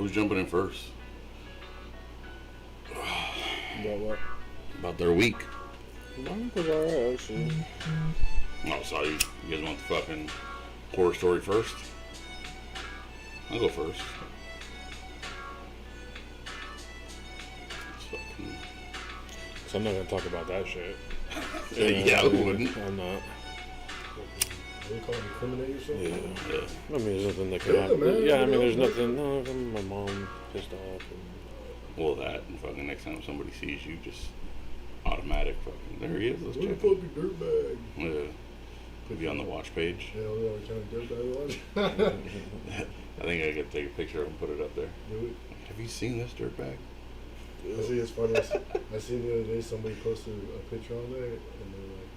Who's jumping in first? About what? About their week. My week was alright, actually. Oh, sorry. You guys want the fucking horror story first? I'll go first. It's fucking... So I'm not gonna talk about that shit. Yeah, I wouldn't. I'm not. What do you call it? Incriminate yourself? Yeah. I mean, there's nothing that can happen. man, Yeah, I mean, there's you know, nothing. No, my mom pissed off. Well, that and fucking next time somebody sees you, just automatic fucking. There he is. Let's What a check him. fucking dirtbag. Yeah. Could be on the watch page. Yeah, we always trying to dirtbag watch. I think I could take a picture and put it up there. Do it. Have you seen this dirtbag? I see it's funny. I seen the other day somebody posted a picture on there, and they're like,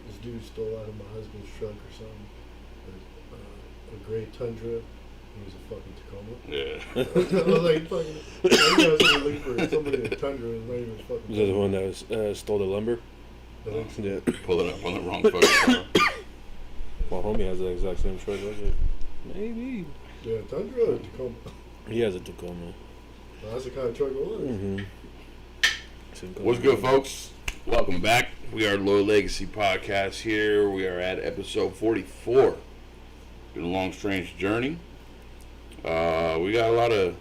this dude stole out of my husband's truck or something. A gray Tundra. He was a fucking Tacoma. Yeah. I was like, fucking. I was looking for somebody in a Tundra and not even fucking. Is that the one that was, stole the lumber? I think so. Yeah. Pull it up on the wrong fucking car. My homie has the exact same truck, was it? Maybe. Yeah, Tundra or Tacoma? He has a Tacoma. Well, that's the kind of truck it was. Mm-hmm. What's good, folks? Welcome back. We are Loyal Legacy Podcast here. We are at episode 44. Been a long, strange journey. We got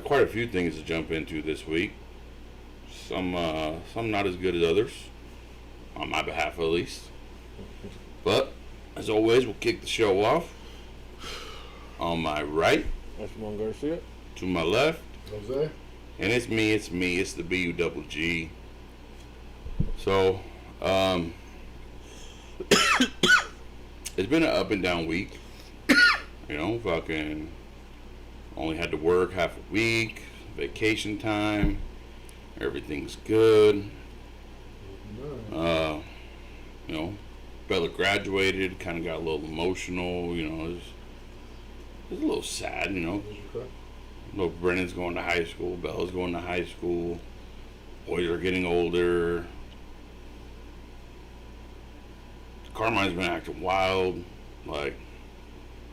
quite a few things to jump into this week. Some not as good as others, on my behalf at least. But as always, we'll kick the show off. On my right, That's Juan Garcia. to my left, Jose? and it's me, it's the B-U-double-G. So, it's been an up and down week. You know, fucking only had to work half a week, vacation time, everything's good. No. You know, Bella graduated, kind of got a little emotional, you know, it was a little sad, you know. Did you cry? Look, Brennan's going to high school, Bella's going to high school, boys are getting older. Carmine's been acting wild, like,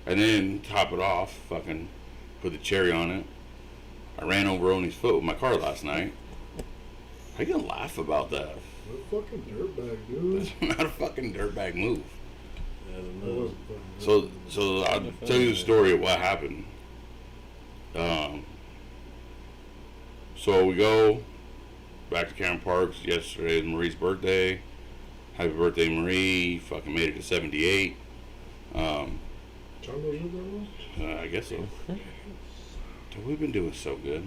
and then top it off, fucking put the cherry on it. I ran over Oni's foot with my car last night. How you gonna laugh about that? What a fucking dirtbag, dude. That's not a fucking dirtbag move. I don't That know. wasn't fucking So I'll tell you the story of what happened. So we go back to Cameron Parks. Yesterday was Marie's birthday. Happy birthday, Marie. Fucking made it to 78. John goes with that one? I guess so. So we've been doing so good.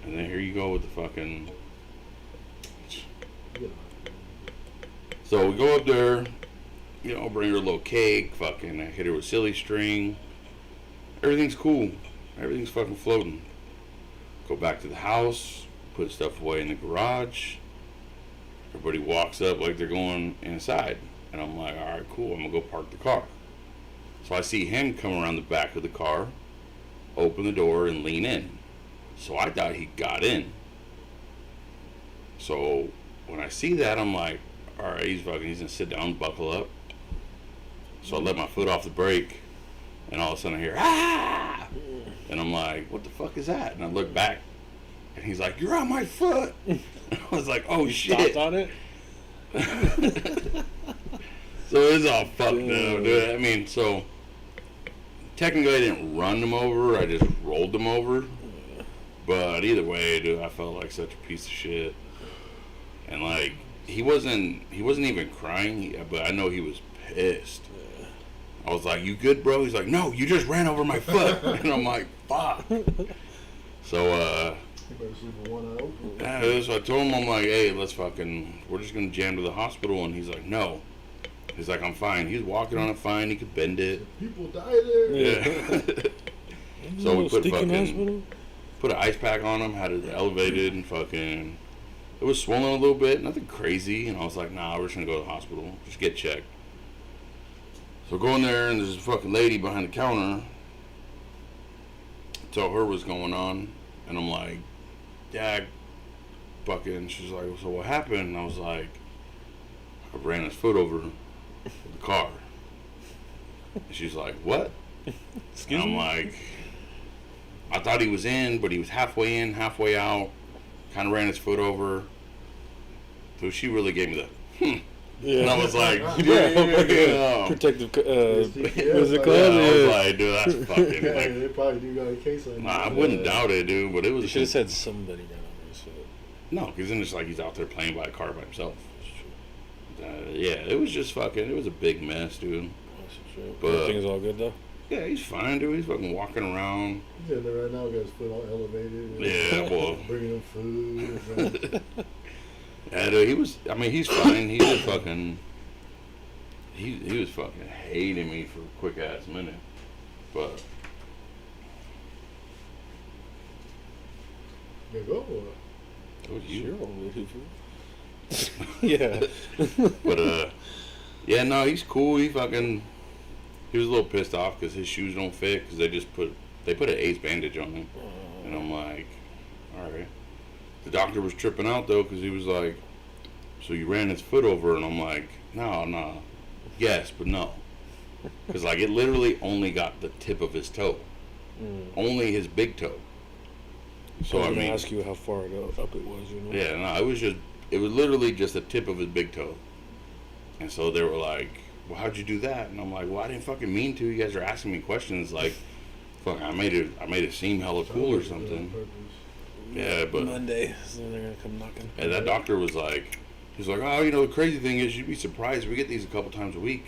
And then here you go with the fucking... Yeah. So we go up there, you know, bring her a little cake, fucking hit her with silly string. Everything's cool. Everything's fucking floating. Go back to the house, put stuff away in the garage. Everybody walks up like they're going inside. And I'm like, alright, cool, I'm gonna go park the car. So I see him come around the back of the car, open the door, and lean in. So I thought he got in. So when I see that, I'm like, alright, he's gonna sit down, buckle up. So I let my foot off the brake, and all of a sudden I hear, ah! And I'm like, what the fuck is that? And I look back, and he's like, you're on my foot! I was like, oh shit. Stopped on it? So it's all fucked up, dude. I mean, so technically I didn't run them over, I just rolled them over. But either way, dude, I felt like such a piece of shit. And like, he wasn't even crying, but I know he was pissed. I was like, you good, bro? He's like, no, you just ran over my foot. And I'm like, fuck. So, You better sleep with one eye open. yeah, so I told him, I'm like, hey, we're just gonna jam to the hospital. And he's like, no. He's like, I'm fine. He's walking on it fine. He could bend it. People die there. Yeah. So we put an ice pack on him, had it elevated, and fucking, it was swollen a little bit, nothing crazy. And I was like, nah, we're just gonna go to the hospital, just get checked. So go in there, and there's a fucking lady behind the counter. Tell her what's going on, and I'm like, yeah, fucking. She's like, so what happened? And I was like, I ran his foot over the car. And she's like, what? Excuse I'm me? like, I thought he was in, but he was halfway in, halfway out. Kind of ran his foot over. So she really gave me the, Yeah. And I was like, yeah. Protective, CPS, what's it like, called? yeah, I was Yeah. like, dude, that's fucking, Yeah, like, they probably do got a case on you. nah, I wouldn't doubt it, dude, but it was You should have said somebody ran over his foot. no, because then it's like he's out there playing by a car by himself. Yeah, it was just fucking, it was a big mess, dude. That's true. But- Everything's all good though? Yeah, he's fine, dude. He's fucking walking around. He's in there right now, got his foot all elevated. Yeah, well. Bringing him food. Yeah, dude, he was, I mean, he's fine. He just fucking, he was fucking hating me for a quick ass minute. But, Yeah, go. it was Sure, you. old lady food. Yeah. But, yeah, no, he's cool. He fucking, he was a little pissed off because his shoes don't fit because they put an ace bandage on him. And I'm like, all right. The doctor was tripping out though because he was like, so you ran his foot over? And I'm like, no. Yes, but no. Because like it literally only got the tip of his toe. Only his big toe. So I I was gonna mean, ask you how far up it was, you know? yeah, no, it was literally just the tip of his big toe. And so they were like, well, how'd you do that? And I'm like, well, I didn't fucking mean to. You guys are asking me questions like, fuck, I made it seem hella cool or something. Yeah, but Monday, so they're gonna come knocking. and that doctor was like, he's like, oh, you know, the crazy thing is, you'd be surprised. We get these a couple times a week.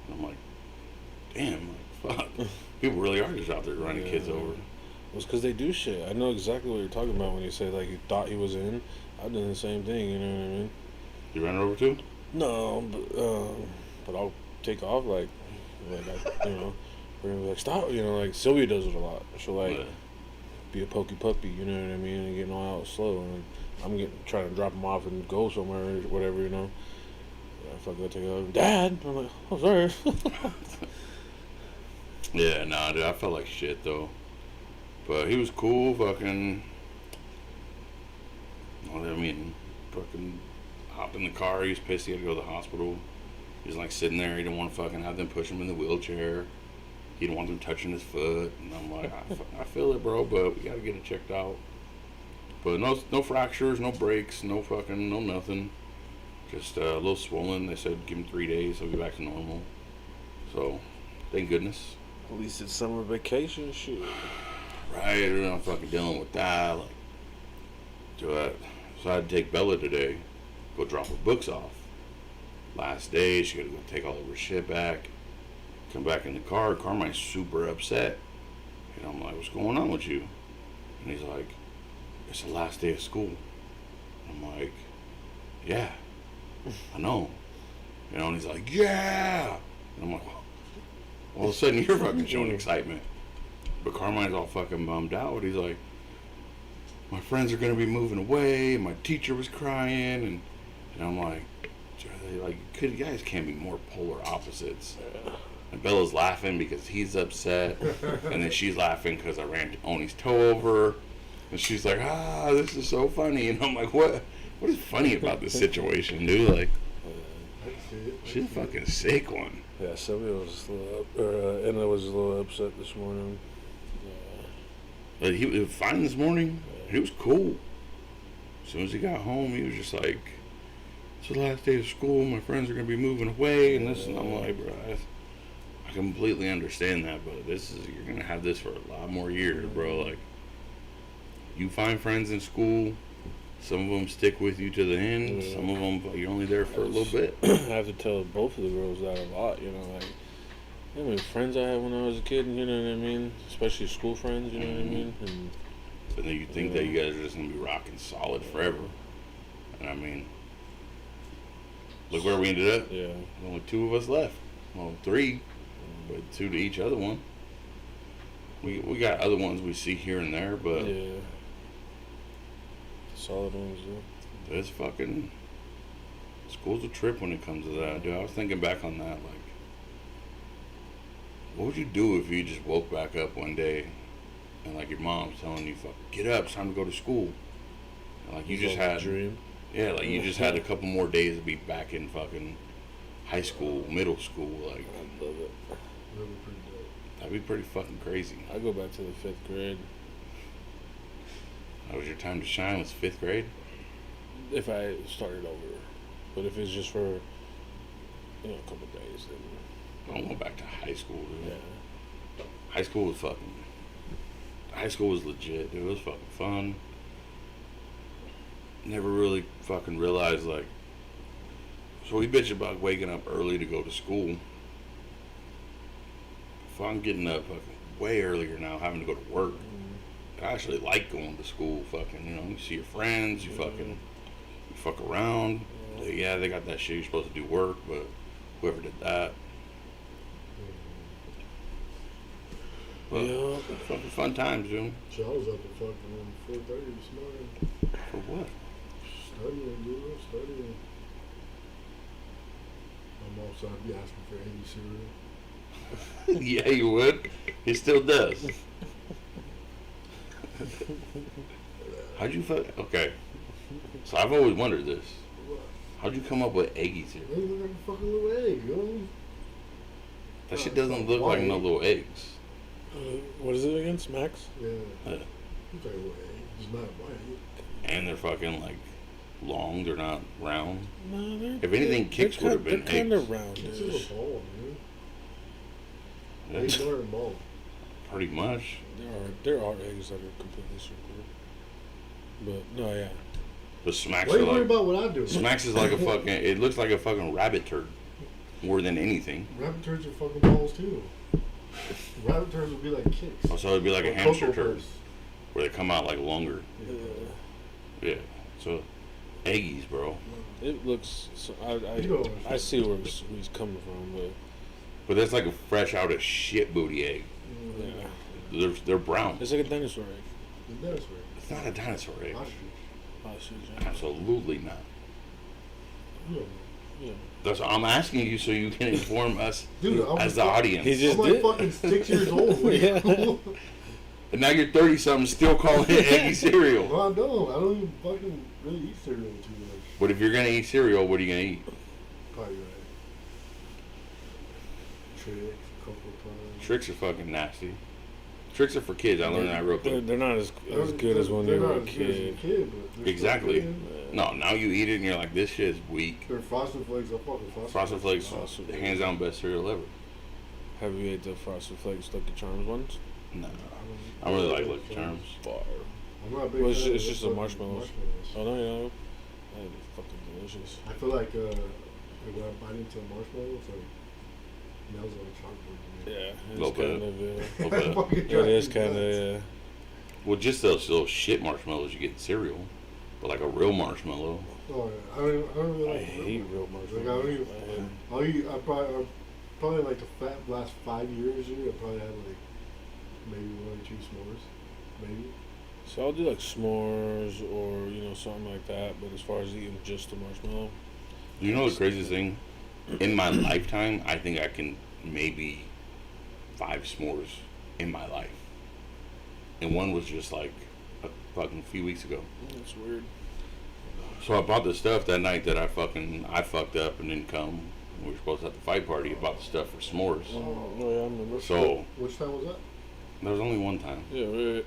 And I'm like, damn, like, fuck. People really are just out there running kids over. It's because they do shit. I know exactly what you're talking about when you say like you thought he was in. I've done the same thing. You know what I mean? You ran her over too? No, but I'll take off like I, you know, we're gonna be like stop. You know, like Sylvia does it a lot. She'll like Yeah. be a pokey puppy. You know what I mean? And getting all out slow, and I'm trying to drop him off and go somewhere or whatever. You know. If I go take over, Dad, I'm like, oh sorry. Yeah, nah, dude, I felt like shit though. But he was cool, fucking. I mean, fucking hopped in the car. He was pissed he had to go to the hospital. He was like sitting there. He didn't want to fucking have them push him in the wheelchair. He didn't want them touching his foot. And I'm like, I feel it, bro, but we gotta get it checked out. But no fractures, no breaks, no fucking, no nothing. Just a little swollen. They said give him 3 days, he'll be back to normal. So, thank goodness. At least it's summer vacation shit. Right, I'm fucking dealing with that. Like, so I had to take Bella today, go drop her books off. Last day, she had to go take all of her shit back. Come back in the car. Carmine's super upset. And I'm like, what's going on with you? And he's like, it's the last day of school. I'm like, yeah, I know. You know, and he's like, yeah. And I'm like, all of a sudden you're fucking showing excitement. But Carmine's all fucking bummed out. He's like, my friends are going to be moving away, and my teacher was crying, and I'm like, you guys can't be more polar opposites. And Bella's laughing because he's upset, and then she's laughing because I ran Oni's toe over, and she's like, this is so funny, and I'm like, what is funny about this situation, dude? Like, she's a fucking sick one. Yeah, Sylvia was a little Anna was a little upset this morning. But he was fine this morning. He was cool. As soon as he got home, he was just like, it's the last day of school. My friends are going to be moving away. And this, and I'm like, bro, I completely understand that. But you're going to have this for a lot more years, bro. Like, you find friends in school. Some of them stick with you to the end. Some of them, you're only there for a little bit. I have to tell both of the girls that a lot, you know, like, you know, how many friends I had when I was a kid, you know what I mean? Especially school friends, you know what I mean? And then you think that you guys are just going to be rocking solid forever. And I mean, look where we ended up. yeah. Only 2 of us left. Well, 3, but 2 to each other one. We got other ones we see here and there, but Yeah. Solid ones, yeah. it's fucking, school's a trip when it comes to that, dude. I was thinking back on that, like, what would you do if you just woke back up one day and like your mom's telling you, fuck, get up, it's time to go to school. And like you just had, dream. yeah, like you just had a couple more days to be back in fucking high school, middle school, like, I love it. Really pretty dope. That'd be pretty fucking crazy. I go back to the 5th grade. That was your time to shine, was 5th grade? If I started over. But if it's just for, a couple days, then... I'm going back to high school, dude. Yeah. High school was legit, dude. It was fucking fun. Never really fucking realized, like... So we bitch about waking up early to go to school. If I'm getting up fucking way earlier now, having to go to work. I actually like going to school, fucking, you see your friends, you fuck around. Yeah, they got that shit, you're supposed to do work, but whoever did that. But Yeah. fucking fun times, dude. So I was up at fucking 4:30 this morning. For what? Studying, dude. Studying. My mom said I'd be asking for 80 cereal. Yeah, you would. He still does. How'd you fuck? Okay. So I've always wondered this. How'd you come up with eggy cereal? They look like a fucking little egg, yo. That shit doesn't look like no little eggs. What is it again? Smacks? Yeah. Uh, It's like a little egg. It's not white. and they're fucking like long. They're not round. No, they're... If anything, Kix would have been They're kind of eggs. It's roundish. just a ball, man. That's Eggs are a ball. pretty much. There are eggs that are completely circular. But, no, yeah. But Smacks Why are you worry like about what I do? Smacks is like a fucking. It looks like a fucking rabbit turd, more than anything. Rabbit turds are fucking balls too. Rabbit turds would be like kicks. So it'd be like a Or hamster Cocoa turd, Puffs. where they come out like longer. Yeah. So, eggies, bro. It looks... So You know what I'm I see where he's coming from, but... But that's like a fresh out of shit booty egg. Yeah. They're brown. It's like a dinosaur egg. The dinosaur. It's not a dinosaur egg. Ostrich. Absolutely not. Yeah. That's I'm asking you so you can inform us Dude, as the audience. He just I'm like did. fucking 6 years old. Yeah. And now you're 30 something, still calling it eggy cereal. Well, I don't even fucking really eat cereal too much. But if you're gonna eat cereal, what are you gonna eat? Probably right. Tricks, Cocoa Puffs. Tricks are fucking nasty. Tricks are for kids. I learned that real quick. They're not as good as when They're you were not a as good as kid. but they're Exactly. still good. No, now you eat it and you're like, this shit is weak. They're Frosted Flakes. I fucking Frosted Flakes, Frosted Flakes. hands down best cereal ever. Have you ate the Frosted Flakes Lucky Charms ones? No, I really like Lucky Charms. Fire. I'm not a big Well, fan it's of just the fucking marshmallows. Oh, no, yeah. That is fucking delicious. I feel like when I bite into a marshmallow, it's like melts on chocolate. Yeah, Little it's bit. kind of, Little bit. Fucking it drives is me kind nuts. of, yeah. Well, just those little shit marshmallows you get in cereal. But like a real marshmallow. Oh, yeah. I don't really I like hate real Like, I marshmallows. don't even, I probably like the last 5 years, I probably had like maybe 1 or 2 s'mores, maybe. So I'll do like s'mores or, something like that. But as far as eating just the marshmallow, You know the craziest thing? In my lifetime, I think I can maybe 5 s'mores in my life. And one was just like a fucking few weeks ago. that's weird. So I bought the stuff that night that I fucked up and didn't come. We were supposed to have the fight party. I bought the stuff for s'mores. Oh, yeah, I remember. So Which time was that? there was only one time. Yeah, right.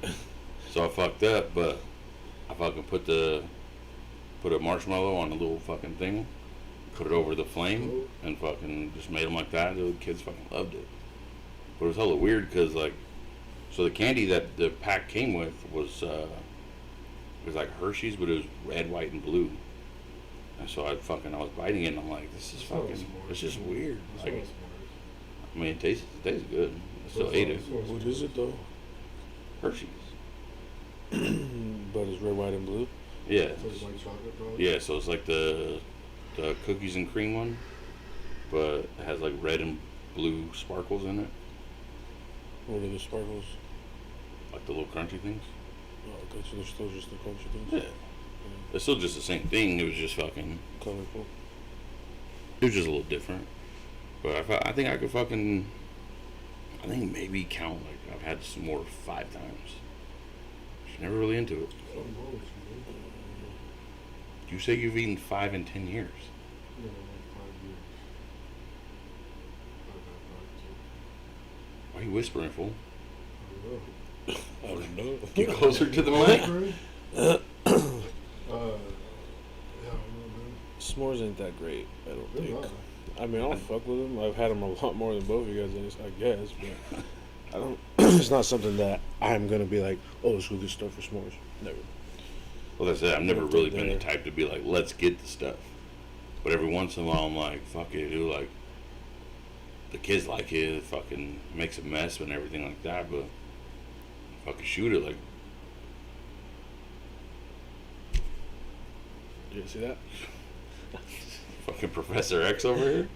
So I fucked up, but I fucking put a marshmallow on a little fucking thing, put it over the flame, and fucking just made them like that. The kids fucking loved it. But it was hella weird because so the candy that the pack came with was it was like Hershey's, but it was red, white, and blue. And so I was biting it, and I'm like, this is That's not fucking, s'mores. it's just weird. That's Like, not s'mores. I mean, it tastes good. I still ate it. What is it though? Hershey's. But it's red, white, and blue. Yeah. So it's white chocolate, probably? Yeah, so it's like the cookies and cream one, but it has like red and blue sparkles in it, What are the sparkles? like the little crunchy things. Oh, okay, so they're still just the crunchy things. Yeah. It's still just the same thing. It was just fucking. Colorful. It was just a little different. But I think I could fucking. I think maybe count like I've had some more 5 times. Just never really into it. Something wrong with you, man. You say you've eaten 5 in 10 years. No, like 5 years. I've had 5 too. Why are you whispering, fool? I don't know. Get closer to the mic. Yeah, I don't know, man. S'mores ain't that great, I don't They're think. not. I mean, I'll fuck with them. I've had them a lot more than both of you guys, I guess. But I don't. It's not something that I'm gonna be like, oh, let's go get stuff for s'mores. Never. Well, that's it. I've never Don't really think been the they're- type to be like, let's get the stuff. But every once in a while, I'm like, fuck it, dude. Like, the kids like it. Fucking makes a mess and everything like that. But fucking shoot it. Like, Did you see that? fucking Professor X over here.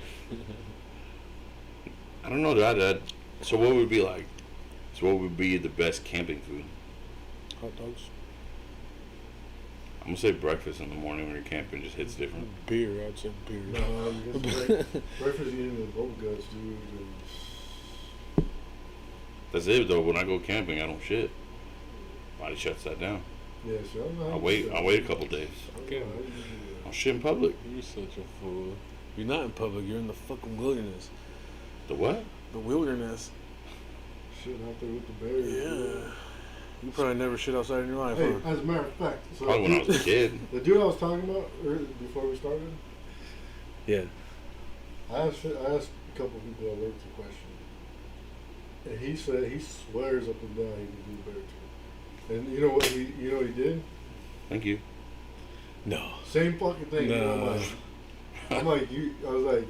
I don't know, Dad. So what would be like? So what would be the best camping food? Hot dogs. I'm gonna say breakfast in the morning when you're camping just hits different. Beer, I'd say beer. No, because breakfast eating the bubble guts, dude. And That's it though. When I go camping, I don't shit. Body shuts that down. yeah, so I don't know how I'll to wait. do that. I'll wait a couple days. I don't know how you do that. I'll shit in public. You're such a fool. You're not in public. You're in the fucking wilderness. The what? The wilderness. Shit out there with the bears. Yeah. You probably never shit outside in your life, Hey, huh? as a matter of fact, so Probably when I was a kid. the dude I was talking about before we started, Yeah. I asked a couple of people I worked the question, and he said he swears up and down he can do bear too. And you know what he did? Thank you. No. Same fucking thing. You know, No. I'm like I was like,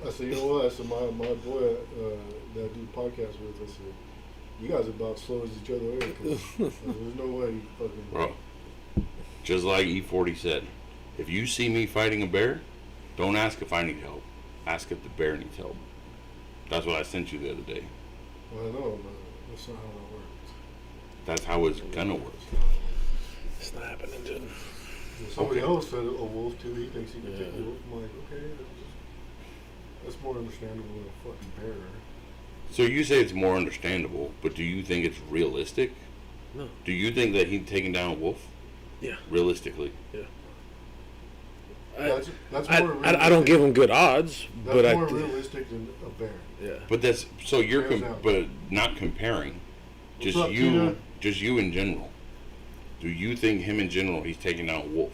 I said, you know what? I said my boy that I do podcast with, I said, you guys are about as slow as each other are. 'Cause there's no way you fucking. Bro, just like E40 said, if you see me fighting a bear, don't ask if I need help. Ask if the bear needs help. That's what I sent you the other day. Well, I know, but that's not how that works. That's how it's gonna work. It's not happening, dude. Somebody else said a wolf too. He thinks he can take Yeah. a wolf. I'm like, okay, that's more understandable than a fucking bear. So you say it's more understandable, but do you think it's realistic? No. Do you think that he's taking down a wolf? Yeah. Realistically. That's I more. I don't give them good odds, That's but more I. realistic than a bear. Yeah. But that's so you're Hands down. but not comparing. What's up, you Tina? just you in general. Do you think him in general he's taking down a wolf?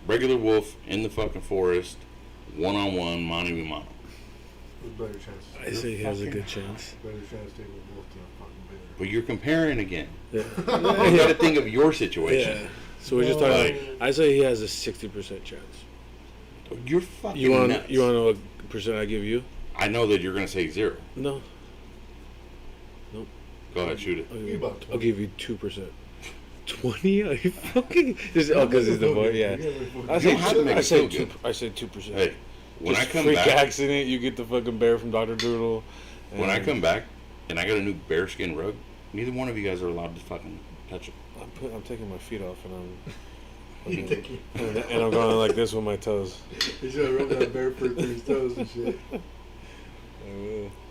Regular wolf in the fucking forest, one-on-one, mano a mano. There's better chances. I say he has a good chance. Better chance taking a wolf than a fucking bear. But you're comparing again. Yeah. You got to think of your situation. Yeah. So we're just talking. I say he has a 60% chance. You're fucking You want nuts. to know what percent I give you? I know that you're gonna say 0. No. Go ahead, shoot it. I'll give You you, about I'll 20. give you 2%. 20? Are you fucking? Just, oh, because he's the boy. Yeah. I You say don't have to make it feel two. good. I say 2%. Hey, when Just I come freak back, accident, you get the fucking bear from Dr. Doodle. when I and come back, and I got a new bearskin rug, neither one of you guys are allowed to fucking touch it. I'm taking my feet off and You think I'm going like this with my toes. he should have rubbed that bear print through his toes and shit.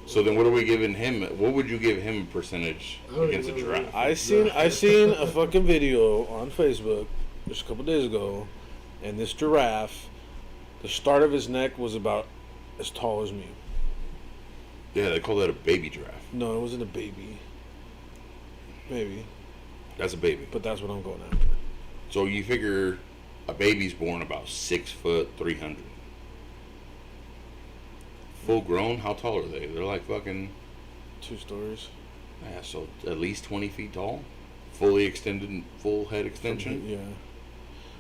So then, what are we giving him? What would you give him a percentage I don't against a even know. giraffe? I seen a fucking video on Facebook just a couple days ago, and this giraffe, the start of his neck was about as tall as me. Yeah, they call that a baby giraffe. No, it wasn't a baby. Maybe, That's a baby. but that's what I'm going after. So you figure a baby's born about 6 foot 300. Full grown, how tall are they? They're like fucking 2 stories. yeah, so at least 20 feet tall, fully extended, full head extension. Yeah.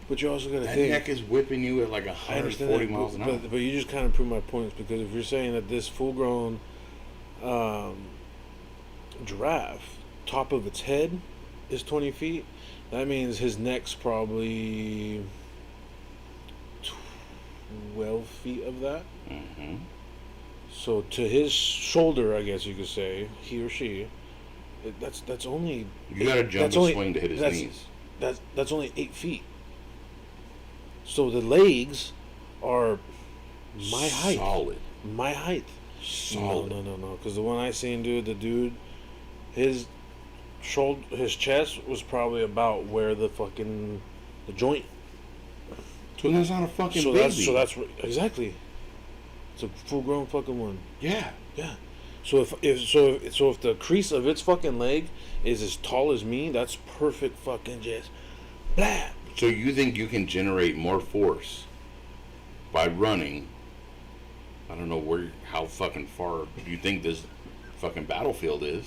But you also got to That think. neck is whipping you at like I understand 140 that, miles an hour. but you just kind of prove my points, because if you're saying that this full-grown giraffe, top of its head is 20 feet, that means his neck's probably 12 feet of that. hmm So to his shoulder, I guess you could say, he or she, that's only You got to jump that's and only- swing to hit his that's- knees. that's only 8 feet. So the legs are my height. Solid. My height. Solid. No. Because the one I seen, dude, the dude, his chest was probably about where the joint. So that's not a fucking So baby. that's exactly. It's a full grown fucking one. Yeah. Yeah. So if the crease of its fucking leg is as tall as me, that's perfect fucking just blah. So you think you can generate more force by running? I don't know how fucking far you think this fucking battlefield is,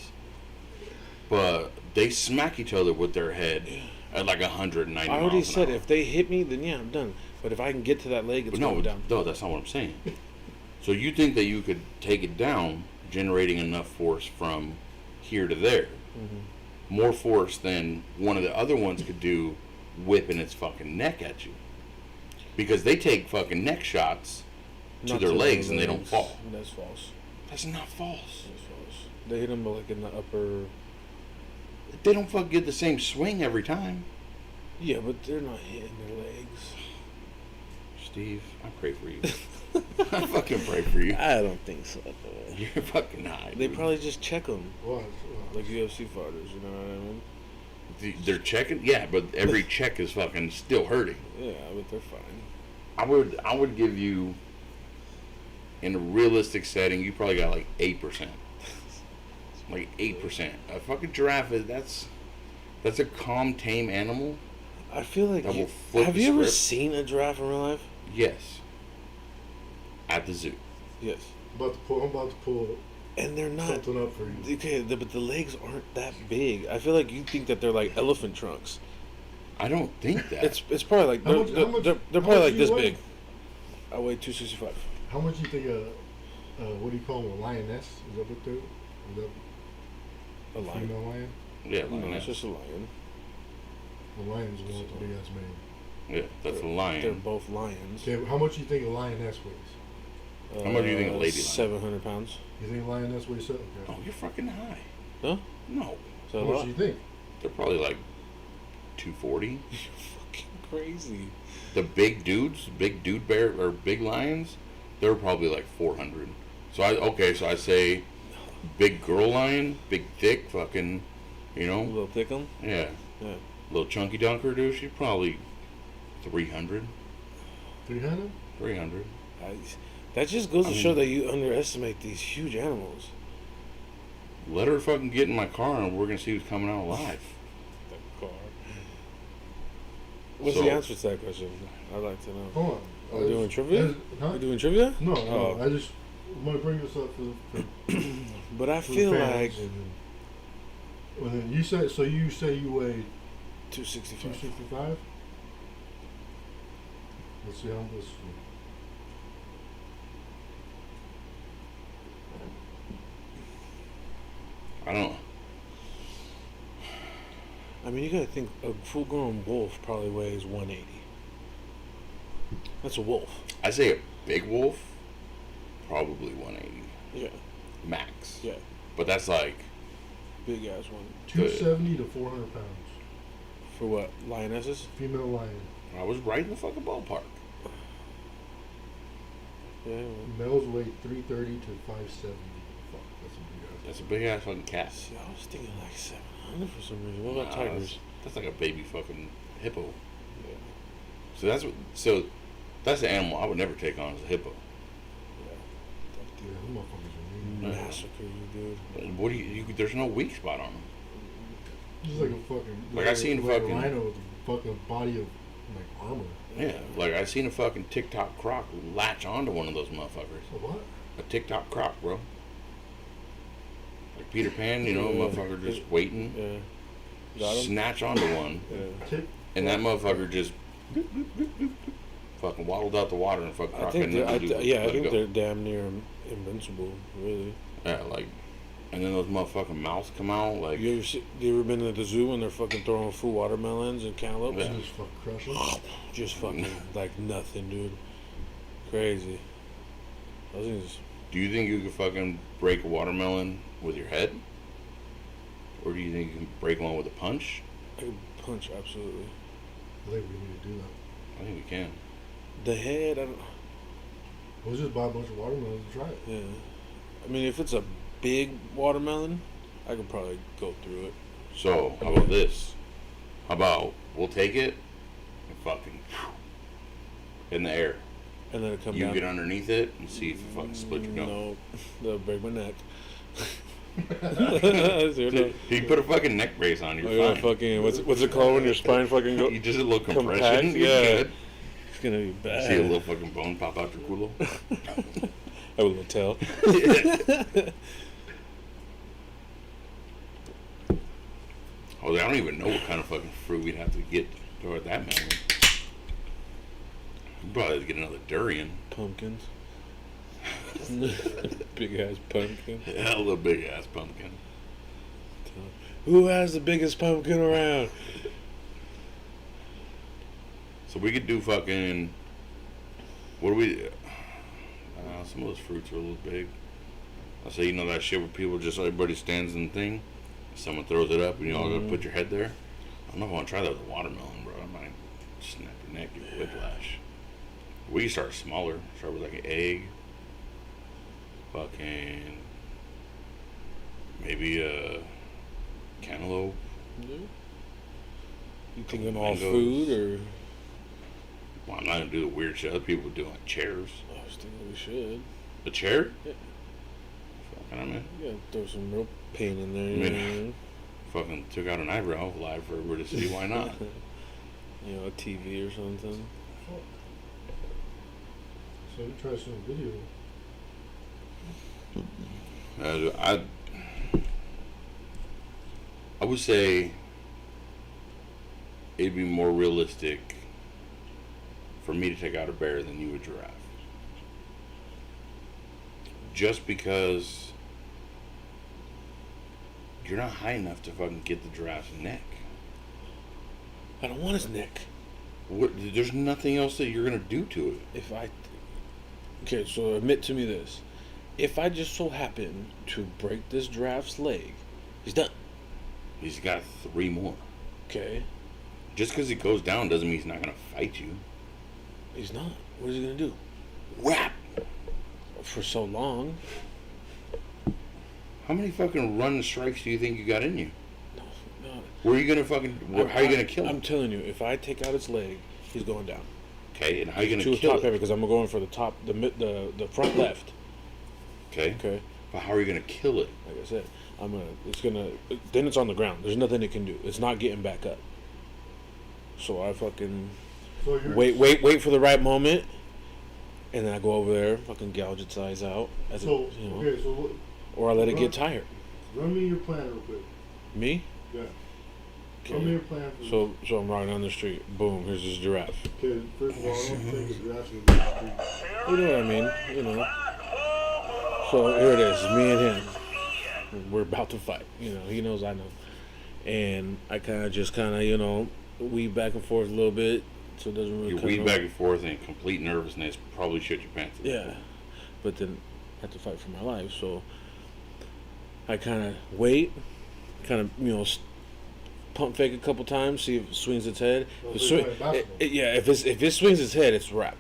but they smack each other with their head at like 190 I already miles an said hour. if they hit me, then yeah, I'm done. But if I can get to that leg, it's going down. No, that's not what I'm saying. So you think that you could take it down, generating enough force from here to there, more force than one of the other ones could do, whipping its fucking neck at you, because they take fucking neck shots to Not their to legs the and they don't legs. fall. That's false. That's not false. That's false. They hit them like in the upper. They don't fucking get the same swing every time. Yeah, but they're not hitting their legs. Steve, I pray for you. I fucking pray for you. I don't think so. You're fucking high. They dude. probably just check them Watch. like UFC fighters. You know what I mean? They're checking, yeah, but every check is fucking still hurting. Yeah, but they're fine. I would give you, in a realistic setting, you probably got like 8%. Like 8%. A fucking giraffe that's a calm, tame animal. I feel like That will flip have the you ever script. seen a giraffe in real life? Yes. At the zoo. Yes. I'm about to pull And they're not. something up for you. Okay, but the legs aren't that big. I feel like you think that they're like elephant trunks. I don't think that. It's probably like How they're, much- they're, how much- they're, they're how probably much like do this you weigh? big. I weigh 265. How much do you think what do you call them, a lioness? Is that what they're? Is that A lion. female lion? yeah, No, lioness. it's just a lion. The lion's the one with the big ass mane. Yeah, that's a They're lion. both lions. Okay, how much do you think a lioness weighs? How much do you think a lady lion? 700 pounds. You think a lioness weighs something? Oh, Okay. you're fucking high. Huh? No, Is that How a much lot? do you think? they're probably like 240. You're fucking crazy. The big dudes, big dude bear or big lions, they're probably like 400. So I say big girl lion, big thick fucking, you A know, little thick 'em? yeah, Yeah. little chunky dunker dude, she's probably 300. 300? 300. That just goes to I show mean- that you underestimate these huge animals. Let her fucking get in my car and we're gonna see who's coming out alive. That car. What's So- the answer to that question? I'd like to know. Hold on. Are we doing trivia? Huh? We're doing trivia? No, Oh. I just want to bring this up for But I for feel the like fans. And then you say you weigh 265. 265. Let's see how this. I don't know. I mean, you gotta think a full-grown wolf probably weighs 180. That's a wolf. I say a big wolf, probably 180 Yeah. max. Yeah. But that's like, Big ass one. 270 to 400 pounds. For what? Lionesses? Female lion. I was right in the fucking ballpark. Yeah. Males weigh 330 to 570. Fuck, that's a big ass. That's a big ass fucking cat. See, I was thinking like 700 for some reason. What about Nah, tigers? That's like a baby fucking hippo. Yeah. So that's an animal I would never take on as a hippo. Yeah, them motherfuckers are mean. Yeah. Massacre you, dude. What do you there's no weak spot on them. Just like a fucking. Like, I seen like fucking- a rhino with a fucking body of like armor. Yeah, like I seen a fucking TikTok croc latch onto one of those motherfuckers. A what? A TikTok croc, bro. Like Peter Pan, you know, Yeah. motherfucker just waiting, Yeah. Got him? snatch onto one, Yeah. Tick. and that motherfucker just fucking waddled out the water and fucking I croc think couldn't they're, do- I let it think go. they're damn near invincible, really. Yeah, like, and then those motherfucking mouths come out, like, You ever been to the zoo and they're fucking throwing full watermelons and cantaloupes? Yeah. Just fucking crush it. Just fucking like nothing, dude. Crazy. Those things. do you think you could fucking break a watermelon with your head? Or do you think you can break one with a punch? I can punch absolutely. I think we need to do that. I think we can. The head, I don't. We'll just buy a bunch of watermelons and try it. Yeah. I mean, if it's a big watermelon, I could probably go through it. So, how about this? How about we'll take it and fucking in the air. and then it come You down. get underneath it and see if you fucking split your dome. No, they'll break my neck. Dude, you put a fucking neck brace on, you're Yeah, fine. fucking what's it called when your spine fucking go? You just a little compression. Compact? You're Yeah. good. It's gonna be bad. See a little fucking bone pop out your culo. I will tell. Oh, I don't even know what kind of fucking fruit we'd have to get toward that memory. We'd probably have to get another durian. Pumpkins. Big ass pumpkin. Yeah, a little big ass pumpkin. Who has the biggest pumpkin around? So we could do fucking. What do we? Some of those fruits are a little big. I say, you know that shit where people just everybody stands in the thing, someone throws it up and you all gotta put your head there. I don't know if I want to try that with a watermelon, bro. I might snap your neck, get whiplash. We can start smaller. Start with like an egg. Fucking maybe a cantaloupe. Yeah. You thinking all Mangoes. food or? Well, I'm not gonna do the weird shit other people do like chairs. I was thinking we should. A chair? Yeah. Fucking I mean, Yeah, throw some real pain in there. I You mean, know what I mean? fucking took out an eyebrow live for everybody to see. Why not? You know, a TV or something. So we try some video. I would say it'd be more realistic for me to take out a bear than you a giraffe. Just because you're not high enough to fucking get the giraffe's neck. I don't want his neck. There's nothing else that you're gonna do to it. Okay, so admit to me this. If I just so happen to break this giraffe's leg, he's done. He's got 3 more. Okay? Just because he goes down doesn't mean he's not gonna fight you. He's not. What is he gonna do? Whap! For so long. How many fucking run strikes do you think you got in you? No. Where are you gonna fucking? How are you gonna kill him? I'm telling you, if I take out his leg, he's going down. Okay, and how are you To gonna a kill top it? heavy because I'm going for the top, the front left. Okay. Okay. But how are you gonna kill it? Like I said, then it's on the ground. There's nothing it can do. It's not getting back up. So I fucking So you're, wait for the right moment, and then I go over there, fucking gouge its eyes out, So okay, so or I let it get tired. run me your plan real quick. Me? Yeah. Okay. Run me your plan. For So I'm riding down the street. Boom, here's this giraffe. okay, first of all, I don't think it's actually the street. You know what I mean? You know. So here it is, me and him. We're about to fight. You know, he knows I know. And I kind of, you know, weave back and forth a little bit, so it doesn't really You come weave out. back and forth in complete nervousness. Probably shit your pants. Yeah, but then I have to fight for my life, so I kind of wait, kind of, you know, pump fake a couple times, see if it swings its head. Well, If it so you're swing, playing basketball. yeah, if it swings its head, it's a wrap.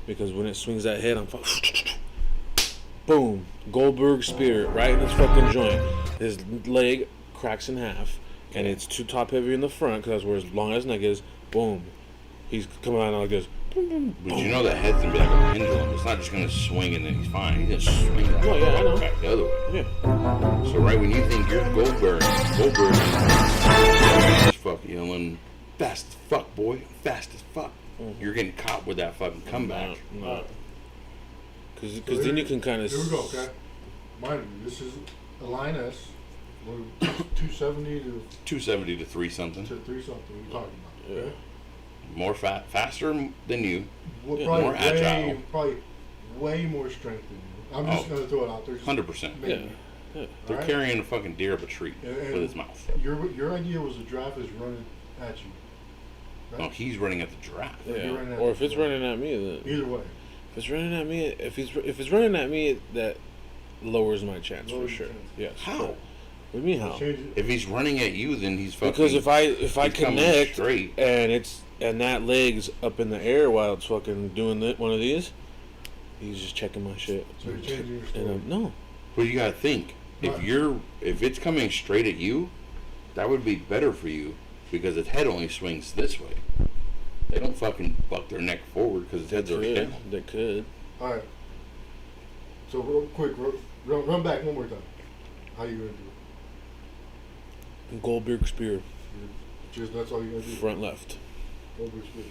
Because when it swings that head, I'm boom, Goldberg spear right in his fucking joint. His leg cracks in half, and it's too top heavy in the front because that's where his long ass neck is. Boom, he's coming out like this. But you know that head's gonna be like a pendulum. It's not just gonna swing and then he's fine. He's gonna swing that Oh, yeah, I know. back the other way. Yeah. So right when you think you're Goldberg is fucking yelling, fast as fuck, boy, fast as fuck. You're getting caught with that fucking comeback. No. Because then you can kind of. Here we go, okay? Mind you, this is a line S. We're 270 to 270 to 3 something. 3 something we're talking about, okay? More faster than you. We're Yeah. probably More agile. probably way more strength than you. I'm just going to throw it out there. just 100%. maybe. Yeah. They're Alright? carrying a fucking deer up a tree And with his mouth. Your idea was the giraffe is running at you. Right? No, he's running at the giraffe. You're Yeah. running at Or if the it's giraffe. running at me, then Either way. if it's running at me, if it's running at me, that lowers my chance Lowers for sure. your chance. Yes. How? What do you mean how? Change it. If he's running at you, then he's fucking. Because if I he's coming connect straight. and that leg's up in the air while it's fucking doing one of these, he's just checking my shit. So you're changing your story. And no. But you gotta think, Right. if it's coming straight at you, that would be better for you because its head only swings this way. They don't fucking buck their neck forward because its head's already down. They could. All right. So real quick, run back one more time. How you gonna do Goldberg spear, it? Just that's all you gonna do. front left, Goldberg spear.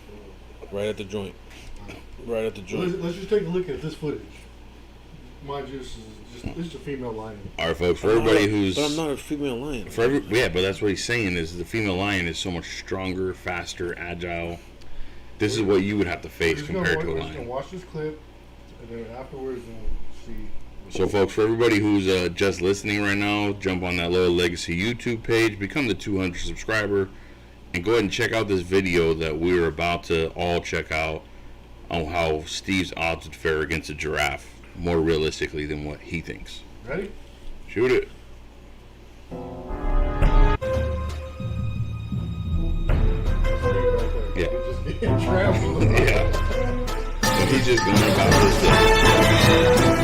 right at the joint. Right at the joint. Let's just take a look at this footage. Mind you, this is a female lion. All right, folks. For everybody who's But I'm not a female lion. yeah, but that's what he's saying is the female lion is so much stronger, faster, agile. This is what you would have to face compared to a We're just gonna lion. watch this clip, and then afterwards we'll see. So, folks, for everybody who's just listening right now, jump on that Loyal Legacy YouTube page, become the 200 subscriber, and go ahead and check out this video that we're about to all check out on how Steve's odds would fare against a giraffe more realistically than what he thinks. Ready? Shoot it. Yeah. Just getting trampled. Yeah. So he's just going about this thing.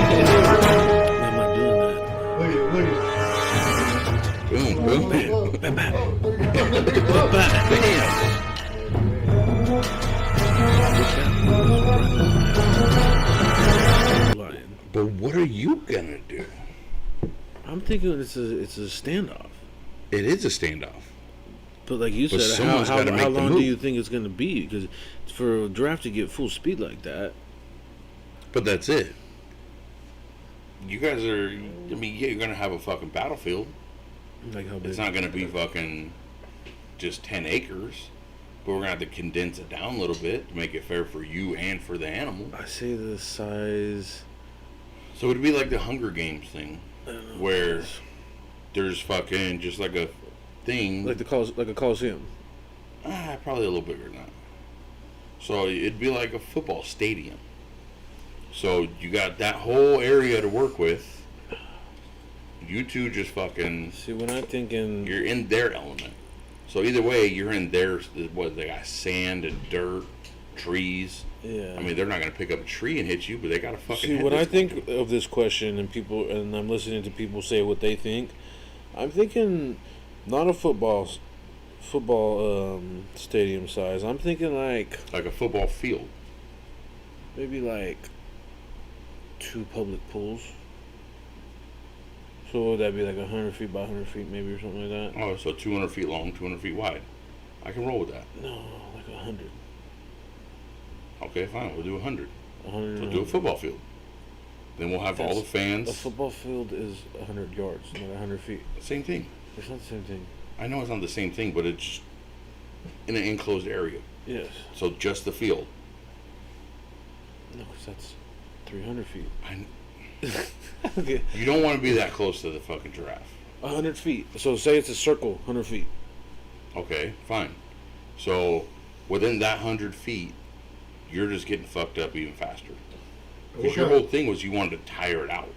I'm not doing that. Look at Boom, boom, bam. Bam, bam. Lion. But what are you gonna do? I'm thinking it's a standoff. It is a standoff. But like you But said, someone's gotta make how the long do move. you think it's going to be? Because for a giraffe to get full speed like that, But that's it. You guys are, I mean, yeah, you're gonna have a fucking battlefield. like how big? It's not gonna be fucking just 10 acres. But we're gonna have to condense it down a little bit to make it fair for you and for the animal. I say the size. So it'd be like the Hunger Games thing, I don't know, where there's fucking just like a thing. like a coliseum. Probably a little bigger than that. So it'd be like a football stadium. So you got that whole area to work with. You two just fucking, See, when I'm thinking, you're in their element. So either way, you're in their, what, they got sand and dirt, trees. yeah. I mean, they're not going to pick up a tree and hit you, but they got to fucking See, hit when this I think of this question and I'm listening to people say what they think, I'm thinking not a football stadium size. I'm thinking like like a football field. maybe like 2 public pools. So would that be like 100 feet by 100 feet maybe or something like that? Oh, so 200 feet long, 200 feet wide. I can roll with that. No, like 100. Okay, fine. We'll do 100. 100. We'll do a football field. Then we'll have all the A fans. football field is 100 yards, not 100 feet. Same thing. It's not the same thing. I know it's not the same thing, but it's in an enclosed area. Yes. So just the field. No, because that's 300 feet. I, Okay. you don't want to be that close to the fucking giraffe. 100 feet. So say it's a circle, 100 feet. Okay, fine. So within that 100 feet, you're just getting fucked up even faster. Because your whole thing was you wanted to tire it out.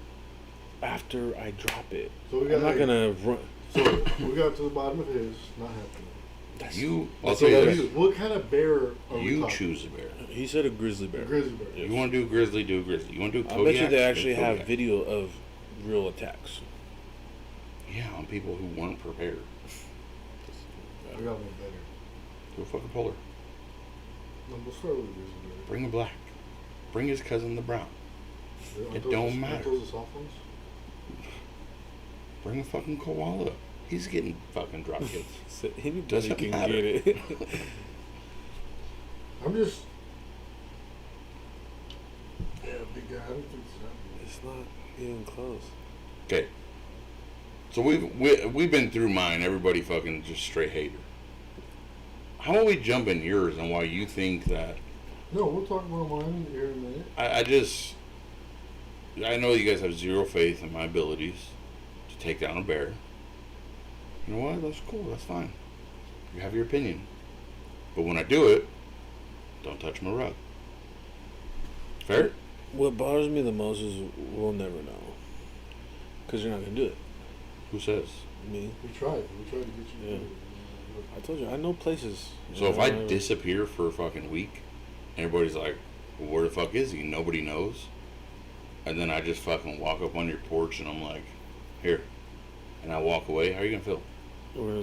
After I drop it. So we I'm got not going to run. So we got to the bottom of his, not happening. I'll So tell you that's- this. What kind of bear are we You talking? choose a bear. He said a grizzly bear. A grizzly bear. You want to do grizzly, do grizzly. You want to do I Kodiak? bet you they do actually have Kodiak. video of real attacks. Yeah, on people who weren't prepared. I got one better. Do a fucking polar. No, we'll start with a grizzly bear. Bring a black. Bring his cousin the brown. Aren't It those- don't aren't matter. those the soft ones? Bring a fucking koala. He's getting fucking drop hits. So anybody Doesn't can matter. get it. I'm just. Yeah, big guy. I don't think so. It's not even close. Okay. So we've been through mine. Everybody fucking just straight hater. How about we jump in yours and why you think that? No, we'll talk about mine here in a minute. I know you guys have zero faith in my abilities to take down a bear. You know what? That's cool. That's fine. You have your opinion. But when I do it, don't touch my rug. Fair? What bothers me the most is we'll never know. Because you're not going to do it. Who says? Me. We tried. We tried to get you. Yeah. to do it. I told you, I know places. So if I disappear for a fucking week, everybody's like, well, where the fuck is he? Nobody knows. and then I just fucking walk up on your porch and I'm like, here, and I walk away, how are you gonna feel?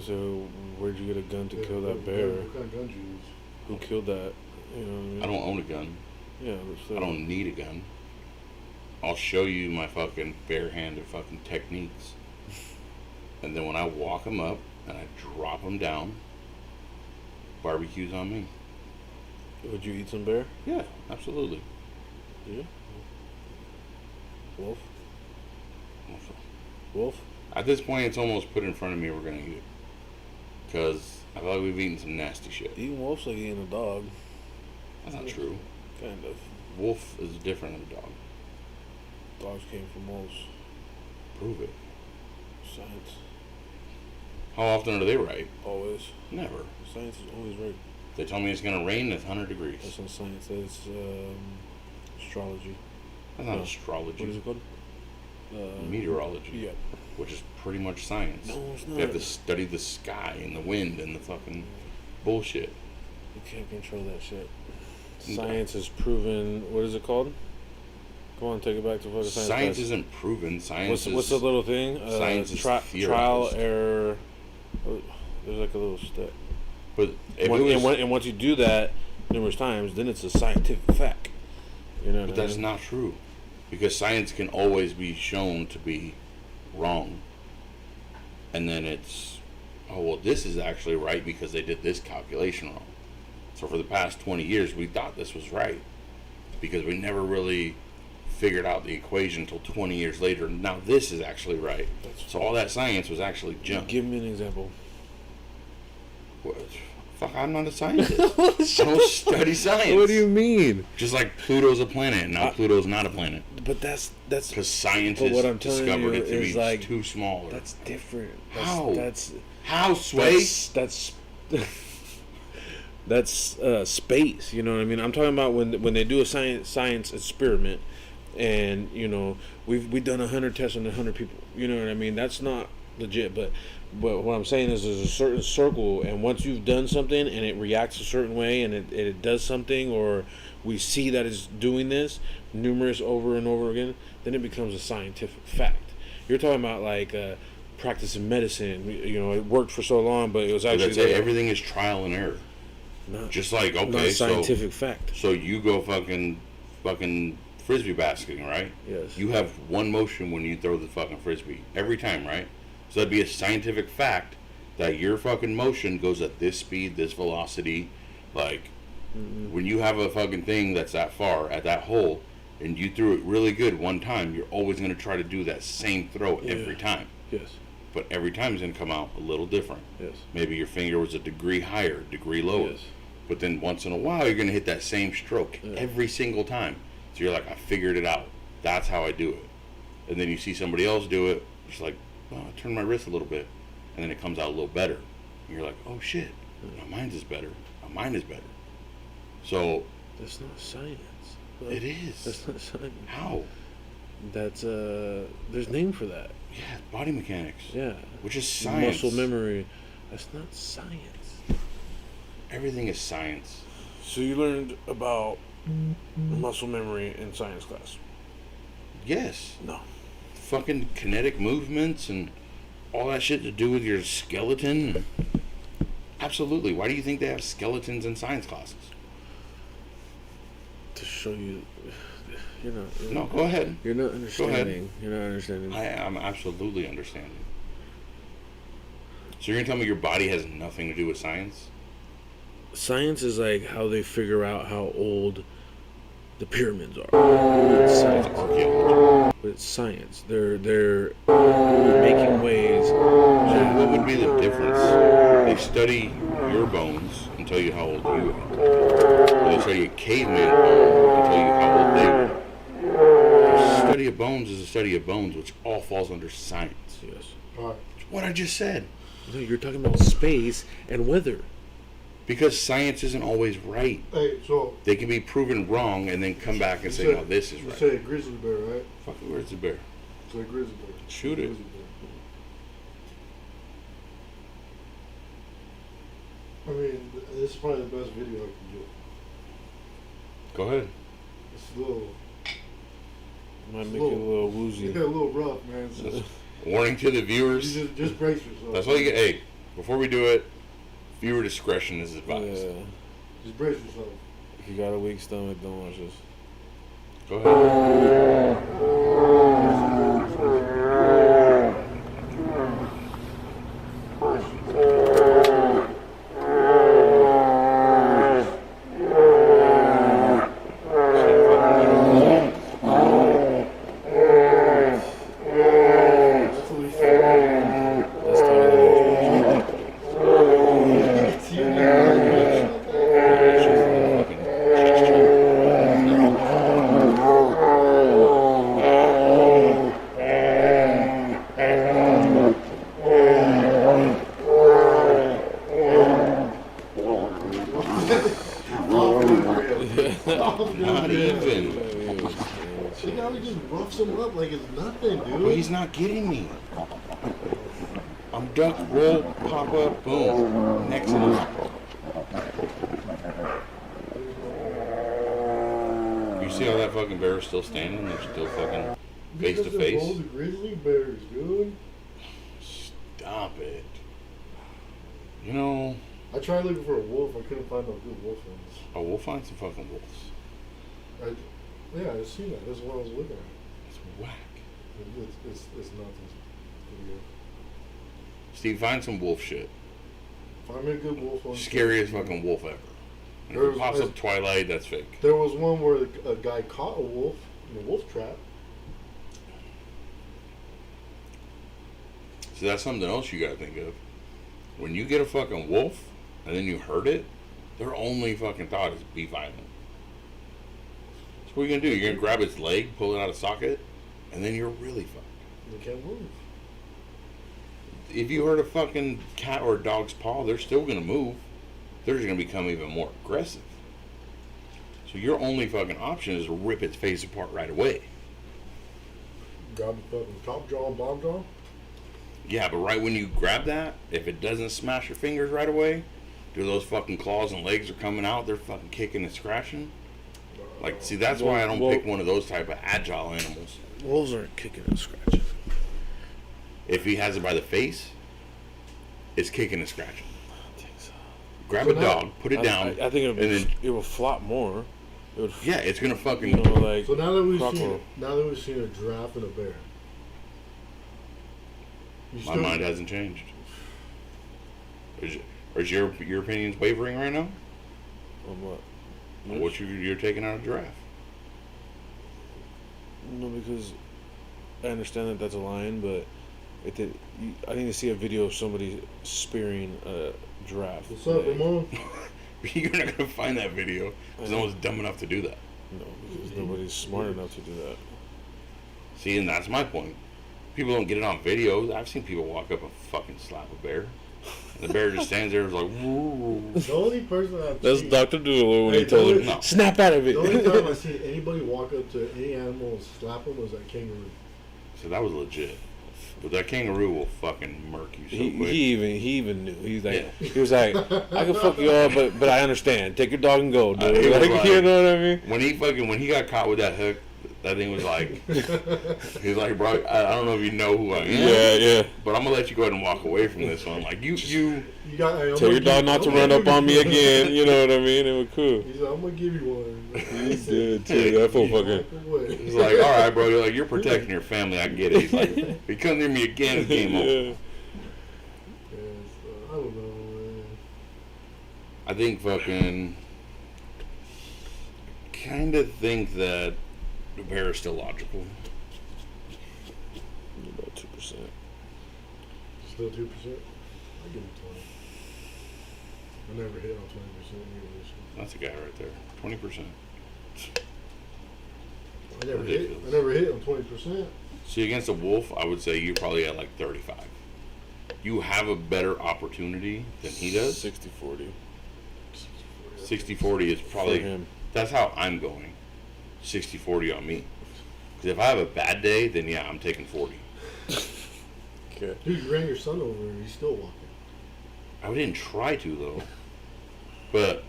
So where'd you get a gun to kill that What bear? kind of gun do you use? Who killed that? You know what I mean? I don't own a gun. Yeah, but still. I don't need a gun. I'll show you my fucking barehanded fucking techniques. And then when I walk them up and I drop them down, barbecue's on me. Would you eat some bear? Yeah, absolutely. Yeah. Wolf? Also, Wolf? at this point, it's almost put in front of me. We're gonna eat it because I feel like we've eaten some nasty shit. Eating wolf's like eating a dog. That's not true. Kind of. Wolf is different than a dog. Dogs came from wolves. Prove it. Science. How often are they right? Always. Never. Science is always right. They tell me it's gonna rain. It's 100 degrees. That's what science is. Astrology. That's not No. astrology. What is it called? Meteorology. Yep. Which is pretty much science. No, it's not. They have to study the sky and the wind and the fucking bullshit. You can't control that shit. No. Science has proven. What is it called? Come on, take it back to fucking science. Science class. isn't proven. Science What's the little thing? Science is trial, theorized. error. Oh, there's like a little step. But if When- it was, and once you do that numerous times, then it's a scientific fact. You know what but I that's mean? not true, because science can always be shown to be wrong. And then it's, oh well, this is actually right because they did this calculation wrong. So for the past 20 years, we thought this was right because we never really figured out the equation until 20 years later. Now this is actually right. So all that science was actually junk. Give me an example. What? Fuck, I'm not a scientist. I don't study science. What do you mean? Just like Pluto's a planet, now Pluto's not a planet. But that's Because scientists But what I'm telling discovered you it to is, be like, too small. that's different. How? That's How, Sway? that's that's space. You know what I mean? I'm talking about when they do a science experiment, and you know we've done 100 tests on 100 people. You know what I mean? That's not legit. But what I'm saying is there's a certain circle, and once you've done something and it reacts a certain way, and it does something, or we see that it's doing this numerous over and over again, then it becomes a scientific fact. You're talking about like practicing medicine. You know, it worked for so long, but it was But actually that's it. Everything is trial and error. not, Just like, not okay, a scientific fact. so you go fucking frisbee basketing, right? Yes. You have one motion when you throw the fucking frisbee every time, right? So that'd be a scientific fact that your fucking motion goes at this speed, this velocity. Like, when you have a fucking thing that's that far at that hole, and you threw it really good one time, you're always going to try to do that same throw every time. Yes. But every time it's going to come out a little different. Yes. Maybe your finger was a degree higher, degree lower. Yes. But then once in a while, you're going to hit that same stroke every single time. So you're like, I figured it out. That's how I do it. And then you see somebody else do it. It's like, oh, I turn my wrist a little bit. And then it comes out a little better. And you're like, oh shit, my mind is better. My mind is better. So That's not science. it is. That's not science. How? That's there's a name for that. Yeah, body mechanics. Yeah. Which is science. Muscle memory. That's not science. Everything is science. So you learned about muscle memory in science class? Yes. No. Fucking kinetic movements and all that shit to do with your skeleton. Absolutely. Why do you think they have skeletons in science classes? To show you, you're not. No, go ahead. You're not ahead. understanding. You're not understanding. I am absolutely understanding. So you're gonna tell me your body has nothing to do with science? Science is like how they figure out how old the pyramids are. It's science. Archaeology. But it's science. They're making ways. So what would be the difference? They study your bones and tell you how old you are. Or they study a caveman bone and tell you how old they were. A study of bones is a study of bones, which all falls under science. Yes. Alright. What I just said. No, you're talking about space and weather. Because science isn't always right. Hey, so They can be proven wrong and then come back and say, no, this is you right. say grizzly bear, right? Fuck, where's the bear? Say grizzly bear. Shoot it. Grizzly bear. I mean, this is probably the best video I can do. Go ahead. It's a little Might make it a little woozy. Yeah, a little rough, man. It's just, Warning to the viewers. just brace yourself. That's why you get. Hey, before we do it, viewer discretion is advised. Yeah. Just brace yourself. If you got a weak stomach, don't watch this. Go ahead. That's what we said. That's totally Not even. See how he just roughs him up like it's nothing, dude. But he's not getting me. I'm duck, roll, pop up, boom. Next to him. You see how that fucking bear is still standing? They're still fucking face to Because they're face. both grizzly bears, dude. Stop it. You know, I tried looking for a wolf. I couldn't find no good wolf ones. oh, we'll find some fucking wolves. Yeah, I seen that. That's what I was looking at. It's whack. It's not this video. Steve, find some wolf shit. Find me a good wolf one. Scariest fucking wolf ever. And if it pops up Twilight, that's fake. There was one where a guy caught a wolf in a wolf trap. See, that's something else you gotta think of. When you get a fucking wolf and then you hurt it, their only fucking thought is be violent. So what are you gonna do? You're gonna grab its leg, pull it out of socket, and then you're really fucked. They can't move. If you hurt a fucking cat or a dog's paw, they're still gonna move. They're just gonna become even more aggressive. So your only fucking option is to rip its face apart right away. Grab the fucking top jaw and bottom jaw. Yeah, but right when you grab that, if it doesn't smash your fingers right away, do those fucking claws and legs are coming out, they're fucking kicking and scratching. Like, see, that's why I don't pick one of those type of agile animals. Wolves aren't kicking and scratching. If he has it by the face, it's kicking and scratching. I think so. Grab a dog, put it down, I think and then it will flop more. It would, yeah, it's gonna fucking. you know, like So now that we've crocodile. seen a giraffe and a bear, My mind hasn't changed. Is your opinions wavering right now? On what? On what you're taking out of giraffe? No, because I understand that that's a lion, but I need to see a video of somebody spearing a giraffe. what's up, Ramon? You're not gonna find that video because no one's dumb enough to do that. No, because nobody's smart enough to do that. See, and that's my point. People don't get it on videos. I've seen people walk up and fucking slap a bear. And the bear just stands there and is like, woo. The only person I've That's seen, Dr. Doolittle when Hey, he told the him, only- snap out of the only it. time I've seen anybody walk up to any animal and slap them was that kangaroo. So that was legit. But that kangaroo will fucking murk you so He quick. even knew. He's like, Yeah. he was like, I can fuck you all, but I understand. Take your dog and go, dude. he was Like, like- you know what I mean? When he got caught with that hook, that thing was like, he's like, bro, I don't know if you know who I am. Yeah. But I'm gonna let you go ahead and walk away from this one. Like you You got. Hey, I'm Tell gonna your dog give- not to I'm run gonna up on me give you- again. You know what I mean? It was cool. He's like, I'm gonna give you one. He did too. That fool fucking. He's like, all right, bro. You're like, you're protecting your family. I get it. He's like, if you come near me again, it's game over. Yeah. I don't know, man. I think fucking kind of think that the bear is still logical. About 2%. Still 2%. I give him 20. I never hit on 20% anyways. That's a guy right there. 20%. I never Ridiculous. hit on 20%. See, against a wolf, I would say you're probably at like 35. You have a better opportunity than he does. 60-40. 60-40 is probably. For him. That's how I'm going. 60-40 on me. Because if I have a bad day, then yeah, I'm taking 40. Okay. Dude, you ran your son over and he's still walking. I didn't try to though. But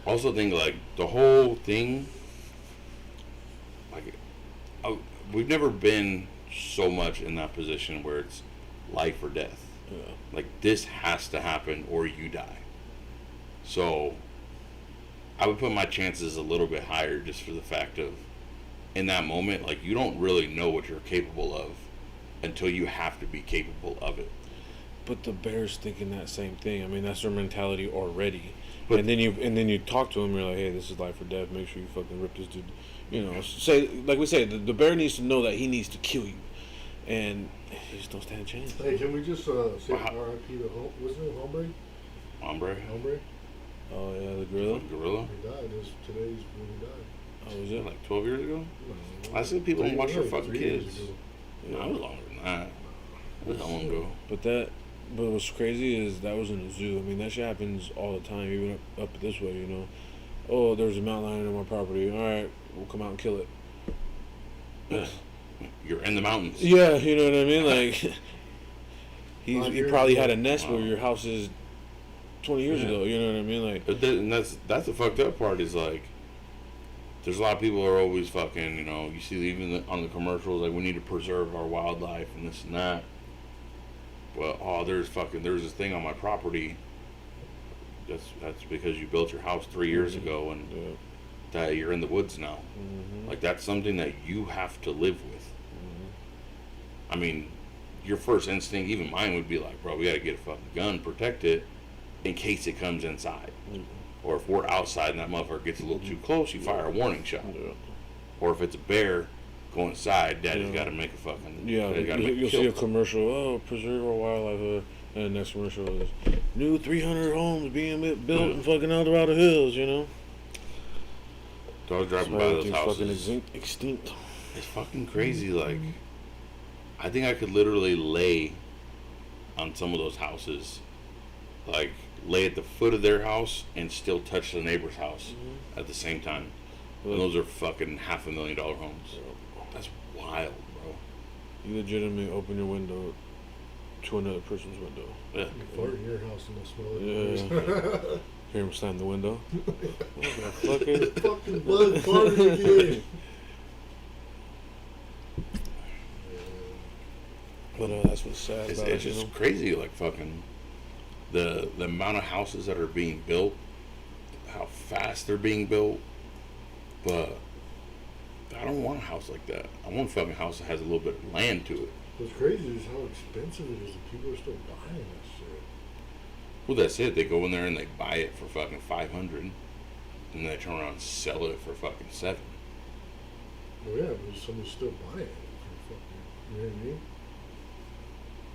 also think like the whole thing. Like, we've never been so much in that position where it's life or death. Yeah. Like, this has to happen or you die. So I would put my chances a little bit higher just for the fact of, in that moment, like, you don't really know what you're capable of until you have to be capable of it. But the Bears thinking that same thing. I mean, that's their mentality already. But- and then you talk to them. You're like, hey, this is life or death. Make sure you fucking rip this dude. You know, say like we say, the bear needs to know that he needs to kill you, and you just don't stand a chance. Hey, can we just say Wow. R.I.P. to what's his name? Hombre? Hombre? Oh yeah, the gorilla. Gorilla? He died. Today's when he died. Oh, was it? Like 12 years ago? No, I see people three- watch their no, fucking 3 years kids. ago. No, it was longer than that. It was long ago. But what's crazy is that was in a zoo. I mean, that shit happens all the time, even up this way. You know, oh, there's a mountain lion on my property. All right, we'll come out and kill it. You're in the mountains. Yeah, you know what I mean. Like, he 5 he years probably ago. had a nest Wow. where your house is 20 years Yeah. ago. You know what I mean? Like, And that's the fucked up part is, like, there's a lot of people who are always fucking, you know, you see even on the commercials, like, we need to preserve our wildlife and this and that. Well, oh, there's this thing on my property. That's because you built your house 3 years ago and yeah. that you're in the woods now. Mm-hmm. Like, that's something that you have to live with. I mean, your first instinct, even mine, would be like, bro, we gotta get a fucking gun, protect it, in case it comes inside. Mm-hmm. Or if we're outside and that motherfucker gets a little too close, you fire a warning shot. Yeah. Or if it's a bear, go inside, daddy's Yeah. gotta make a fucking... Yeah, daddy's gotta make you'll kill. see a commercial. Oh, preserve our wildlife. And the next commercial is new 300 homes being built in fucking Eldorado Hills. You know, Dogs driving That's by why those everything's houses. fucking extinct. It's fucking crazy. Like, I think I could literally lay on some of those houses, like lay at the foot of their house and still touch the neighbor's house at the same time. And those are fucking $500,000 homes. That's wild, bro. You legitimately open your window to another person's window. Yeah. You fart in your house and they'll smell it. Yeah. Hear him slam the window. What the fuck is Fucking blood farted again. But that's what's sad It's, about it's it. You just know? crazy, like fucking the amount of houses that are being built, how fast they're being built. But I don't want a house like that. I want a fucking house that has a little bit of land to it. What's crazy is how expensive it is, and people are still buying that shit. Well, that's it. They go in there and they buy it for fucking $500, and then they turn around and sell it for fucking $700. Well, yeah, but somebody's still buying it for fucking, you know what I mean?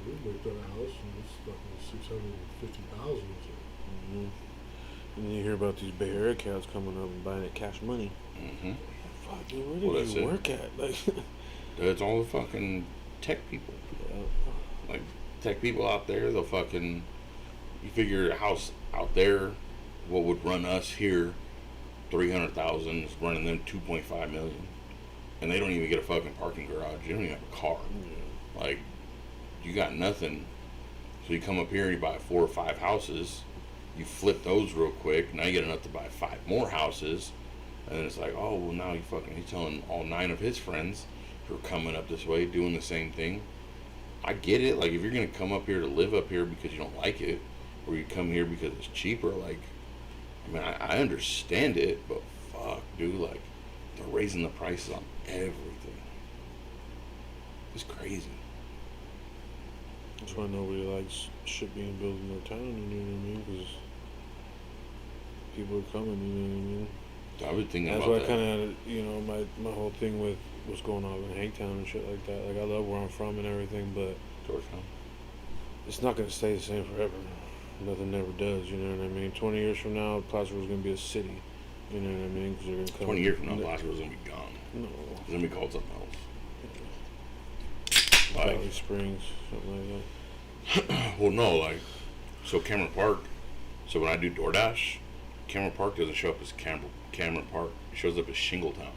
We looked at a house and it's fucking 650,000. Mm-hmm. And then you hear about these Bay Area cats coming up and buying it cash money. Mm-hmm. Fuck, dude, where Well, did that's you it. work at? Like, It's all the fucking tech people. Like, tech people out there, they'll fucking... You figure a house out there, what would run us here, 300,000 is running them 2.5 million. And they don't even get a fucking parking garage. You don't even have a car. Like, you got nothing. So you come up here and you buy 4 or 5 houses. You flip those real quick. Now you get enough to buy 5 more houses. And then it's like, oh, well, now he's telling all 9 of his friends who are coming up this way, doing the same thing. I get it. Like, if you're going to come up here to live up here because you don't like it, or you come here because it's cheaper, like, I mean, I understand it, but fuck, dude, like, they're raising the prices on everything. It's crazy. that's why nobody likes shit being built in their town, you know what I mean? Because people are coming, you know what I mean? I was thinking That's about why that. kind of, you know, my whole thing with what's going on in Hangtown and shit like that. Like, I love where I'm from and everything, but Georgetown. it's not going to stay the same forever. Nothing never does, you know what I mean? 20 years from now, Placerville's going to be a city, you know what I mean? Because they're going to come. 20 years from now, Placerville's going to be gone. No. It's going to be called something else. Valley Like, Springs, something like that. well, no, like, so Cameron Park, so when I do DoorDash, Cameron Park doesn't show up as Cameron Park. It shows up as Shingletown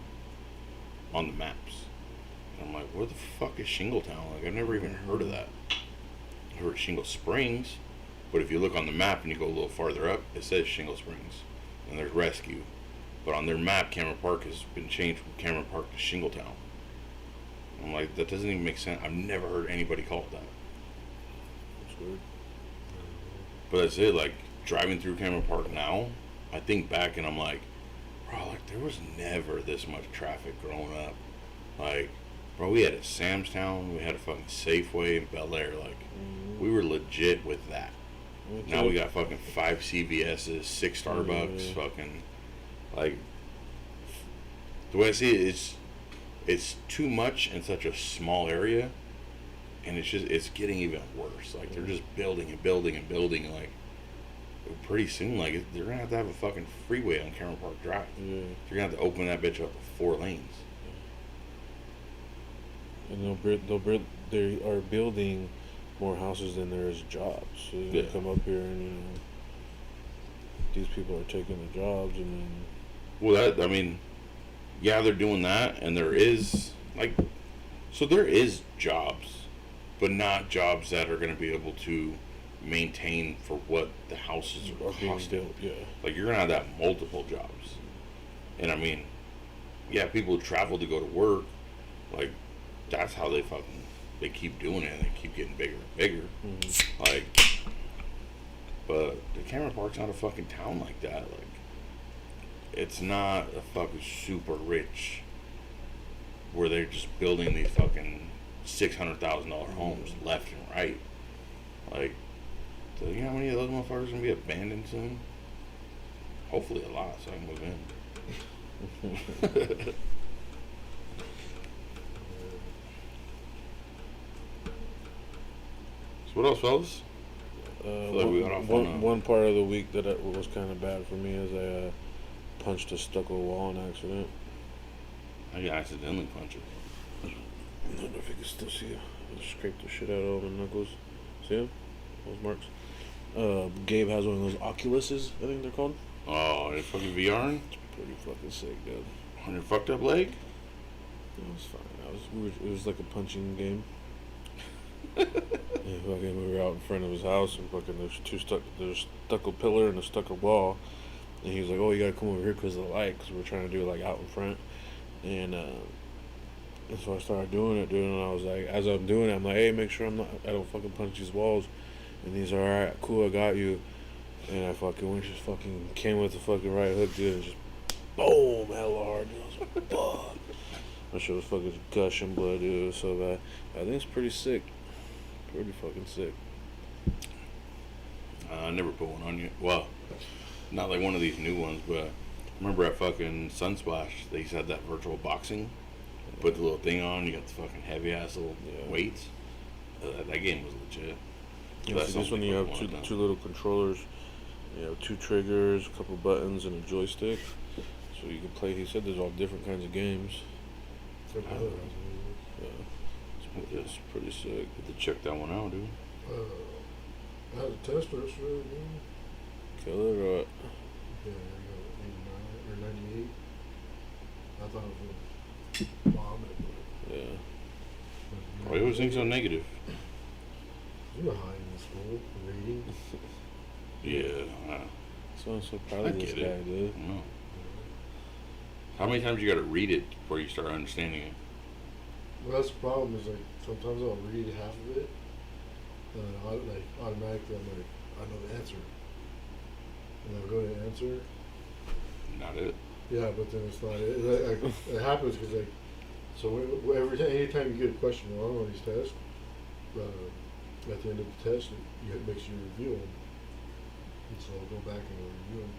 on the maps. And I'm like, where the fuck is Shingletown? Like, I've never even heard of that. I heard Shingle Springs, but if you look on the map and you go a little farther up, it says Shingle Springs. And there's Rescue. But on their map, Cameron Park has been changed from Cameron Park to Shingletown. I'm like, that doesn't even make sense. I've never heard anybody call it that. That's weird. But that's it. Like, driving through Cameron Park now, I think back and I'm like, bro, like, there was never this much traffic growing up. Like, bro, we had a Sam's Town, we had a fucking Safeway in Bel Air. Like, we were legit with that. Now we got fucking 5 CVS's, 6 Starbucks, fucking, like, the way I see it, it's too much in such a small area, and it's getting even worse. Like, they're just building and building and building, like, pretty soon, like, they're gonna have to have a fucking freeway on Cameron Park Drive. Yeah. They're gonna have to open that bitch up to 4 lanes. And they are building more houses than there is jobs. So they come up here and, you know, these people are taking the jobs, and then... Well, I mean, yeah, they're doing that, and there is, like, so there is jobs, but not jobs that are going to be able to maintain for what the houses are costing. Yeah. Like, you're going to have that multiple jobs. And I mean, yeah, people travel to go to work, like, that's how they keep doing it, and they keep getting bigger and bigger. Mm-hmm. Like, but the Cameron Park's not a fucking town like that. Like, it's not a fucking super rich where they're just building these fucking $600,000 homes left and right. Like, so you know how many of those motherfuckers gonna be abandoned soon? Hopefully a lot, so I can move in. So what else, fellas? Like we got off one part of the week that was kind of bad for me is I punched a stucco wall in accident. I accidentally punched it. I don't know if you can still see it. I scraped the shit out of all my knuckles. See them? Those marks. Gabe has one of those Oculuses, I think they're called. Oh, you're fucking VRing? It's pretty fucking sick, dude. On your fucked up leg? It was fine. It was like a punching game. And fucking we were out in front of his house, and fucking there's stucco pillar and a stucco wall, and he was like, "Oh, you gotta come over here because of the light, because we're trying to do it like out in front." And so I started doing it, and I was like, as I'm doing it, I'm like, "Hey, make sure I don't fucking punch these walls." And he's like, "All right, cool, I got you." And I fucking just fucking came with the fucking right hook, dude, and just boom, hella hard. Dude. I was like, "Fuck!" My shit was fucking gushing blood, dude. It was so bad. I think it's pretty sick. Pretty fucking sick. I never put one on you. Well, not like one of these new ones, but I remember at fucking Sunsplash, they used to have that virtual boxing. Put the little thing on, you got the fucking heavy ass little weights. That game was legit. Yeah, so this one you have two little controllers. You have 2 triggers, a couple buttons, and a joystick. So you can play. He said there's all different kinds of games. It's pretty sick. Get to check that one out, dude. I had a tester, that's really good. Killer or what? Yeah, I got 89 or 98. I thought it was bomb it, Yeah. Why you always think so negative? You were high in school, reading. Yeah. So I'm so proud I of this get guy, it. dude. No. How many times you got to read it before you start understanding it? Well, that's the problem. Is like sometimes I'll read half of it, and then automatically I'm like, I know the answer, and I'll go to the answer. Not it. Yeah, but then it's not it. It happens because like, so anytime you get a question wrong on these tests, at the end of the test, it makes you review them, and so I'll go back and I'll review them,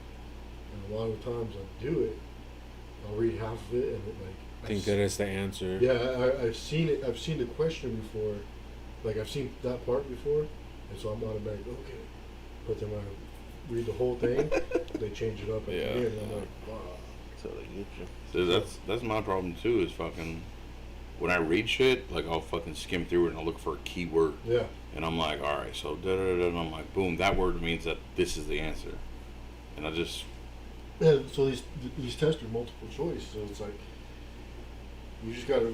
and a lot of times I do it. I'll read half of it and it like. Think that is the answer. Yeah, I've seen it. I've seen the question before. Like, I've seen that part before. And so I'm automatically, okay. But then when I read the whole thing, they change it up at the end. And I'm like, wow. So they get you. So that's my problem, too, is fucking... When I read shit, like, I'll fucking skim through it and I'll look for a key word. Yeah. And I'm like, alright, so da-da-da-da. And I'm like, boom, that word means that this is the answer. And I just... Yeah, so these tests are multiple choice. So it's like... You just gotta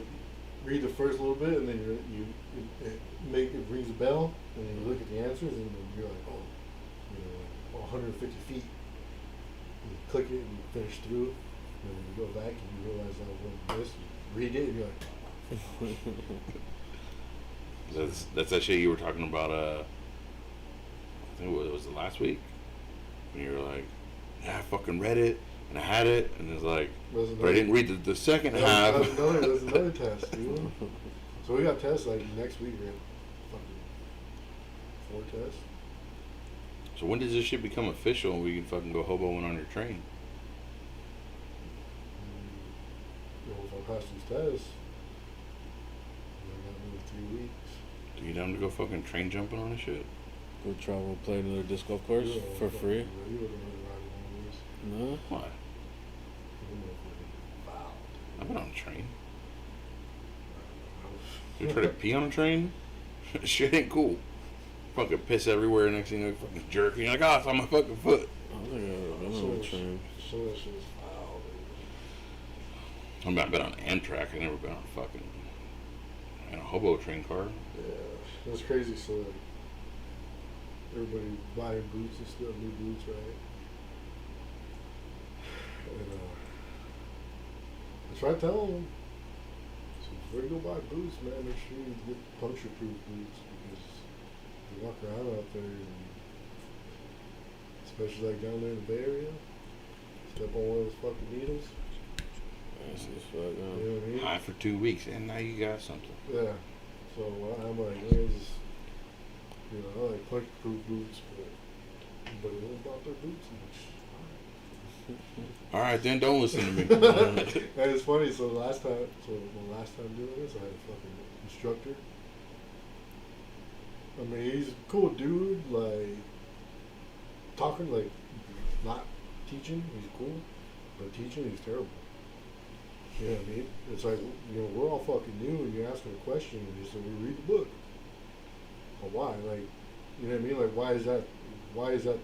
read the first little bit, and then it rings a bell, and then you look at the answers, and then you're like, oh, 150 feet. And you click it, and you finish through, and then you go back, and you realize that was this. You read it, and you're like, oh, That's that shit you were talking about. I think it was the last week when you were like, "Yeah, I fucking read it and I had it," and it's like, but I didn't read the second half. That's another test, dude. So we got tests like next week. We have fucking 4 tests. So when does this shit become official and we can fucking go hoboing on your train? Well, if I pass these tests, then I got another 3 weeks. Do you down to go fucking train jumping on this shit? Go travel, play another disc golf course for free. You wouldn't really ride one of these. No. What? Wow. I've been on a train. You try to pee on a train? Shit ain't cool. Fucking piss everywhere. Next thing you know, fucking jerking. You're like, oh, it's on my fucking foot. I don't think I've ever been on a train. Some of that shit is foul, dude. I mean, I've been on Amtrak. I've never been on a fucking in a hobo train car. Yeah, that's crazy. So like, everybody buying boots and stuff, new boots, right? And I try telling them, so before you go buy boots, man, make sure you get puncture-proof boots because you walk around out there, and especially like down there in the Bay Area, step on one of those fucking needles. That's just You know what I mean? High for 2 weeks, and now you got something. Yeah. So I'm like, man, just, I like punch-proof boots, but it don't about their boots much. All right, then don't listen to me. And it's funny. So the last time doing this, I had a fucking instructor. I mean, he's a cool dude. Like talking, like not teaching, he's cool, but teaching, he's terrible. You know what I mean? It's like, we're all fucking new, and you're asking a question, and he said, "We read the book." But why? Like, you know what I mean? Like, why is that? Why is that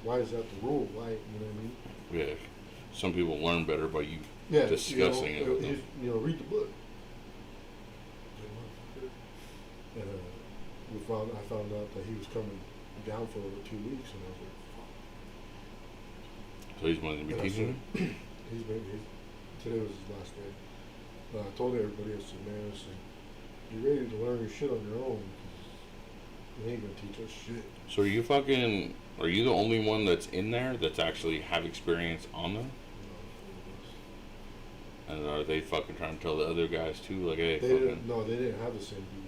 why is that the rule? Why? You know what I mean? Yeah, some people learn better by you Yeah, discussing it with them. Read the book. And I found out that he was coming down for over 2 weeks, and I was like, "Fuck." So he's wanting to be teaching you? Today was his last day. I told everybody, I said, man, you're ready to learn your shit on your own, because they ain't gonna teach us shit. So are you the only one that's in there that's actually have experience on them? And are they fucking trying to tell the other guys too? Like, hey, They didn't have the same dude.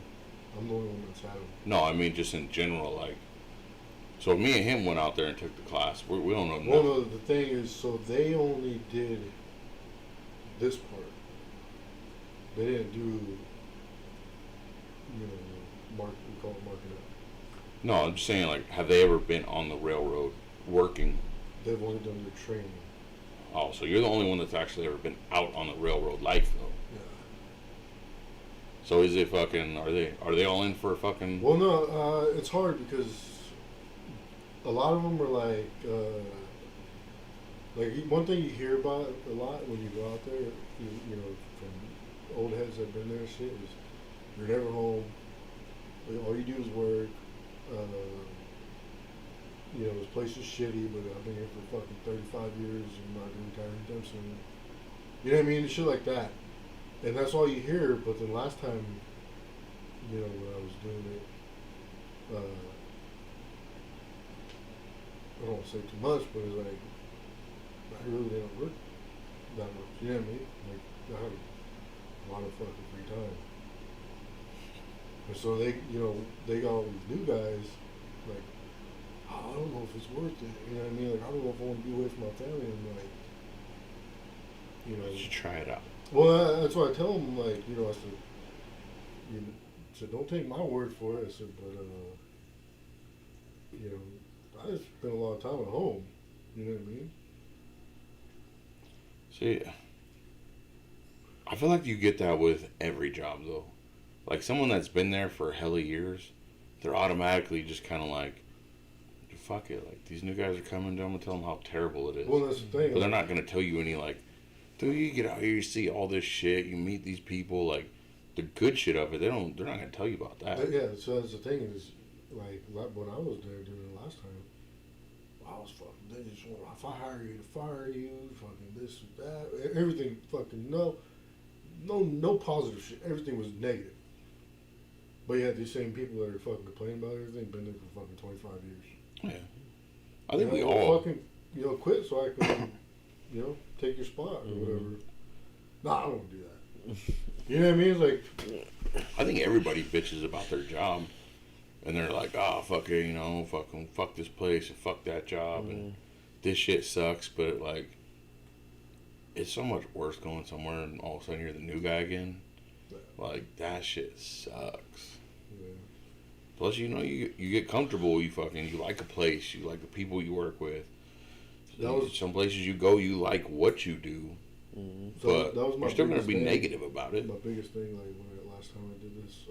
I'm the only one that's had him. No, I mean just in general, like. So me and him went out there and took the class. We don't know nothing. Well, no, the thing is, so they only did this part. They didn't do, we call it marking up. No, I'm just saying, like, have they ever been on the railroad working? They've only done their training. Oh, so you're the only one that's actually ever been out on the railroad life, though. Yeah. So is it fucking? Are they all in for a fucking? Well, no, it's hard because a lot of them are like one thing you hear about a lot when you go out there, from old heads that've been there, shit, is you're never home. All you do is work. This place is shitty, but I've been here for fucking 35 years and I'm not going to retire anytime soon. You know what I mean? Shit like that. And that's all you hear, but then last time, when I was doing it, I don't want to say too much, but it's like, I really didn't work that much. You know what I mean? Like, I had a lot of fucking free time. And so they got all these new guys, like, I don't know if it's worth it. You know what I mean? Like, I don't know if I want to be away from my family. And like, You should try it out. Well, that's why I tell them, like, I said, don't take my word for it. I said, but I just spent a lot of time at home. You know what I mean? See, I feel like you get that with every job, though. Like, someone that's been there for hella years, they're automatically just kind of like, fuck it. Like, these new guys are coming, I'm going to tell them how terrible it is. Well, that's the thing. But they're not going to tell you any, like, dude, you get out here, you see all this shit, you meet these people, like, the good shit of it, they're not going to tell you about that. Yeah, so that's the thing is, like when I was there doing it last time, I was fucking, they just want, if I hire you to fire you, fucking this, that, everything fucking, no. no positive shit. Everything was negative. But yeah, these same people that are fucking complaining about everything been there for fucking 25 years. Yeah. I think we You know, all. fucking, quit so I can, take your spot or whatever. Nah, I don't want to do that. You know what I mean? It's like, I think everybody bitches about their job. And they're like, oh, fuck it, fuck this place and fuck that job. And this shit sucks. But, like, it's so much worse going somewhere and all of a sudden you're the new guy again. Like, that shit sucks. yeah. Plus, you get comfortable. You like a place. You like the people you work with. Some places you go, you like what you do. So but that was my you're still going to be thing. negative about it. My biggest thing, like last time I did this,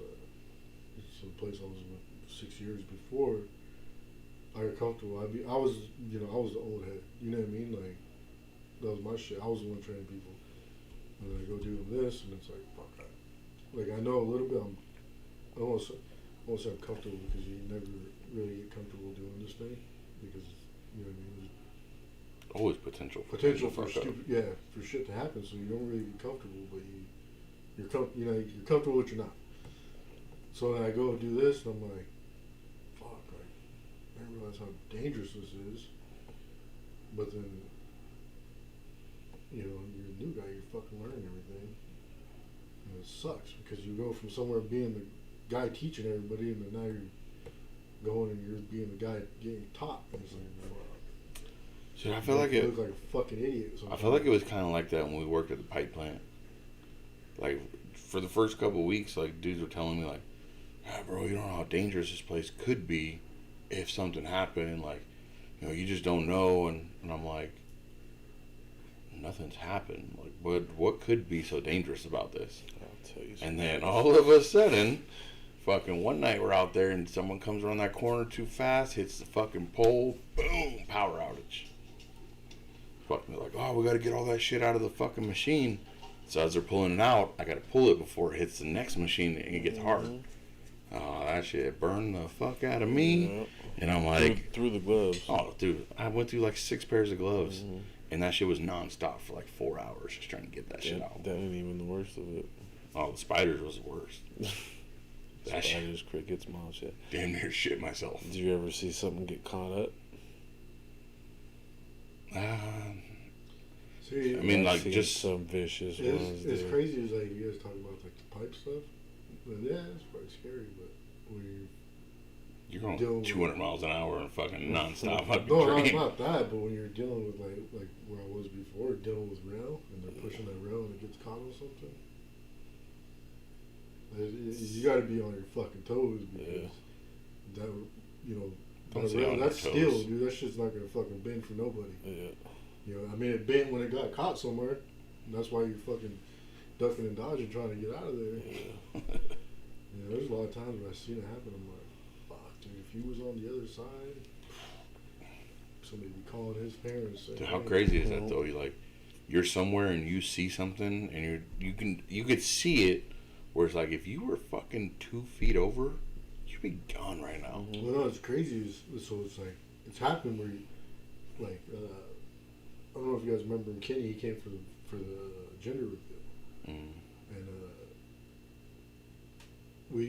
it's a place I was with 6 years before. I got comfortable. I was the old head. You know what I mean? Like, that was my shit. I was the one training people. And then I go do this, and it's like, fuck that. Like, I know a little bit. I won't say I'm comfortable because you never really get comfortable doing this thing because you know what I mean. Always potential For shit to happen. So you don't really get comfortable, but you're comfortable with you're not. So then I go do this, and I'm like, fuck, like, I didn't realize how dangerous this is. But then, you're a new guy, you're fucking learning everything. And it sucks because you go from somewhere being the guy teaching everybody, and then now you're going and you're being the guy getting taught. And it's like, wow. So I feel like it look like a fucking idiot. Sometimes. I feel like it was kind of like that when we worked at the pipe plant. Like, for the first couple of weeks, like, dudes were telling me, like, bro, you don't know how dangerous this place could be if something happened. Like, you just don't know. And I'm like, nothing's happened. Like, what could be so dangerous about this? I'll tell you something. And then all of a sudden, fucking one night we're out there and someone comes around that corner too fast, hits the fucking pole, boom, power outage. Fucking like, oh, we got to get all that shit out of the fucking machine. So as they're pulling it out, I got to pull it before it hits the next machine and it gets hard. Oh, that shit burned the fuck out of me. Yeah. And I'm like... Through the gloves. Oh, dude, I went through like 6 pairs of gloves. And that shit was nonstop for like 4 hours just trying to get that shit out. That ain't even the worst of it. Oh, the spiders was the worst. Spiders, crickets, moths, shit. Damn near shit myself. Did you ever see something get caught up? See, I mean, like, seen just... some vicious ones. It's dude. crazy as like you guys talk about like the pipe stuff. But yeah, it's probably scary, but when You're going dealing 200 miles an hour and fucking nonstop. no, not that, but when you're dealing with like where I was before, dealing with rail, and they're pushing that rail and it gets caught on something. You got to be on your fucking toes because that Don't say rail, on your that's toes. steel, dude. That shit's not gonna fucking bend for nobody. Yeah. I mean, it bent when it got caught somewhere. And that's why you're fucking ducking and dodging trying to get out of there. There's a lot of times when I seen it happen, I'm like, fuck, dude, if he was on the other side, somebody be calling his parents. Saying, Dude, how crazy is that though? You're somewhere and you see something and you could see it, where it's like if you were fucking 2 feet over, you'd be gone right now. Well, no, it's crazy. So it's like it's happened where, I don't know if you guys remember Kenny. He came for the gender reveal, and we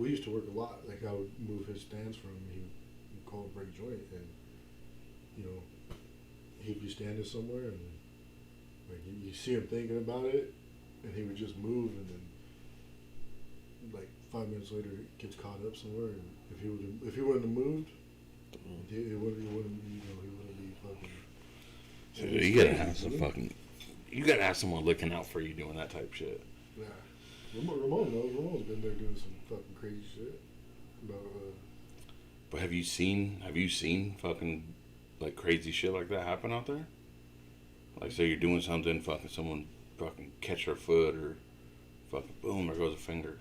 used to work a lot. Like I would move his stands for him. He'd call a break joint, and he'd be standing somewhere, and like you see him thinking about it, and he would just move, and then like 5 minutes later, it gets caught up somewhere. And if he wouldn't have moved, he wouldn't be fucking. So you gotta have some fucking. You gotta have someone looking out for you doing that type of shit. Yeah, Ramon knows. Ramon's been there doing some fucking crazy shit. But have you seen fucking like crazy shit like that happen out there? Like, say you're doing something, fucking someone fucking catch their foot, or fucking boom, there goes a finger.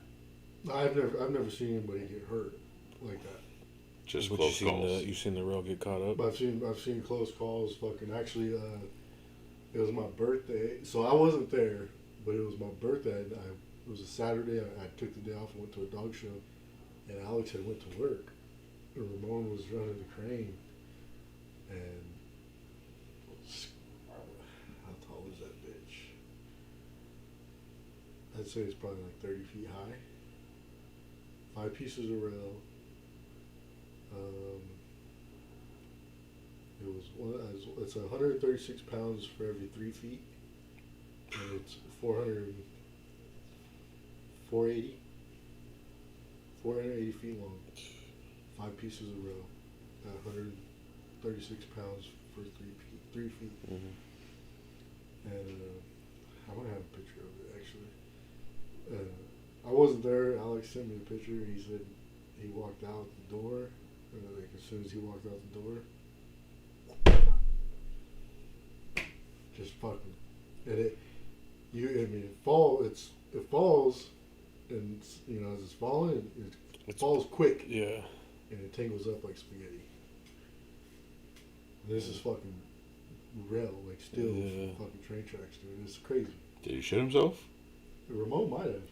I've never seen anybody get hurt like that. Just But close calls. You seen the rail get caught up? But I've seen close calls. Fucking actually, it was my birthday, so I wasn't there, but it was my birthday. It was a Saturday. I took the day off and went to a dog show, and Alex had went to work. And Ramon was running the crane, and how tall was that bitch? say it's probably like 30 feet high. 5 pieces of rail. It's 136 pounds for every 3 feet, and it's 480 feet long. 5 pieces of rail at 136 pounds for 3 feet. Mm-hmm. And I want to have a picture of it actually. I wasn't there. Alex sent me a picture. He said he walked out the door. Like as soon as he walked out the door, just fucking, and it falls, and as it's falling, it falls quick. Yeah. And it tangles up like spaghetti. This is fucking rail, like steel fucking train tracks, dude. It's crazy. Did he shit himself? Ramon might have.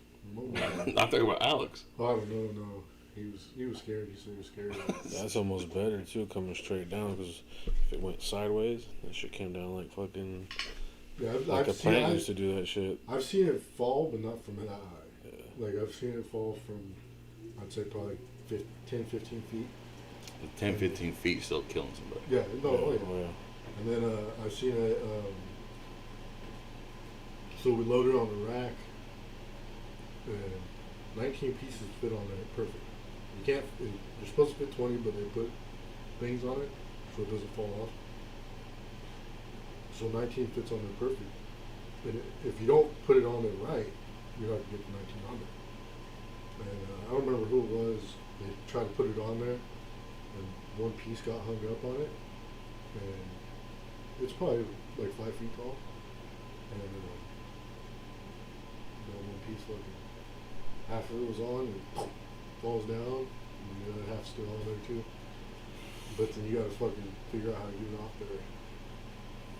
I'm talking about Alex. Oh, I don't know. No, he was scared. He said he was scared. That's almost better too, coming straight down. Because if it went sideways, that shit came down like fucking. Yeah, like a plant used to do that shit. I've seen it fall, but not from that high. Yeah. Like I've seen it fall from, I'd say probably 10, 15 feet. 10, 15 feet still killing somebody. Yeah, no, Oh, yeah. And then I've seen it. So we loaded on the rack, and 19 pieces fit on there perfect. You can't. You're supposed to fit 20, but they put things on it so it doesn't fall off. So 19 fits on there perfect. And if you don't put it on there right, you're not gonna get the 19 on there. And I don't remember who it was. They tried to put it on there, and one piece got hung up on it, and it's probably like 5 feet tall, and one piece fucking half of it was on and falls down, and the other half's still on there too. But then you gotta fucking figure out how to get it off there.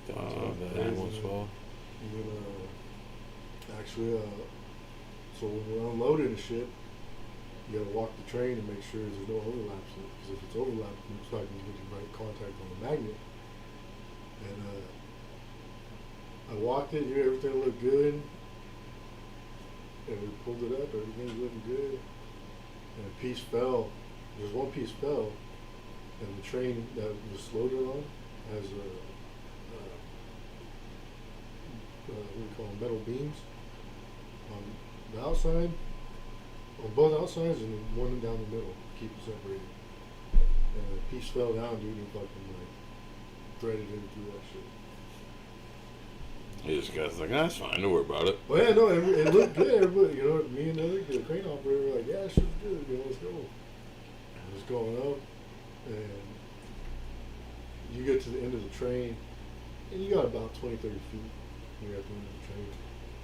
That almost fall. And then actually, so when we're unloading the shit, you gotta walk the train and make sure there's no overlaps in it. Because if it's overlapped, it's not gonna get the right contact on the magnet. And I walked it, everything looked good. And we pulled it up, everything's looking good. And a piece fell. There's one piece fell, and the train that was loaded on has what do you call them, metal beams on the outside, on both outsides, and then one down the middle to keep it separated. And the piece fell down, dude, and fucking like threaded in through that shit. He just guy's like, that's fine, don't worry about it. Well, yeah, no, it looked good. Everybody, me and the crane operator were like, yeah, it shit's good, let's go. And it's going up, and you get to the end of the train, and you got about 20, 30 feet. You're at the end of the train,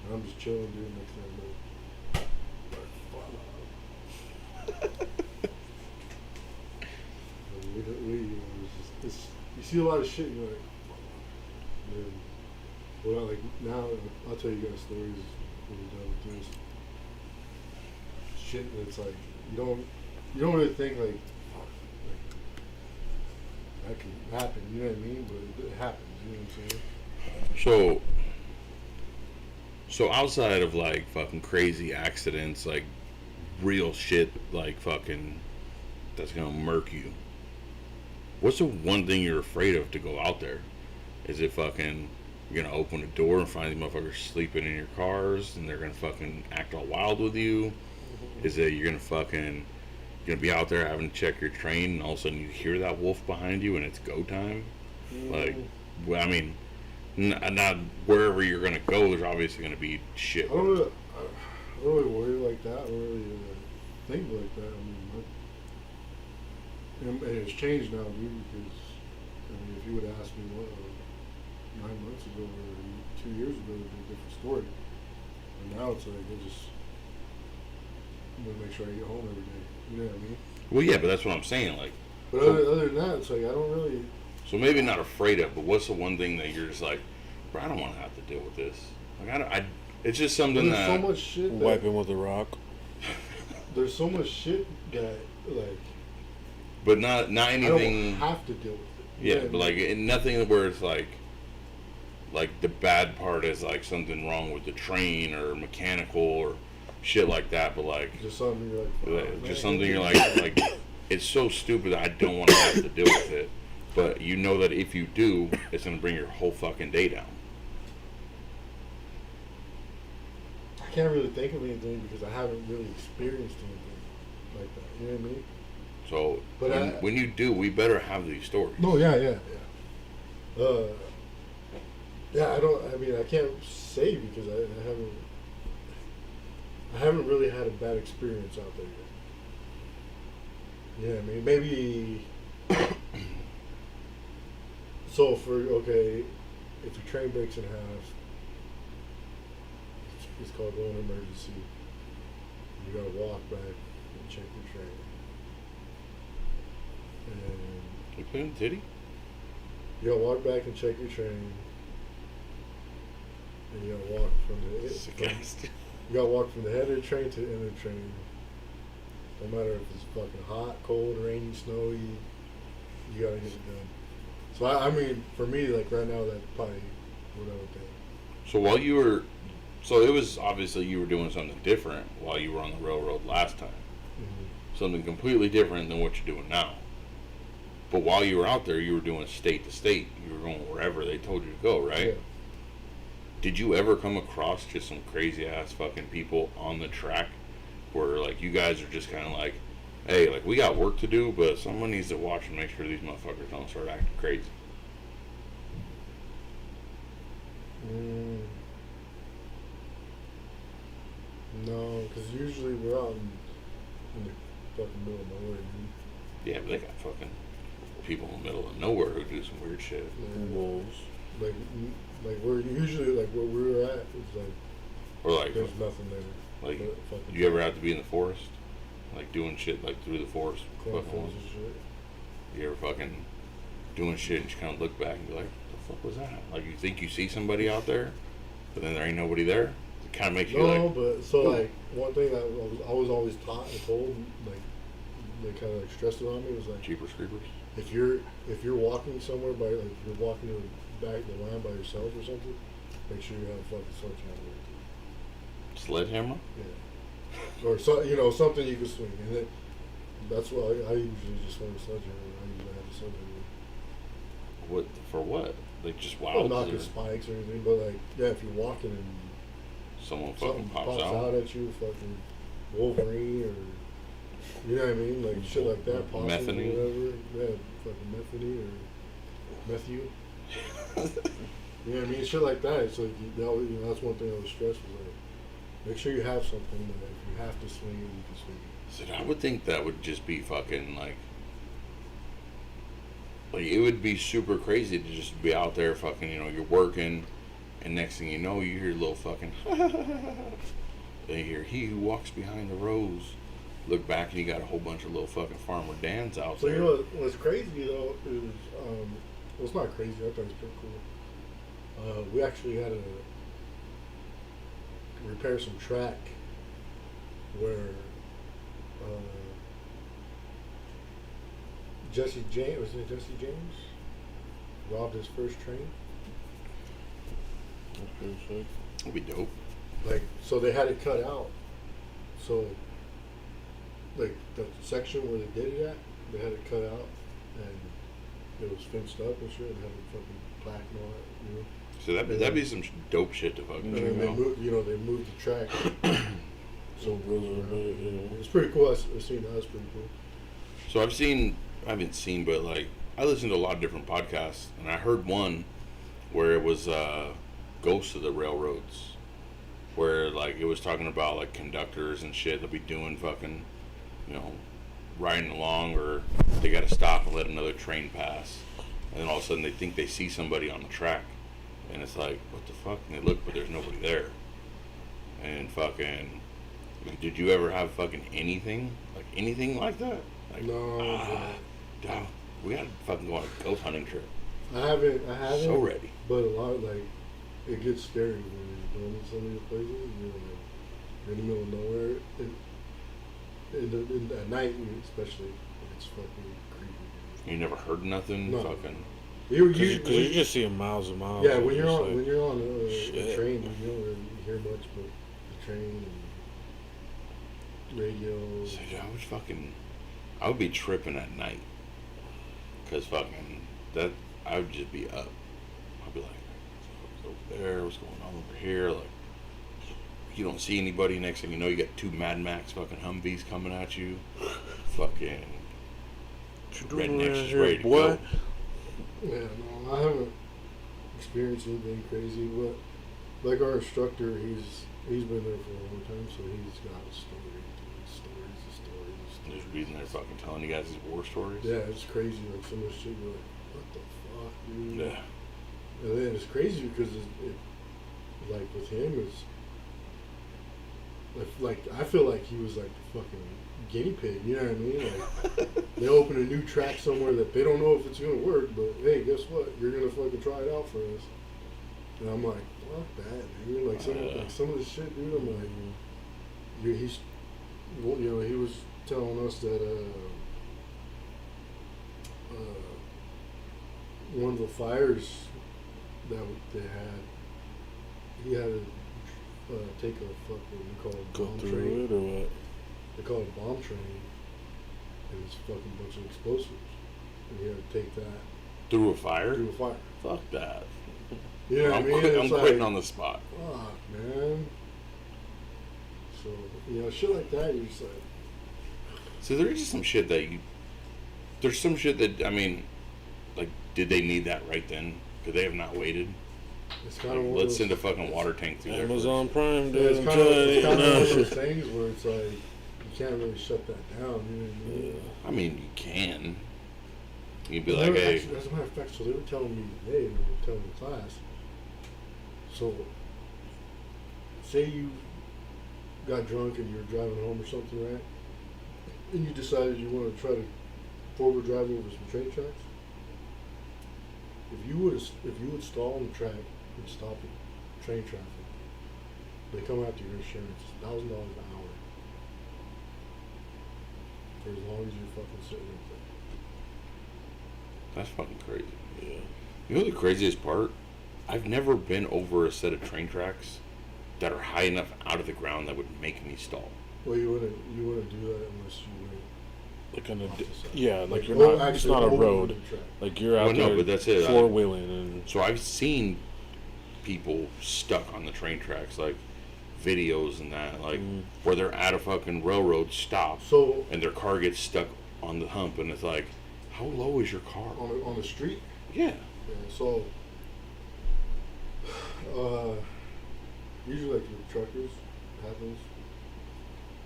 and I'm just chilling, dude, next thing I know, you see a lot of shit, and you're like, and then, well, like now, I'll tell you guys stories when we're done with this. Shit, that's like you don't really think like that can happen. You know what I mean? But it happens. You know what I'm saying? So outside of like fucking crazy accidents, like real shit, like fucking that's gonna murk you. What's the one thing you're afraid of to go out there? Is it fucking you're gonna open a door and find these motherfuckers sleeping in your cars and they're gonna fucking act all wild with you? Is it you're gonna be out there having to check your train and all of a sudden you hear that wolf behind you and it's go time? Like, well, I mean, not wherever you're gonna go. There's obviously gonna be shit. I don't really worry like that. I don't really think like that. I mean, and it's changed now, dude. Because if you would have asked me 9 months ago or 2 years ago, it'd be a different story. And now it's like I'm gonna make sure I get home every day. You know what I mean? Well, yeah, but that's what I'm saying. Like, but other than that, it's like I don't really. So maybe not afraid of, but what's the one thing that you're just like, bro, I don't want to have to deal with this. Like, it's just something there's that. so much shit. Wiping with a rock. There's so much shit that like. But not anything. I don't have to deal with it. Yeah, but like nothing where it's like the bad part is like something wrong with the train or mechanical or shit like that. But like, Just something you're like, oh, just man. something you're like, it's so stupid that I don't want to have to deal with it. But you know that if you do, it's gonna bring your whole fucking day down. I can't really think of anything because I haven't really experienced anything like that. You know what I mean? So But when you do, we better have these stories. No, yeah. Yeah, I mean, I can't say because I haven't really had a bad experience out there yet. Yeah, I mean, maybe. So if your train breaks in half, it's called going emergency. You gotta walk back and check your train. And You put in titty? you gotta walk back and check your train. And you gotta walk you gotta walk from the head of the train to the end of the train. No matter if it's fucking hot, cold, rainy, snowy, you gotta get it done. So I mean, for me, like right now, that's probably what I would think. So so it was obviously you were doing something different while you were on the railroad last time. Mm-hmm. Something completely different than what you're doing now. But while you were out there, you were doing state to state. You were going wherever they told you to go, right? Yeah. Did you ever come across just some crazy ass fucking people on the track where like you guys are just kind of like, hey, like we got work to do, but someone needs to watch and make sure these motherfuckers don't start acting crazy? No, because usually we're out in the fucking middle of nowhere. Dude. Yeah, but they got fucking people in the middle of nowhere who do some weird shit. Wolves. Like we're usually like where we're at is like, Or like, there's nothing there. like, but fucking do you ever have to be in the forest? Like doing shit like through the forest? cornfields Fucking, and shit. you ever fucking doing shit and you kind of look back and be like, what the fuck was that? Like you think you see somebody out there, but then there ain't nobody there? It kind of makes you No, like, but so ooh. like one thing that I was always taught and told, like they kind of like stressed it on me was like, Jeepers Creepers? if you're walking somewhere by like if you're walking to the back of the line by yourself or something, make sure you have a fucking sledgehammer. Sledgehammer? Yeah. Or something you can swing, and then that's why I usually just swing a sledgehammer. I usually have a sledgehammer. What, for what? Like just Not wild? knocking spikes or anything, but like yeah, if you're walking and Someone something fucking pops out at you, fucking Wolverine or you know what I mean, like shit like that, possum or Methany? whatever. Yeah, fucking Methany or Methu. You know what I mean, shit like that. So that's one thing I was stressed was like, make sure you have something that if you have to swing it, you can swing it. So I would think that would just be fucking like it would be super crazy to just be out there fucking, you're working, and next thing you know, you hear a little fucking and you hear he who walks behind the rose. Look back and you got a whole bunch of little fucking Farmer Dans out So there. you know what's crazy though is well, it's not crazy. I thought it was pretty cool. We actually had to repair some track where Jesse James robbed his first train. That's pretty sick. That'd be dope. Like, so they had it cut out. So, like, the section where they did it at, they had it cut out, and it was fenced up and shit, and had a fucking plaque and all that, So that'd be some dope shit to fucking And do. then they moved the track. So it goes around. Yeah. It's pretty cool. I've seen that. It's pretty cool. So I haven't seen, but like, I listened to a lot of different podcasts, and I heard one where it was Ghosts of the Railroads, where like it was talking about like conductors and shit that be doing fucking, riding along, or they got to stop and let another train pass, and then all of a sudden they think they see somebody on the track, and it's like, what the fuck? And they look, but there's nobody there. And fucking, did you ever have fucking anything like that? Like, No, dog, we gotta fucking go on a ghost hunting trip. I haven't. So ready. But a lot it gets scary when you're going to some of these places. You're in the middle of nowhere. At night, especially, it's fucking creepy. You never heard nothing? No. Fucking. Because you just see them miles and miles. Yeah, and when it's you're on, like, when you're on a train, you don't really hear much but the train. And, shit. you know what I mean? Like shit like that. Possums or whatever. Yeah, fucking Methany or. So I've seen, I haven't seen, but like, radio. So, I would be tripping at night. Cause I would just be up. I'd be like, what's over there? What's going on over here? Like, you don't see anybody. Next thing you know, you got two Mad Max fucking Humvees coming at you. Fucking rednecks just ready to go. Yeah, no, I haven't experienced anything crazy, but like our instructor, he's been there for a long time, so he's got stories. Just reading there fucking telling you guys these war stories. Yeah, it's crazy. Like some of this shit, you're like, what the fuck, dude? Yeah. And then it's crazy because like with him, I feel like he was like the fucking guinea pig. You know what I mean? Like they open a new track somewhere that they don't know if it's gonna work, but hey, guess what? You're gonna fucking try it out for us. And I'm like, fuck that, dude. Like some of this shit, dude. I'm like, he was telling us that one of the fires that they had, he had to take a fucking, they call it Go bomb through train. it or what? They call it bomb train, and it's fucking bunch of explosives, and he had to take that Through a fire? through a fire. Fuck that. You know what I mean? I'm quitting on the spot. Fuck, man. So, shit like that, you're just like, So there is just some shit there's some shit that, I mean, like, did they need that right then? Could they have not waited? it's kind of Let's send a fucking water tank through there. Amazon Prime, Yeah, dude. it's I'm kind of telling you, one no. of those things where it's like you can't really shut that down. You know what I mean? I mean, you can. You'd be Well, like, they were hey, actually, as a matter of fact, so they were telling me today, and they were telling the class. So, say you got drunk and you were driving home or something, right? And you decided you want to try to forward drive over some train tracks. If you would stall on the track and stop at train traffic, they come after your insurance, $1,000 an hour for as long as you're fucking sitting up there. that's fucking crazy. Yeah. You know the craziest part? I've never been over a set of train tracks that are high enough out of the ground that would make me stall. Well, you wouldn't do that unless you went. Like on a, off the side. yeah, like you're oh, not. It's actually, not a over road. the track. Like you're out Well, no, there but that's it. floor wheeling and. So I've seen people stuck on the train tracks, like videos and that, like where they're at a fucking railroad stop So and their car gets stuck on the hump, and it's like, how low is your car? on the street. Yeah. Yeah, so usually like with truckers, it happens.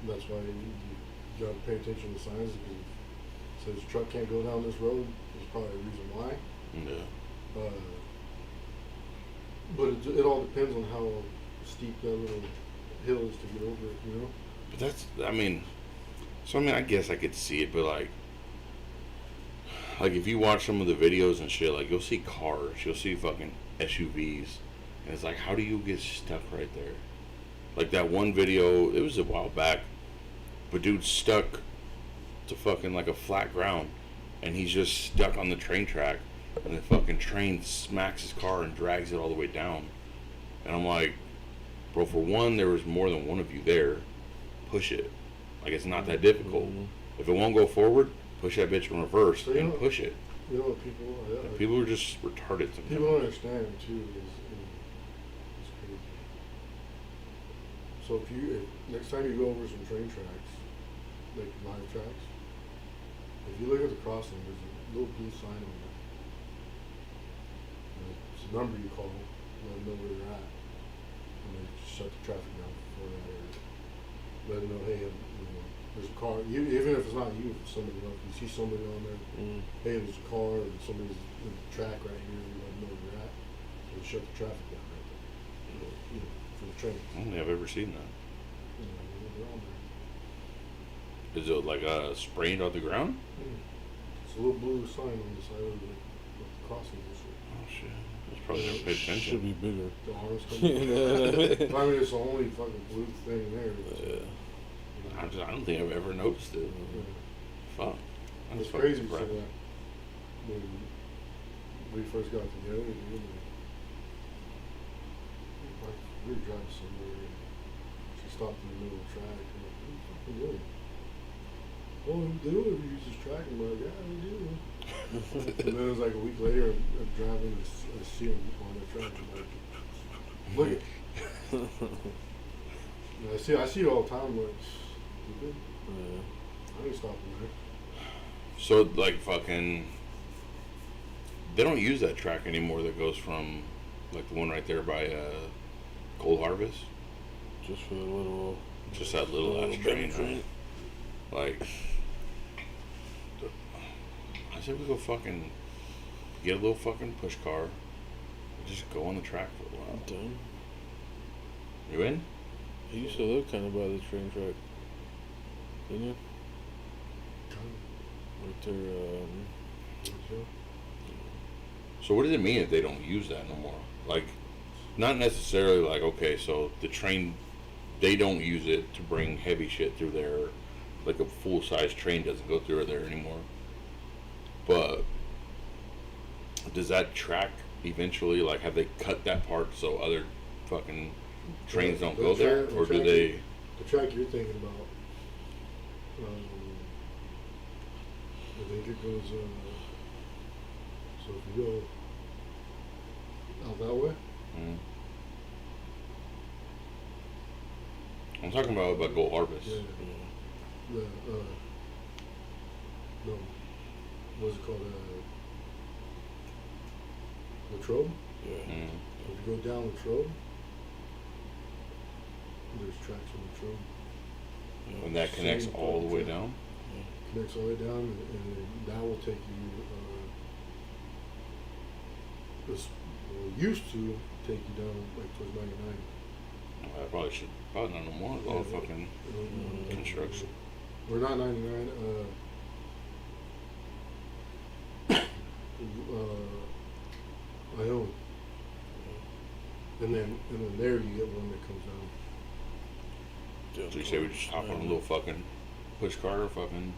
That's why you gotta pay attention to the signs because it says truck can't go down this road. There's probably a reason why. Yeah. But it all depends on how steep that little hill is to get over it, you know? But that's, I mean, I guess I could see it, but like if you watch some of the videos and shit, like you'll see cars, you'll see fucking SUVs, and it's like, how do you get stuck right there? Like that one video, it was a while back, but dude's stuck to fucking like a flat ground, and he's just stuck on the train track, and the fucking train smacks his car and drags it all the way down. And I'm like, bro, for one, there was more than one of you there. Push it. Like, it's not that difficult. If it won't go forward, push that bitch in reverse So, and push it. You know what people are? Yeah, People are just retarded sometimes. people don't understand too. It's crazy. So if next time you go over some train tracks, like live tracks, if you look at the crossing, there's a little blue sign on there. And it's a number you call, let them know where you're at, and they shut the traffic down before that area. Let them know, hey, there's a car. Even if it's not you, if it's somebody else, you see somebody on there. Hey, there's a car and somebody's in the track right here. You let them know where you're at. So they shut the traffic down right there. For the train. I don't think I've ever seen that. They're on there. Is it like sprayed on the ground? It's a little blue sign on the side of the crossing and shit. Oh shit. That's probably never paid Should attention. be bigger. The arms coming. I mean, it's the only fucking blue thing there. Yeah. I don't think I've ever noticed it. Yeah. Fuck. That's It's fucking crazy. So impressive. that when we first got together, we were driving somewhere. And she stopped in the middle of the track. I'm like, what are you fucking doing? Oh, they don't ever use this track. I'm like, yeah, they do. And then it was like a week later, I'm driving a see him on the track. I'm like, look it. I see it all the time. Like, stupid. I ain't stopping there. So like fucking, they don't use that track anymore. That goes from like the one right there by Cold Harvest. Just for the little. Just that little ass train. Right? Like, I said we go fucking get a little fucking push car. Just go on the track for a while. Done. You in? He used to live kind of by the train track. Didn't you? Right there, So what does it mean if they don't use that no more? Like, not necessarily like, okay, so the train, they don't use it to bring heavy shit through there. Like a full-size train doesn't go through there anymore. But does that track eventually, like, have they cut that part so other fucking trains don't go there? Or do they... The track you're thinking about, I think it goes, so if you go out that way, I'm talking about Gold Harvest. yeah, the, no, what's it called, Latrobe? yeah. If you go down Latrobe, there's tracks on Latrobe. And that connects Same all the way track. down? Connects all the way down, and that will take you, used to take you down like towards 99. I probably should, probably not no more. It's all fucking construction. We're not 99. Ione. And then there you get one that comes down. So you say we just hop on a little fucking push car or fucking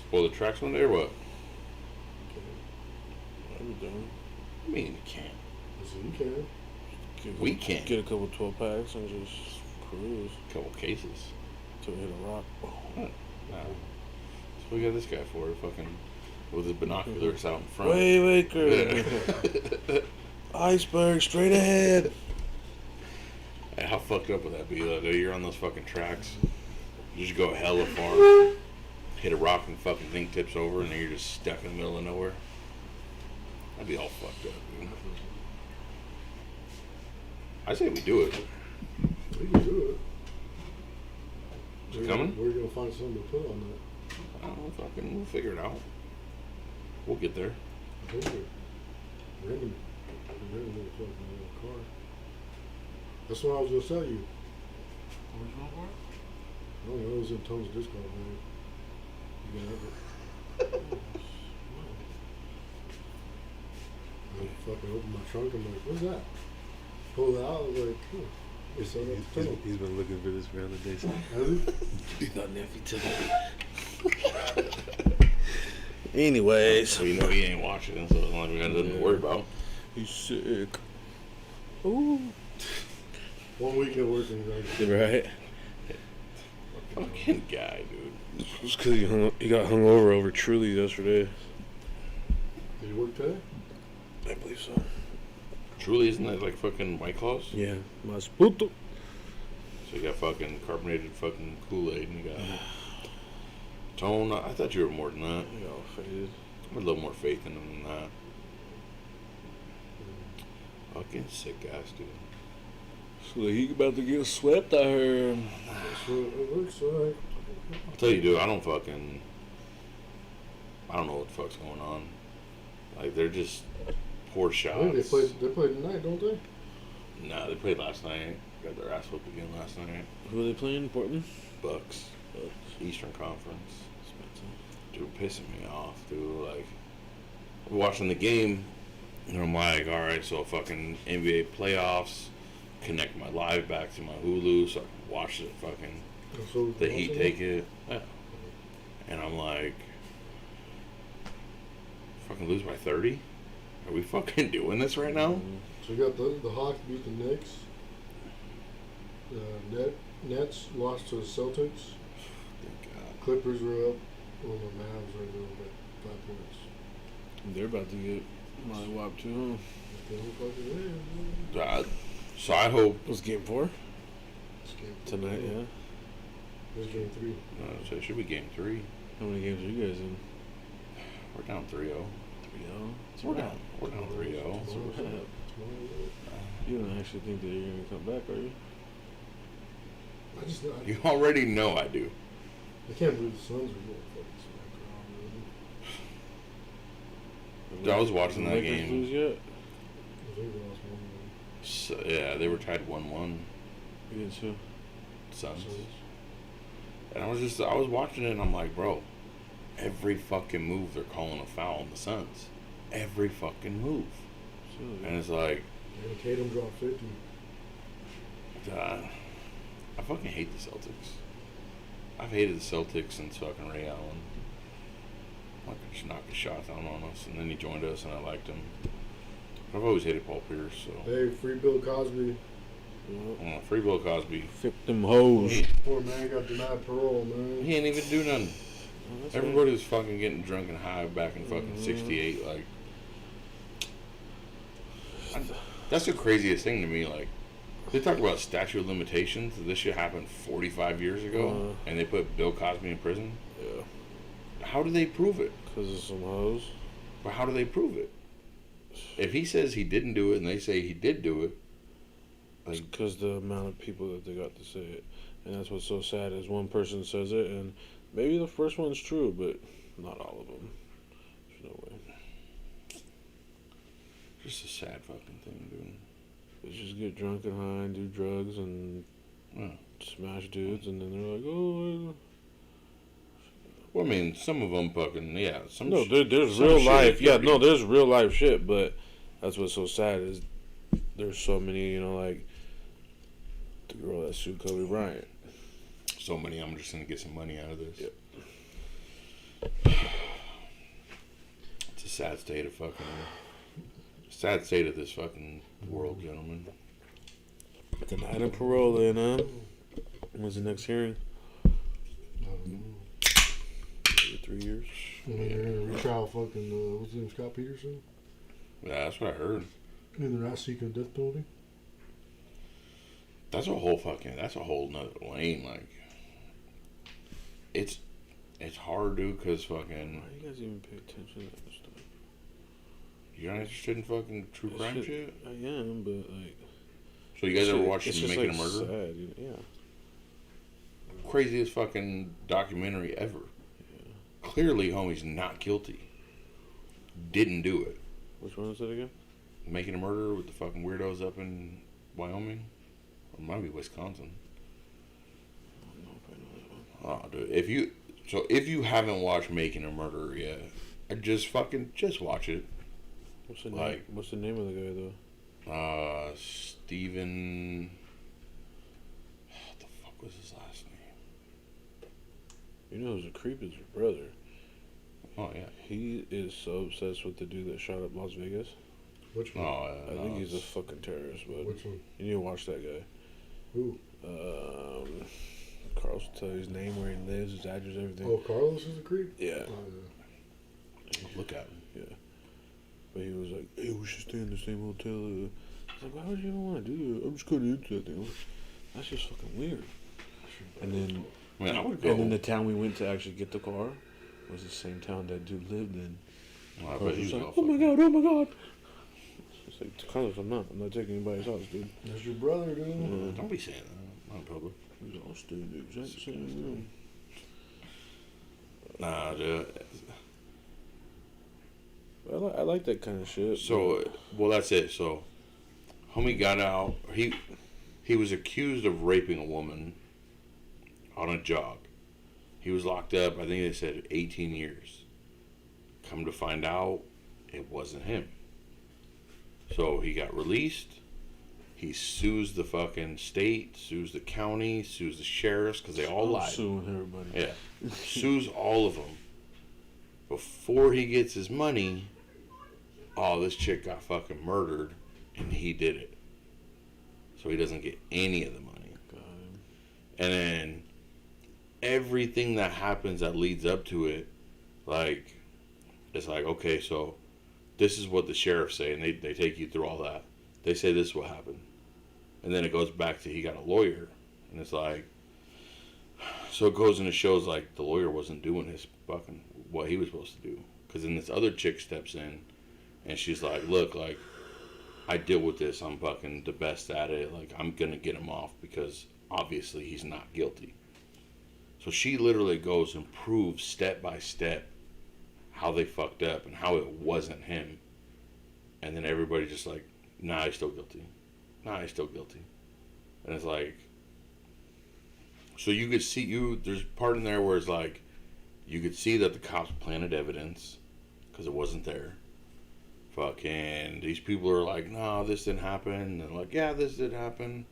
spoil the tracks one day or what? I'll be done. I mean, you can't. Listen, you can. We can't. Get a couple 12 packs and just cruise Couple cases. till we hit a rock. Nah. So we got this guy for it, fucking with his binoculars out in front. Waymaker. Iceberg straight ahead. Hey, how fucked up would that be? Like, you're on those fucking tracks. You just go hella far, hit a rock and fucking thing tips over, and then you're just stuck in the middle of nowhere. That'd be all fucked up, dude. I say we do it. We can do it. Is it coming? We're gonna find something to put on that. I don't know, fucking, we'll figure it out. We'll get there. I told you. Random little fucking car. That's what I was gonna sell you. Original car? I don't know, it was in Tom's discount, man. You can have it. I fucking opened my trunk, I'm like, what's that? Pulled it out, I was like, it's so He's been looking for this for other days. Has he? He thought Neffy took it. Anyways. So you know he ain't watching, so as long as we got nothing to worry about. He's sick. Ooh. 1 week at work and he's like, Right? Fucking guy, dude. It's because he got hung over Truly yesterday. did you work today? I believe so. Truly, isn't that like fucking White Claws? Yeah. Mas puto. So you got fucking carbonated fucking Kool-Aid and you got Tone. I thought you were more than that. He all faded. I had a little more faith in him than that. Fucking sick ass, dude. So he about to get swept, I heard. So it looks like. I'll tell you, dude, I don't know what the fuck's going on. Like, they're just poor I shots. think they played tonight, don't they? Nah, they played last night. Got their ass whooped again last night. Who are they playing? Portland? Bucks. Eastern Conference. Dude, pissing me off, dude. Like, I'm watching the game, and I'm like, alright, so fucking NBA playoffs, connect my live back to my Hulu so I can watch it, fucking, So the Heat take it. Yeah. And I'm like, fucking lose by 30? Are we fucking doing this right now? So you got the Hawks beat the Knicks. Net Nets lost to the Celtics. Thank God. Clippers were up. Well, the Mavs were doing like 5 points. They're about to get mollywopped too, They don't fucking win, man. So I hope. huh? Was game 4 It's game tonight? Yeah. It was game 3. So it should be game 3. How many games are you guys in? We're down 3-0. 3-0. We're down 3-0. It's a wrap. You don't actually think that you're gonna come back, are you? I just know. You already know I do. I can't believe the Suns were getting fucking smacked around. I was watching The that Lakers game. lose yet? I think they lost 1-1. So, yeah, they were tied 1-1. Against who? Suns. Suns. And I was watching it and I'm like, bro, every fucking move they're calling a foul on the Suns. Every fucking move. So, And it's like, And Tatum dropped 50. I fucking hate the Celtics. I've hated the Celtics since fucking Ray Allen. Like, just knocked a shot down on us, and then he joined us, and I liked him. I've always hated Paul Pierce, so. Hey, free Bill Cosby. Free Bill Cosby. Fuck them hoes. Poor man got denied parole, man. He ain't even do nothing. Oh, that's Everybody was fucking getting drunk and high back in fucking 68. Like, that's the craziest thing to me. Like, they talk about statute of limitations. This shit happened 45 years ago, and they put Bill Cosby in prison. Yeah. How do they prove it? Because of some hoes. But how do they prove it? If he says he didn't do it and they say he did do it, like, Because the amount of people that they got to say it. And that's what's so sad is one person says it, and maybe the first one's true, but not all of them. There's no way. just a sad fucking thing, dude. They just get drunk and high and do drugs and Yeah. smash dudes, and then they're like, oh. Well, I mean, some of them fucking, yeah. No, there's some real shit life. Yeah, could be- no, there's real life shit, but that's what's so sad is there's so many, like the girl that sued Kobe Bryant. So many, I'm just gonna get some money out of this. Yep. It's a sad state of fucking. Sad state of this fucking world, gentlemen. Denied him parole then, huh? When's the next hearing? I don't know. Maybe 3 years. And then they're going to retrial fucking, what's his name, Scott Peterson? Yeah, that's what I heard. And they're not seeking death penalty? That's a whole nother lane. Like, it's hard, dude, because fucking Why you guys even pay attention to that stuff? you're not interested in fucking true crime shit. I am, but like. So you guys ever it's watched just Making like a Murder? Sad, yeah. Craziest fucking documentary ever. Clearly, homie's not guilty. Didn't do it. Which one is it again? Making a Murder with the fucking weirdos up in Wyoming. Or it might be Wisconsin. I don't know if I know that one. Oh, dude. If you haven't watched Making a Murder yet, just watch it. What's the name? Like- What's the name of the guy though? Steven. What the fuck was his last name? You know who's a creep is your brother. Oh, yeah. He is so obsessed with the dude that shot up Las Vegas. Which one? Oh, I think he's a fucking terrorist, but Which one? you need to watch that guy. Who? Carlos will tell you his name, where he lives, his address, everything. Oh, Carlos is a creep? Yeah. Look at him. But he was like, hey, we should stay in the same hotel. I was like, why would you even want to do that? I'm just kind of into that thing. That's just fucking weird. And then, I mean, I would go. and then the town we went to actually get the car was the same town that dude lived in. I bet Carlos he was was like, all oh my fucking- god, oh my god. It's like, Carlos, I'm not taking anybody's house, dude. That's your brother, dude. Yeah. Don't be saying that. Not in public. He was all staying in the exact same room. Nah, dude. I like that kind of shit. So, well, that's it. So, homie got out. He was accused of raping a woman on a jog. He was locked up, I think they said 18 years. Come to find out, it wasn't him. So, he got released. He sues the fucking state, sues the county, sues the sheriffs, because they all I'm lied. suing everybody. Yeah. Sues all of them. Before he gets his money, oh, this chick got fucking murdered, and he did it. So he doesn't get any of the money. God. And then everything that happens that leads up to it, like, it's like, okay, so this is what the sheriffs say, and they take you through all that. They say this is what happened. And then it goes back to he got a lawyer. And it's like, so it goes and it shows, like, the lawyer wasn't doing his fucking, what he was supposed to do. Because then this other chick steps in, and she's like, look, like, I deal with this. I'm fucking the best at it. Like, I'm going to get him off because obviously he's not guilty. So she literally goes and proves step by step how they fucked up and how it wasn't him. And then everybody just like, nah, he's still guilty. Nah, he's still guilty. And it's like, so you could see, there's part in there where it's like, you could see that the cops planted evidence because it wasn't there. Fucking, these people are like, no, this didn't happen. And they're like, yeah, this did happen.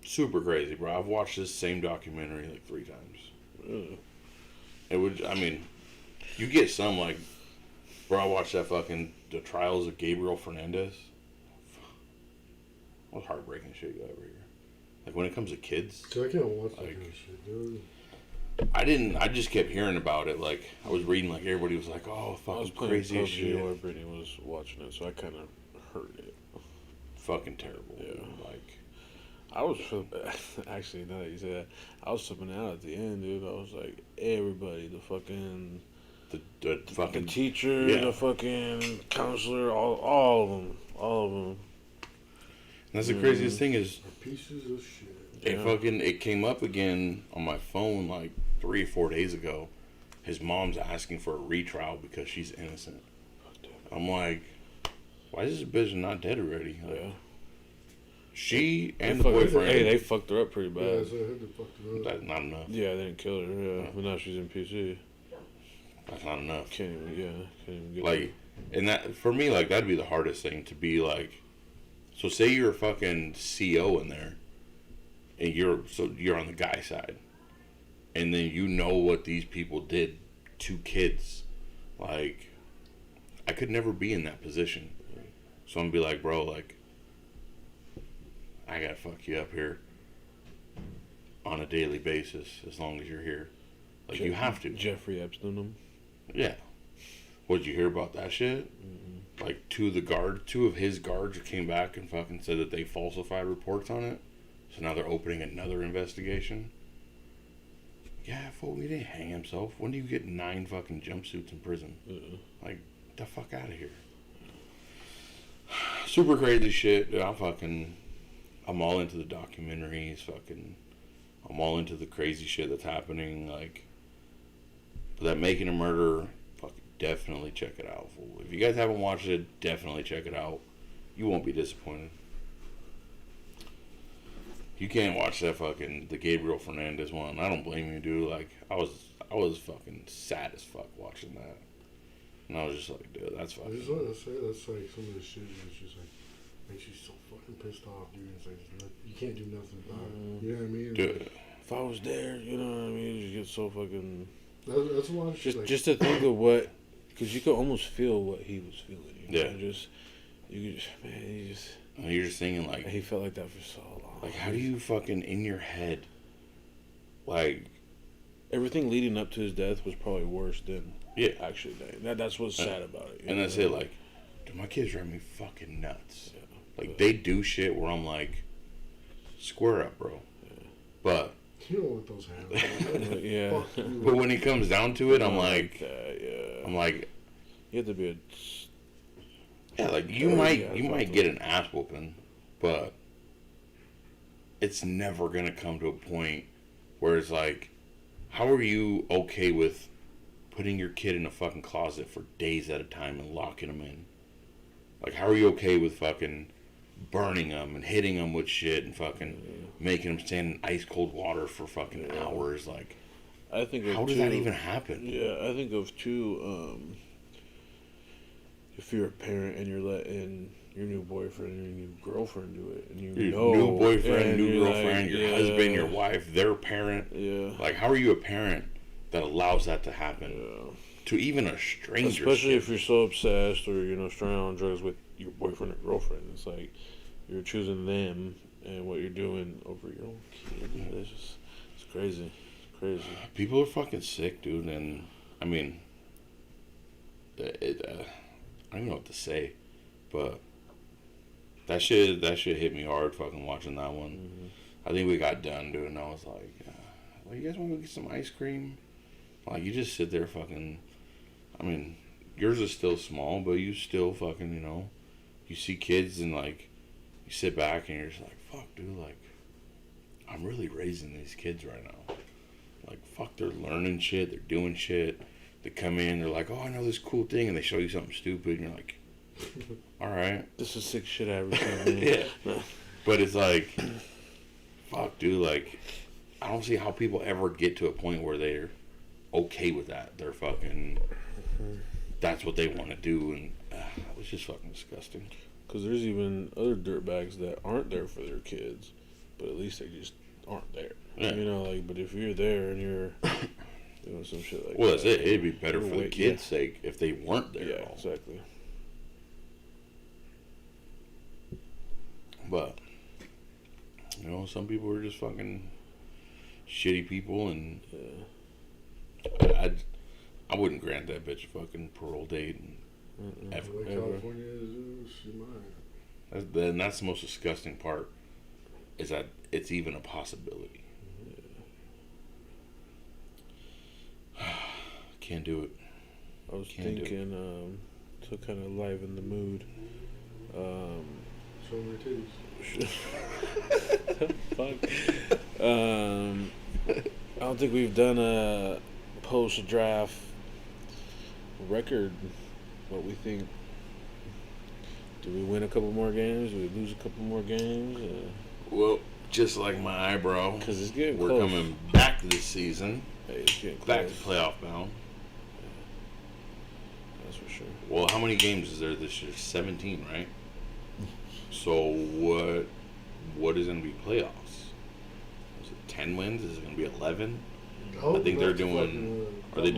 Super crazy, bro. I've watched this same documentary like 3 times. Really? It would, I mean, you get some like, bro, I watched that fucking, the trials of Gabriel Fernandez. What heartbreaking shit you ever hear. Like when it comes to kids. So I can't watch that like, kind of shit, dude. I just kept hearing about it. Like, I was reading, like, everybody was like, oh, fucking crazy as shit. While Brittany was watching it, so I kind of heard it. Fucking terrible. Yeah. Like, I was, actually, now that you say that, I was flipping out at the end, dude. I was like, everybody, the fucking the teacher, yeah. the fucking counselor, all of them. And that's the craziest thing is, Pieces of shit. it came up again on my phone like 3 or 4 days ago. His mom's asking for a retrial because she's innocent. I'm like, why is this bitch not dead already? Like, Yeah. She and the boyfriend. Hey, they fucked her up pretty bad. Yeah, so I heard they fucked her up. That's not enough. Yeah, they didn't kill her. Yeah, but now she's in PC. That's not enough. Can't even get Like, and that for me, like that'd be the hardest thing to be like. So say you're a fucking CO in there, and you're on the guy side, and then you know what these people did to kids. Like, I could never be in that position. So I'm gonna be like, bro, like, I gotta fuck you up here on a daily basis as long as you're here. Like, you have to. Jeffrey Epstein them. Yeah. What, did you hear about that shit? Mm-hmm. Like, two of his guards came back and fucking said that they falsified reports on it. So now they're opening another investigation. Yeah, fool, he didn't hang himself. When do you get 9 fucking jumpsuits in prison? Like, get the fuck out of here. Super crazy shit. Dude, I'm all into the documentaries. I'm all into the crazy shit that's happening. Like, that Making a Murder, definitely check it out. Fool. If you guys haven't watched it, definitely check it out. You won't be disappointed. You can't watch that the Gabriel Fernandez one. I don't blame you, dude. Like, I was fucking sad as fuck watching that. And I was just like, dude, that's fucking... That's like some of the shit that's just like, makes you so fucking pissed off, dude. It's like, you can't do nothing about it. You know what I mean? Dude. If I was there, you know what I mean? You just get so fucking... That's a lot of shit. Just to think of what... Because you could almost feel what he was feeling. You know? And you're just thinking, like... He felt like that for so long. Like, how do you fucking, in your head, like... Everything leading up to his death was probably worse than actually dying. That's what's sad about it. And that's it, like, dude, my kids drive me fucking nuts. Yeah. Like, they do shit where I'm like, square up, bro. Yeah. But... You don't want those hands. Yeah. But when it comes down to it, I'm like... yeah. I'm like... You have to be a... Yeah, like, you might get an ass whooping, but... It's never going to come to a point where it's like... How are you okay with putting your kid in a fucking closet for days at a time and locking them in? Like, how are you okay with fucking burning them and hitting them with shit and fucking making them stand in ice cold water for fucking hours? Like, I think how does that even happen? Yeah, I think of if you're a parent and you're letting your new boyfriend or your new girlfriend do it, and your new boyfriend, new girlfriend, like, your husband, your wife, their parent. Yeah. Like, how are you a parent that allows that to happen to even a stranger? Especially if you're so obsessed or strung out on drugs with your boyfriend or girlfriend. It's like you're choosing them and what you're doing over your own kid. It's crazy. It's crazy. People are fucking sick, dude. And I mean, I don't even know what to say, but that shit hit me hard. Fucking watching that one. Mm-hmm. I think we got done, dude, and I was like, well, you guys want to get some ice cream? Like, you just sit there fucking. I mean, yours is still small, but you still fucking, you see kids and like, you sit back and you're just like, fuck, dude, like, I'm really raising these kids right now. Like, fuck, they're learning shit, they're doing shit. They come in, they're like, oh, I know this cool thing, and they show you something stupid, and you're like, all right. This is sick shit I ever seen. Yeah. But it's like, fuck, dude, like, I don't see how people ever get to a point where they're okay with that. They're fucking, that's what they want to do, and it was just fucking disgusting. Because there's even other dirtbags that aren't there for their kids, but at least they just aren't there. Yeah. Like, but if you're there and you're doing some shit like Well, that. that's it. It'd be better for the kids' yeah. sake if they weren't there Yeah, at all. exactly. But, some people are just fucking shitty people, and I wouldn't grant that bitch a fucking parole date ever. The way California is, she might. And that's the most disgusting part, is that it's even a possibility. Can't do it. I was thinking, to kind of liven the mood. Show me your titties. Fuck. I don't think we've done a post-draft record. What we think. Do we win a couple more games? Do we lose a couple more games? Well, just like my eyebrow, Because it's getting we're close. coming back this season, Hey, it's getting back close. to playoff bound. That's for sure. Well, how many games is there this year? 17, right? So what is going to be playoffs? Is it 10 wins? Is it going to be 11? I think they're doing. Are they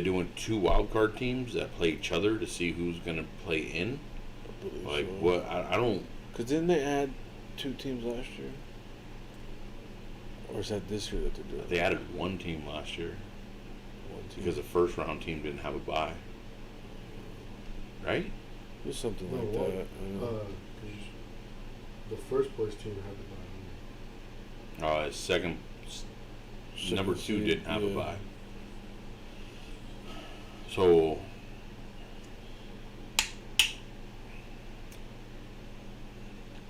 doing 2 wild card teams that play each other to see who's going to play in? I believe Like so. what? I don't. Because didn't they add 2 teams last year? Or is that this year that they're doing? They added 1 team last year One team. because the first round team didn't have a bye. Right? It was something No, like what? that. I know. 'Cause the first place team had the bye. Second. Number 2 seed, didn't have a yeah. bye. So.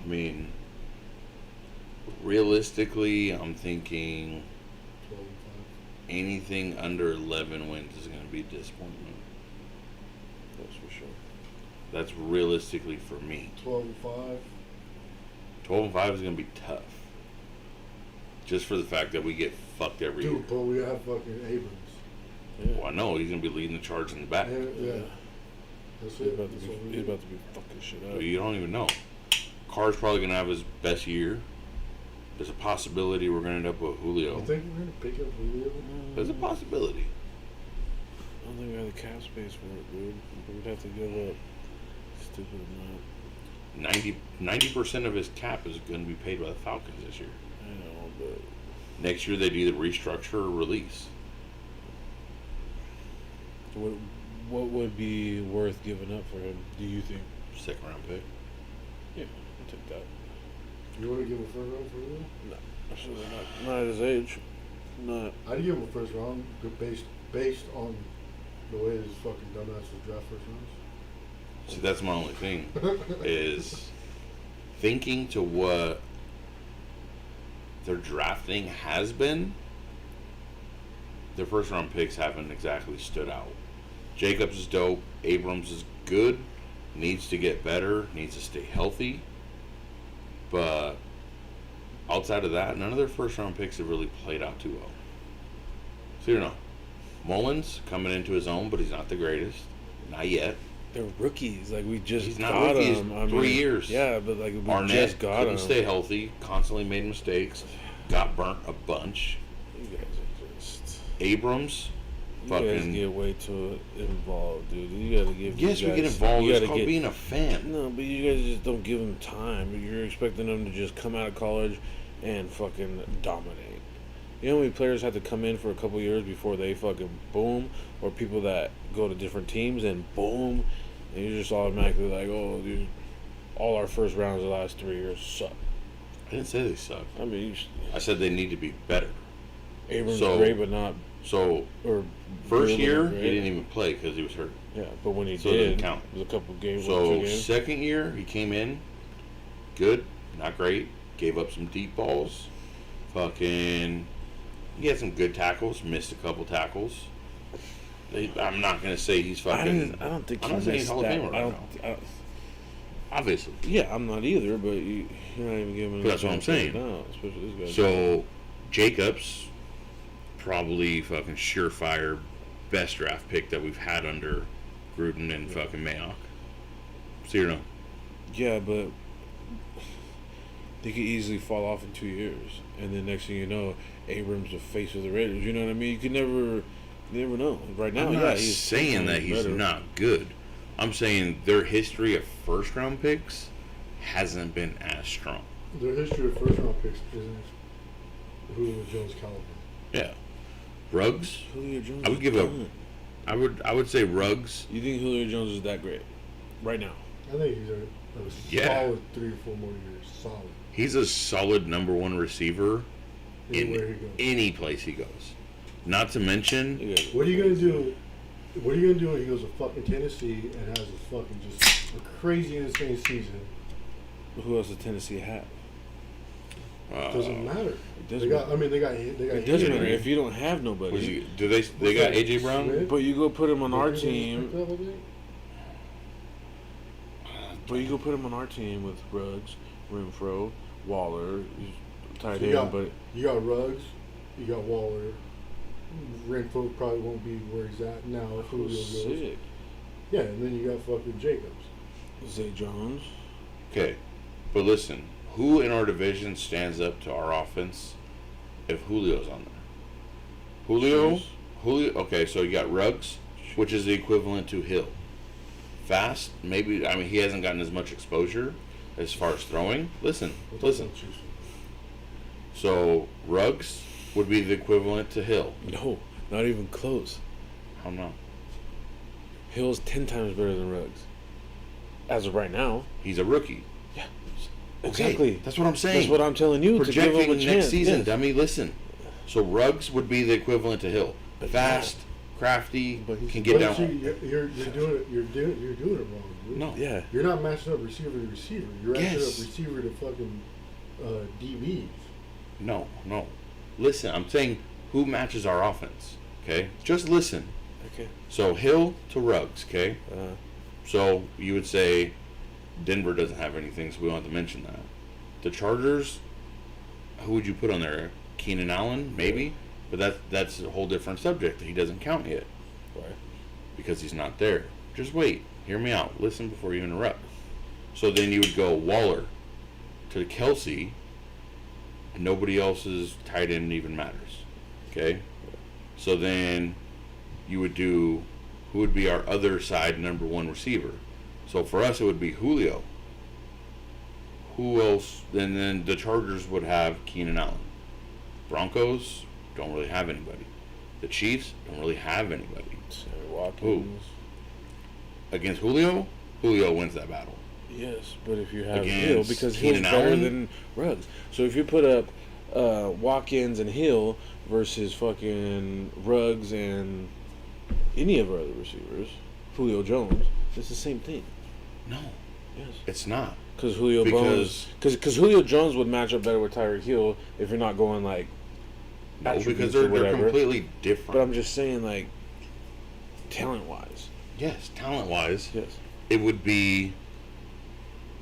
I mean, realistically, I'm thinking 12 and anything under 11 wins is going to be a disappointment. That's for sure. That's realistically for me. 5. 12 and 5. 12 and 5 is going to be tough. Just for the fact that we get fucked every year. Dude, but we have fucking Abrams. Yeah. Well, I know he's going to be leading the charge in the back. Yeah. That's He's it. about, to That's be, what we he's do. about to be fucking shit up. But you don't even know. Carr's probably going to have his best year. There's a possibility we're going to end up with Julio. You think we're going to pick up Julio? There's a possibility. I don't think we have the cap space for it, dude. We'd have to give up a stupid amount. 90% of his cap is going to be paid by the Falcons this year. I know, but Next year they'd either restructure or release. what would be worth giving up for him, do you think? Second round pick. Yeah, I'll take that. You want to give a first round for Julio? Absolutely not. Not at his age. Not. I'd give him a first round based on the way this fucking dumbasses draft first rounds. See, that's my only thing, is thinking to what their drafting has been, their first round picks haven't exactly stood out. Jacobs is dope. Abrams is good. Needs to get better. Needs to stay healthy. But outside of that, none of their first round picks have really played out too well. So, Mullins coming into his own, but he's not the greatest. Not yet. They're rookies. Like, we just He's not got rookie, he's them. 3 years. Yeah, but like we just Arnett got couldn't them. stay healthy. Constantly made mistakes. Got burnt a bunch. You guys are just. Abrams, You guys fucking. get way too involved, dude. You gotta give. Yes, these we get guys- involved. you It's gotta called get- being a fan. No, but you guys just don't give them time. You're expecting them to just come out of college and fucking dominate. You know how many players have to come in for a couple years before they fucking boom? Or people that go to different teams and boom, and you're just automatically like, oh, dude, all our first rounds the last 3 years suck. I didn't say they suck. I mean, I said they need to be better. Abrams So- great, but not So or first really year great. he didn't even play because he was hurt. Yeah, but when he So it doesn't did, count. it was a couple games. So 2 games. second year he came in, good, not great. Gave up some deep balls. Fucking, he had some good tackles. Missed a couple tackles. I'm not gonna say he's fucking. I don't think I'm he not saying he's missed Hall of that. Famer I right don't. now. Obviously. Yeah, I'm not either, but you're not even giving. But that's what I'm saying. No, especially this guy. So Jacobs, probably fucking surefire best draft pick that we've had under Gruden and fucking Mayock. See or no? Yeah, but they could easily fall off in 2 years, and then next thing you know, Abrams the face of the Raiders. You know what I mean? You never know. Right now, I'm yeah, not he's saying that he's better. not good. I'm saying their history of first round picks hasn't been as strong. Their history of first round picks isn't Julio Jones caliber. Yeah. Ruggs, Julio Jones. I would is give up- done. I would say Ruggs. You think Julio Jones is that great right now? I think he's a Yeah. solid 3 or 4 more years. Solid. He's a solid number one receiver Anywhere he in goes. any place he goes. Not to mention, You got- What are you gonna do? What are you gonna do when he goes to fucking Tennessee and has a fucking just a crazy insane season? Who else does Tennessee have? Doesn't matter. It They doesn't got. matter. I mean, they got. It doesn't matter if you don't have nobody. was he, do they got AJ Brown? Smith? But you go put him on our Picked team. up, I think? But you go put him on our team with Ruggs, Renfro, Waller, he's tight So end. you got- But You got Ruggs. You got Waller. Renfro probably won't be where he's at now if Julio goes. sick. Yeah, and then you got fucking Jacobs. Zay Jones. Okay, but listen, who in our division stands up to our offense if Julio's on there? Julio? Shoes. Julio? Okay, so you got Ruggs, which is the equivalent to Hill. Fast, maybe, I mean, he hasn't gotten as much exposure as far as throwing. Listen. So, Ruggs would be the equivalent to Hill. No, not even close. I don't know. Hill's 10 times better than Ruggs. As of right now. He's a rookie. Exactly. Okay, that's what I'm saying. That's what I'm telling you. To give Projecting him a next chance. season, yes. dummy. Listen. So Ruggs would be the equivalent to Hill. Fast, crafty, But he's- can get But see, down. you're doing it. You're doing it wrong, dude. No. Yeah. You're not matching up receiver to receiver. You're matching Yes. up receiver to fucking DBs. No. Listen, I'm saying who matches our offense. Okay, just listen. Okay. So Hill to Ruggs. Okay. Uh, So you would say Denver doesn't have anything, so we don't have to mention that. The Chargers, who would you put on there? Keenan Allen, maybe, but that's a whole different subject. He doesn't count yet why? because he's not there. Just wait. Hear me out. Listen before you interrupt. So then you would go Waller to Kelsey. And nobody else's tight end even matters. Okay? So then you would do who would be our other side number one receiver. So for us it would be Julio. Who else? And then the Chargers would have Keenan Allen. Broncos don't really have anybody. The Chiefs don't really have anybody. Sammy Watkins. Against Julio, Julio wins that battle. Yes, but if you have Against Hill, because Keenan Hill's better Allen? than Ruggs. So if you put up Watkins and Hill versus fucking Ruggs and any of our other receivers, Julio Jones, it's the same thing. No, Yes. it's not. Because Julio Julio Jones would match up better with Tyreek Hill if you're not going like No, because attributes they're or whatever. completely different. But I'm just saying, like, talent wise. Yes, talent-wise, Yes. it would be.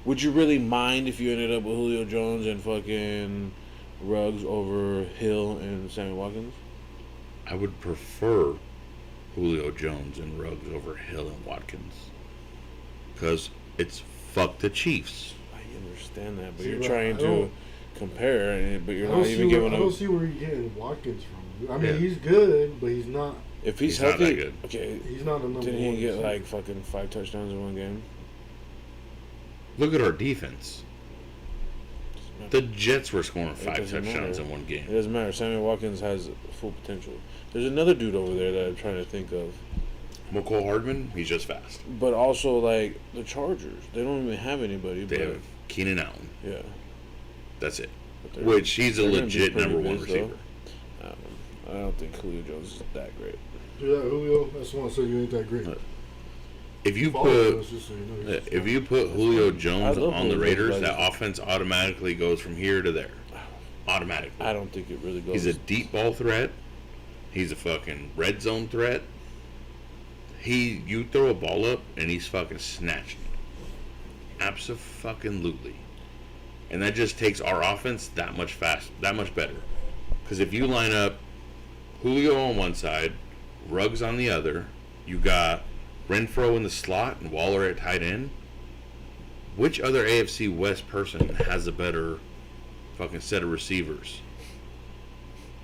Would you really mind if you ended up with Julio Jones and fucking Ruggs over Hill and Sammy Watkins? I would prefer Julio Jones and Ruggs over Hill and Watkins. Because it's fuck the Chiefs. I understand that, but See, you're but trying I to don't- compare, but you're I not don't even see giving I don't up. see where you're getting Watkins from. I mean, Yeah. he's good, but he's not If he's not healthy, that good. okay. He's not the number Didn't one. he get receiver. like fucking 5 touchdowns in one game? Look at our defense. The Jets were scoring 5 doesn't touchdowns matter. in one It game. doesn't matter. Samuel Watkins has full potential. There's another dude over there that I'm trying to think of. McCole Hardman, he's just fast. But also, like, the Chargers. They don't even have anybody. They but, have Keenan Allen. yeah. That's it. But they're- Which he's a they're gonna be legit pretty number one good, receiver. I don't think Julio Jones is that great. Dude, that Julio, that's the one that said you ain't that great. If you Follow put us, just so you know, he's just if you put Julio I Jones love on the Julio Raiders, Jones. that offense automatically goes from here to there. Automatically. I don't think it really goes. He's a deep ball threat. He's a fucking red zone threat. You throw a ball up and he's fucking snatching it. Abso-fucking-lutely. And that just takes our offense that much better. Because if you line up Julio on one side, Ruggs on the other, you got Renfro in the slot and Waller at tight end. Which other AFC West person has a better fucking set of receivers?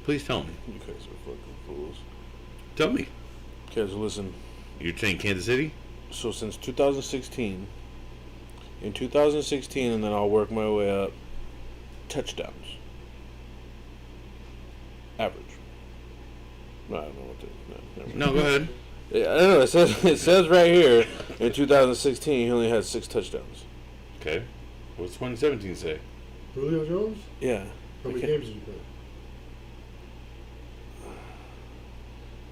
Please tell me. You guys are fucking fools. Tell me. Okay, so listen. You're saying Kansas City? So since 2016, in 2016, and then I'll work my way up, touchdowns. Average. No, I don't know what to. No, never mind. No, go ahead. Yeah, I don't know. It says right here, in 2016, he only had 6 touchdowns. Okay. What's 2017 say? Julio Jones? Yeah. How many Okay. games did you play?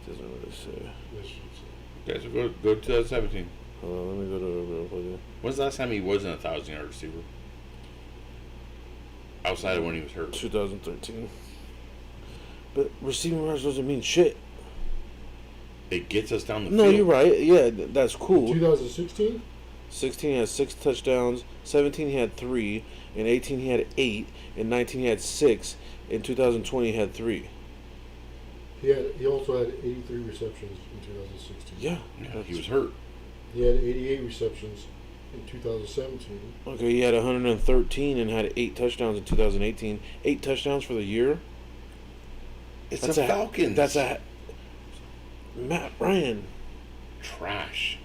Doesn't really say. Yes, you Okay, so go to 2017. Hold on, let me go to. When's the last time he wasn't a 1,000-yard receiver? Outside of when he was hurt. 2013. But receiving yards doesn't mean shit. It gets us down the No, field. you're right. Yeah, that's cool. 2016? 16 he had 6 touchdowns. 17 he had 3. In 18 he had 8. In 19 he had 6. In 2020 he had 3. He also had 83 receptions in 2016. Yeah. Yeah, he was hurt. He had 88 receptions in 2017. Okay, he had 113 and had 8 touchdowns in 2018. 8 touchdowns for the year. It's the Falcons. That's a Matt Ryan. Trash.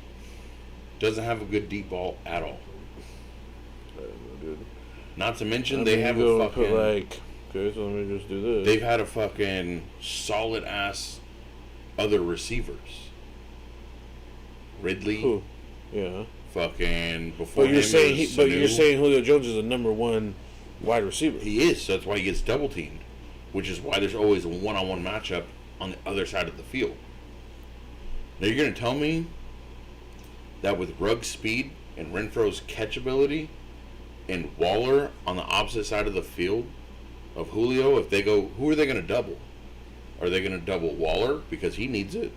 Doesn't have a good deep ball at all. Dude. Not to mention I they mean, have you go a and put fucking... like. Okay, so let me just do this. They've had a fucking solid-ass other receivers. Ridley. Who? Yeah. Fucking before But you're him saying is but you're Sanu. saying Julio Jones is a number 1 wide receiver. He is, so that's why he gets double teamed, which is why there's always a one-on-one matchup on the other side of the field. Now you're gonna tell me that with Ruggs' speed and Renfro's catch ability and Waller on the opposite side of the field of Julio, if they go, who are they gonna double? Are they gonna double Waller because he needs it?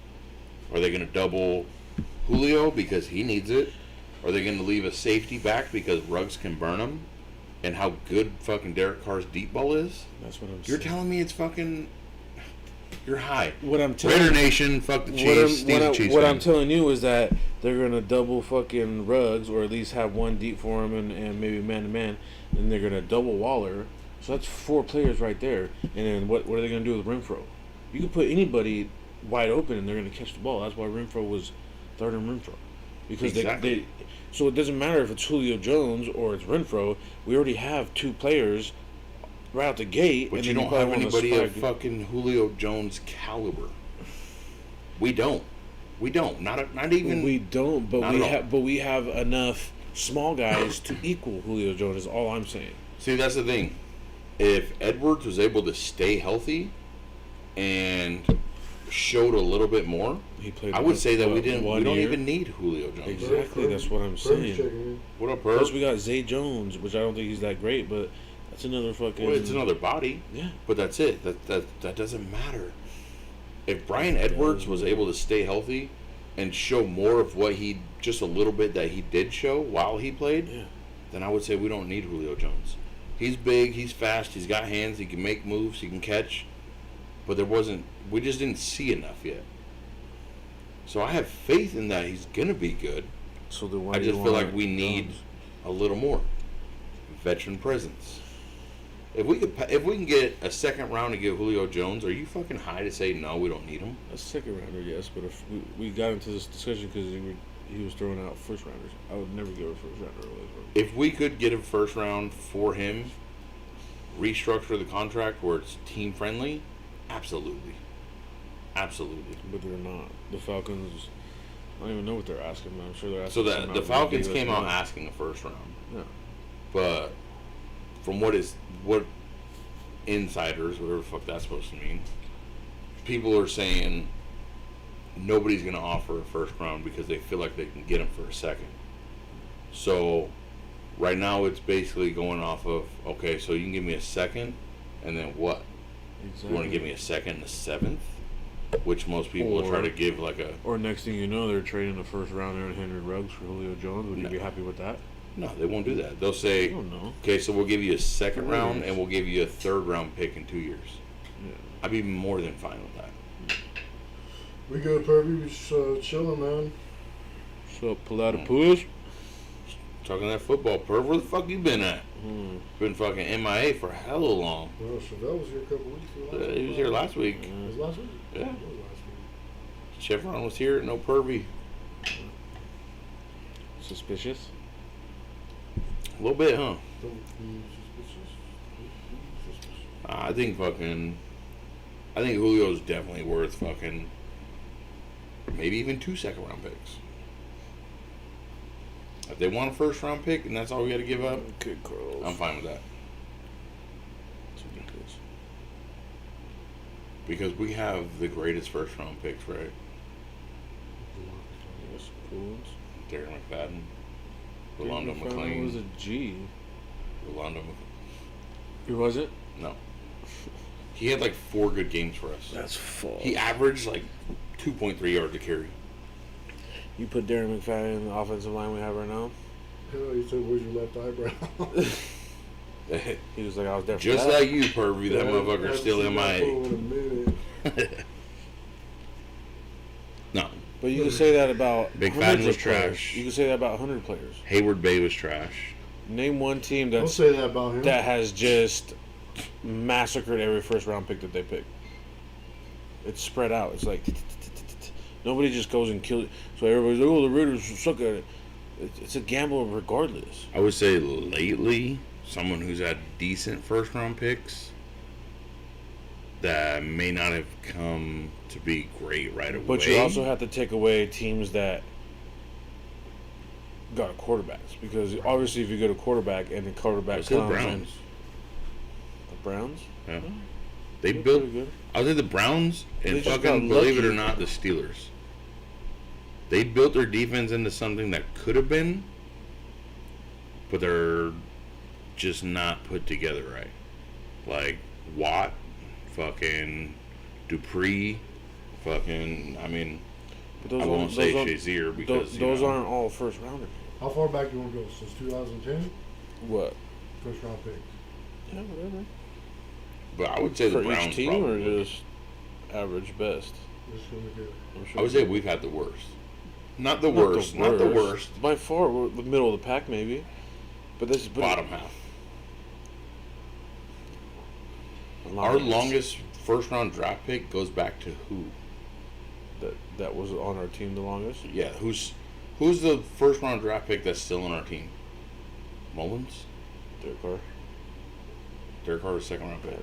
Are they gonna double Julio because he needs it? Are they gonna leave a safety back because Ruggs can burn him? And how good fucking Derek Carr's deep ball is? That's what I'm You're saying. telling me it's fucking... You're high. What I'm telling Raider Nation, fuck the what Chiefs, I'm, Steve's a Chiefs what fan. I'm telling you is that they're gonna double fucking Ruggs, or at least have one deep for him and maybe man to man, and they're gonna double Waller. So that's 4 players right there. And then what are they gonna do with Renfro? You can put anybody wide open and they're gonna catch the ball. That's why Renfro was third in Renfro, because Exactly. so it doesn't matter if it's Julio Jones or it's Renfro. We already have 2 players right out the gate. But and you then don't probably have wanna anybody of spike- fucking Julio Jones caliber. We don't. Not even... We don't, but Not we at all. have. But we have enough small guys to equal Julio Jones. Is all I'm saying. See, that's the thing. If Edwards was able to stay healthy and showed a little bit more, He played. I would say that we don't 1 year. even need Julio Jones. Exactly, that's what I'm Purdy's saying. checking in. What up, Plus, Herb? we got Zay Jones, which I don't think he's that great, but that's another fucking. Well, it's another body. Yeah. But that's it. That doesn't matter. If Brian Edwards was able to stay healthy and show more of what he, just a little bit that he did show while he played, Yeah. then I would say we don't need Julio Jones. He's big, he's fast, he's got hands, he can make moves, he can catch. But we just didn't see enough yet. So I have faith in that he's going to be good. So then why I do you just feel want like we need Jones? a little more veteran presence. If we can get a second round to get Julio Jones, are you fucking high to say no? We don't need him. A second rounder, yes, but if we got into this discussion because he was throwing out first rounders, I would never give a first rounder away. If we could get a first round for him, restructure the contract where it's team friendly, absolutely. But they're not. The Falcons, I don't even know what they're asking. I'm sure they're So asking. that the Falcons came out asking a first round, Yeah. but from what insiders, whatever the fuck that's supposed to mean, people are saying nobody's going to offer a first round because they feel like they can get him for a second. So right now it's basically going off of, okay, so you can give me a second, and then what? Exactly. You want to give me a second and a seventh? Which most people will try to give like a... Or next thing you know, they're trading the first rounder and Henry Ruggs for Julio Jones. Would you No. be happy with that? No, they won't do that. They'll say, I don't know. okay, so we'll give you a second 2 round years. and we'll give you a third round pick in 2 years. Yeah. I'd be more than fine with that. We good, Purvey. We just chilling, man. So pull out a push. Talking that football, Perv, where the fuck you been at? Been fucking MIA for hella long. Well, Chevelle was here a couple weeks ago. He was here last week. Was it last week? Yeah. It was last week. Chevron was here, no Pervy. Suspicious. A little bit, huh? Don't be suspicious. Be suspicious. I think Julio's definitely worth fucking maybe even 2 second round picks. If they want a first round pick and that's all we got to give up, Okay, Carlos. I'm fine with that. That's ridiculous. Because we have the greatest first round picks, right? Yes, cool ones. Darren McFadden, Rolando Darren McFadden McClain, was a G. Rolando Who was it? No. He had like 4 good games for us. That's false. He averaged like 2.3 yards a carry. You put Darren McFadden in the offensive line we have right now. Hell, you said, where's your left eyebrow? He was like, I was there for Just that. like you, Pervy, that motherfucker's still in MIA. In a minute. No. But you can say that about Big hundreds Fadden was of players. trash. You can say that about 100 players. Hayward Bay was trash. Name one team Don't that's say that about him. that has just massacred every first round pick that they pick. It's spread out. It's like nobody just goes and kills. So everybody's like, "Oh, the Raiders suck at it." It's a gamble regardless. I would say lately, someone who's had decent first round picks that may not have come to be great right away. But you also have to take away teams that got quarterbacks, because obviously if you get a quarterback and the quarterback Let's say the comes Browns. and the Browns, Yeah. They they're built. pretty good. I would say the Browns and They just fucking, got believe it lucky. or not, the Steelers. They built their defense into something that could have been, but they're just not put together right. Like Watt, fucking Dupree, fucking. I mean, But those I won't aren't- say those aren't- Shazier because those you know, aren't all first rounders. How far back do you want to go? Since 2010? What? First round pick. Yeah, whatever. But I would say the For Browns each team probably. or just average best? Just gonna get. I'm sure I would say we've had the worst. Not the worst. Not the worst. By far, we're the middle of the pack, maybe. But this is Bottom half. Lions. Our longest first round draft pick goes back to who? that was on our team the longest. Yeah, who's the first round draft pick that's still on our team? Mullins? Derek Carr. Derek Carr was second round pick.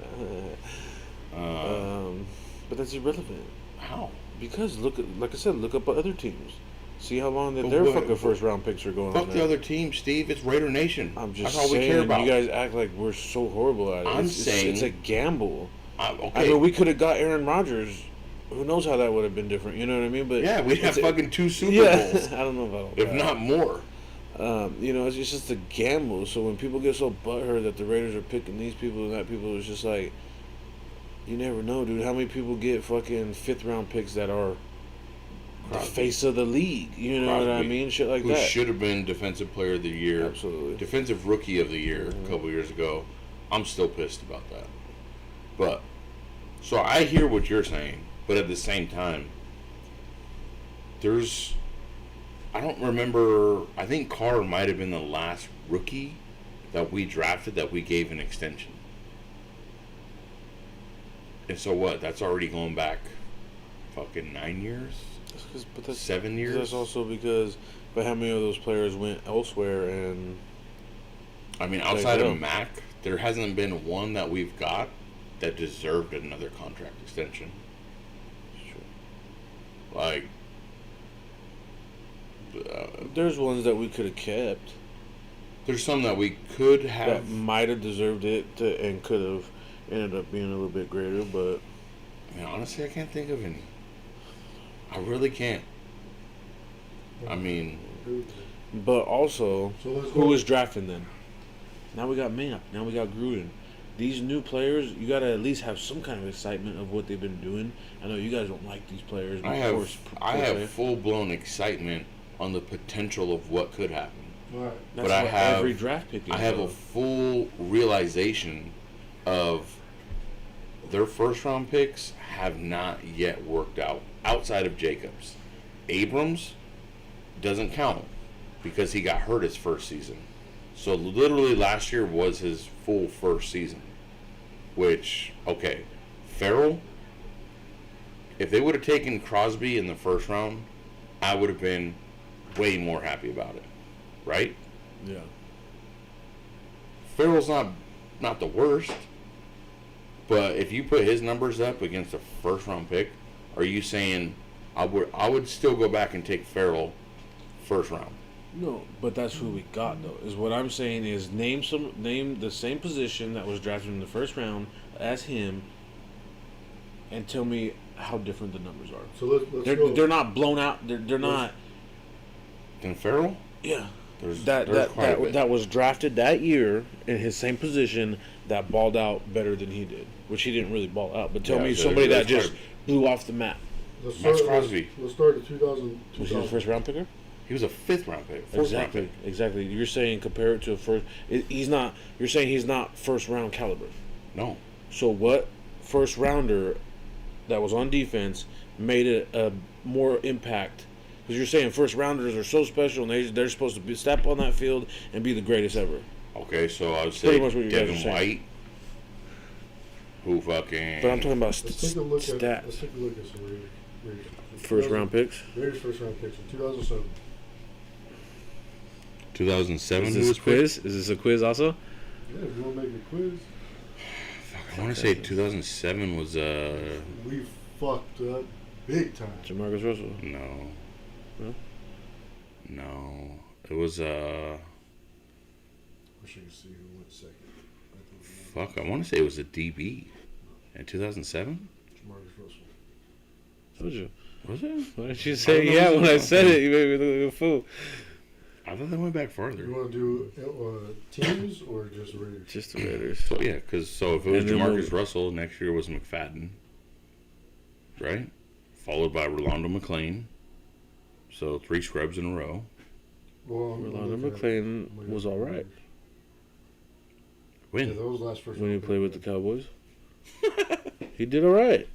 But that's irrelevant How? because like I said, look up other teams. See how long that But their what- fucking first round picks are going Fuck on. the there. other team, Steve. It's Raider Nation. I'm just that's all saying, we care about. you guys act like we're so horrible at it. I'm It's saying- a gamble. Okay. I mean, we could have got Aaron Rodgers. Who knows how that would have been different? You know what I mean? But yeah, we'd have it's- fucking 2 Super Yeah, Bowls, I don't know about all if that. not more. It's just a gamble. So when people get so butthurt that the Raiders are picking these people and that people, it's just like, you never know, dude. How many people get fucking 5th round picks that are the Crosby. face of the league? You know what I Crosby, mean? Shit like Who that. should have been Defensive Player of the Year, Absolutely. Defensive Rookie of the Year a couple years ago. I'm still pissed about that. But, so I hear what you're saying, but at the same time, I don't remember, I think Carr might have been the last rookie that we drafted that we gave an extension. And so what? That's already going back fucking 9 years? But that's 7 years? That's also because, but how many of those players went elsewhere and? I mean, outside of Mac, there hasn't been one that we've got that deserved another contract extension. Like, there's ones that we could have kept. There's some that we could have. That might have deserved it and could have ended up being a little bit greater, but. I mean, honestly, I can't think of any. I really can't. I mean. But also, who was drafting then? Now we got Mayock. Now we got Gruden. These new players, you got to at least have some kind of excitement of what they've been doing. I know you guys don't like these players. But I have full-blown excitement on the potential of what could happen. Right. But I have every draft pick. I have a full realization of their first-round picks have not yet worked out outside of Jacobs. Abrams doesn't count because he got hurt his first season. So literally last year was his full first season. Which, okay, Farrell, if they would have taken Crosby in the first round, I would have been way more happy about it. Right? Yeah. Farrell's not the worst. But if you put his numbers up against a first round pick, are you saying I would still go back and take Farrell first round? No, but that's who we got though. Is what I'm saying is name the same position that was drafted in the first round as him, and tell me how different the numbers are. So let's go. They're not blown out. They're not. Than Farrell? Yeah. There's That was drafted that year in his same position that balled out better than he did, which he didn't really ball out. But tell me somebody that just blew off the map. Max Crosby. Let's start at 2000. Was he the first round picker? He was a fifth round pick. Exactly. You're saying compare it to a first. He's not. You're saying he's not first round caliber. No. So what first rounder that was on defense made it a more impact? Because you're saying first rounders are so special and they're supposed to step on that field and be the greatest ever. Okay, so I would say Devin White, who fucking. But I'm talking about Let's take a look stats. Let's take a look at some Raiders. First round picks. Raiders first round picks in 2007. 2007. Is this a quiz? Is this a quiz also? Yeah, if you want to make a quiz. I want to say 2007 was We fucked up big time. Jamarcus Russell. No. Huh? No. It was Wish I could see who went second. Fuck, I want to say it was a DB in 2007. Jamarcus Russell. Told you. Was it? Why didn't you say yeah when I said it? You made me look like a fool. I thought they went back farther. You want to do teams or just Raiders? Just the Raiders. So yeah, because if it was And then Jamarcus Russell, next year was McFadden, right? Followed by Rolando McClain. So 3 scrubs in a row. Well, Rolando McClain was all right. When? Yeah, that was last first. When he played with the Cowboys. He did all right.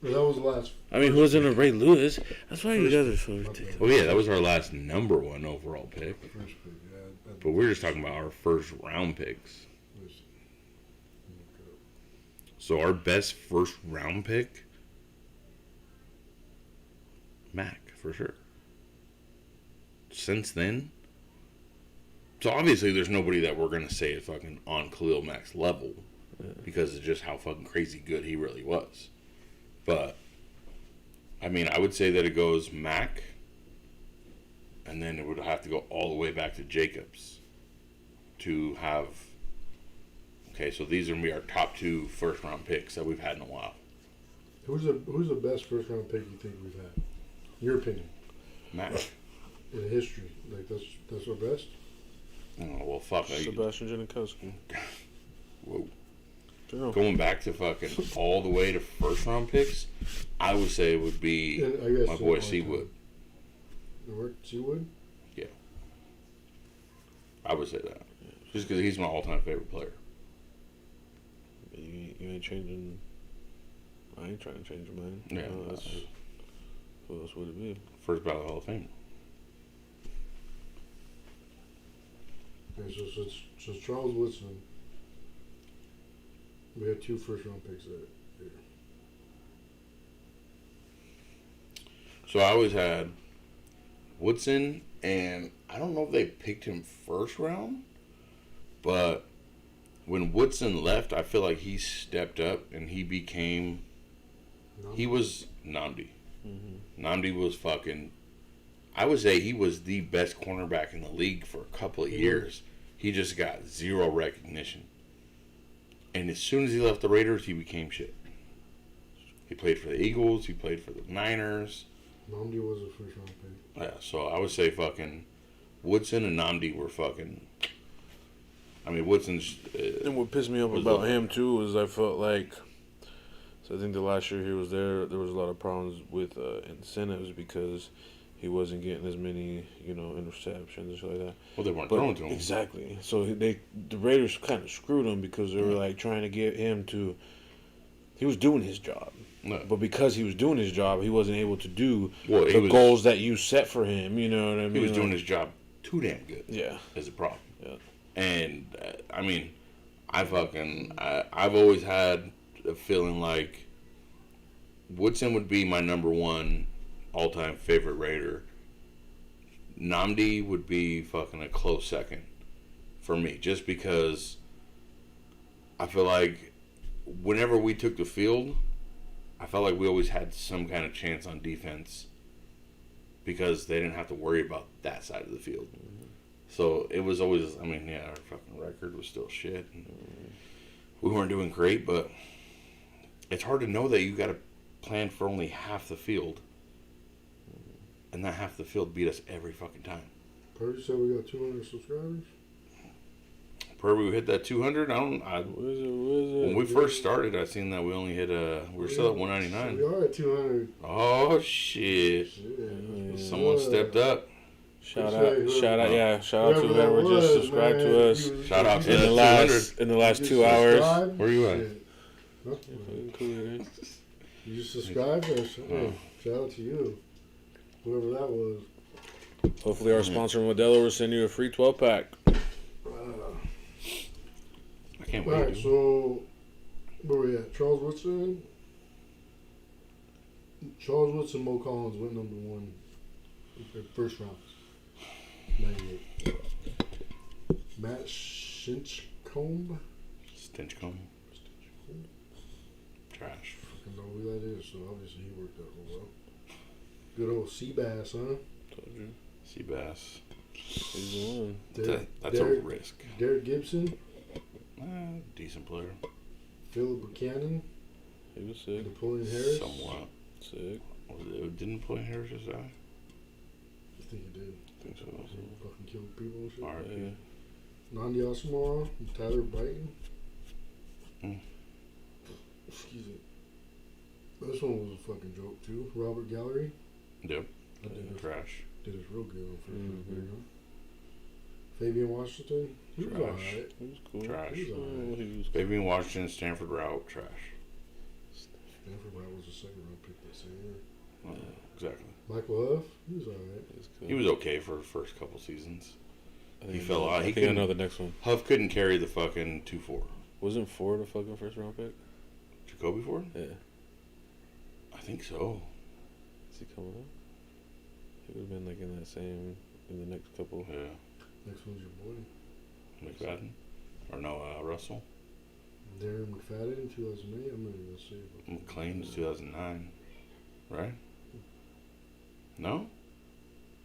Yeah, that was last. I mean, who was in a Ray Lewis? That's why you guys are so ridiculous. Oh yeah, that was our last number 1 overall pick. First pick, yeah. But we're just talking about our first round picks. So our best first round pick, Mac, for sure. Since then, so obviously there's nobody that we're going to say is fucking on Khalil Mack's level because of just how fucking crazy good he really was. But, I mean, I would say that it goes Mac, and then it would have to go all the way back to Jacobs to have. Okay, so these are going to be our top 2 first round picks that we've had in a while. Who's the best first round pick you think we've had? In your opinion? Mac. In history, like that's our best. Oh well, fuck. Sebastian Janikowski. Whoa. Damn. Going back to fucking all the way to first round picks, I would say it would be my boy Seawood. Seawood? Yeah. I would say that. Just because he's my all-time favorite player. You ain't changing. I ain't trying to change your mind. Yeah. Who else would it be? First ballot Hall of Famer. Okay, so Charles Woodson. We had 2 first round picks that year. So I always had Woodson, and I don't know if they picked him first round, but when Woodson left, I feel like he stepped up and he became. He was Namdi. Namdi was fucking. I would say he was the best cornerback in the league for a couple of years. He just got zero recognition. And as soon as he left the Raiders, he became shit. He played for the Eagles. He played for the Niners. Namdi was a first round pick. Yeah, so I would say fucking Woodson and Namdi were fucking. I mean, Woodson's. And what pissed me off about him too is I felt like. So I think the last year he was there was a lot of problems with incentives because he wasn't getting as many, interceptions and shit like that. Well, they weren't throwing to him. Exactly. So the Raiders kind of screwed him because they were like trying to get him to. He was doing his job, but because he was doing his job, he wasn't able to do the goals that you set for him. You know what I mean? He was doing his job too damn good. Yeah, is a problem. Yeah, and I mean, I've always had a feeling like Woodson would be my number one all-time favorite Raider. Namdi would be fucking a close second for me, just because I feel like whenever we took the field, I felt like we always had some kind of chance on defense because they didn't have to worry about that side of the field. So it was always, I mean, yeah, our fucking record was still shit. And we weren't doing great, but it's hard to know that you got to plan for only half the field. And that half the field beat us every fucking time. Purdy said we got 200 subscribers. We hit that 200. When we first started, I seen that we only hit we were still at 199. We are at 200. Oh shit! Someone stepped up. Shout out to whoever just subscribed to us. Shout out to in the last 2 hours. Where you at? You just subscribed? Shout out to you. Whoever that was. Hopefully our sponsor Modelo will send you a free 12-pack. I can't wait. Alright, so where we at? Charles Woodson, Mo Collins went number one in the first round. 98. Matt Stinchcomb. Trash. I know who that is, so obviously he worked out real well. Good old Seabass, huh? Told you. Seabass. He's the one. That's a risk. Derek Gibson. Decent player. Philip Buchanan. He was sick. Napoleon Harris. Somewhat. Sick. Didn't Napoleon Harris just die? I think he did. I think so. Fucking killed people and shit. R.I.P. Nandi Asamoah. Tyler Brighton. Excuse me. This one was a fucking joke too. Robert Gallery. Yep. Trash. Did us real good on first round. Fabian Washington. He was alright. He was cool. Trash. He was alright. Fabian Washington, Stanford route, trash. Stanford route was a second round pick that same year. Exactly. Michael Huff. He was alright. Cool. He was okay for the first couple seasons. He fell out. I think I know the next one. Huff couldn't carry the fucking 2-4. Wasn't Ford a fucking first round pick? Jacoby Ford? Yeah. I think so. Is he coming up? He would have been like in the next couple. Yeah. Next one's your boy. McFadden? Or no, Russell? Darren McFadden in 2008. I'm not even going to say it. McLean's 2009. Right? No?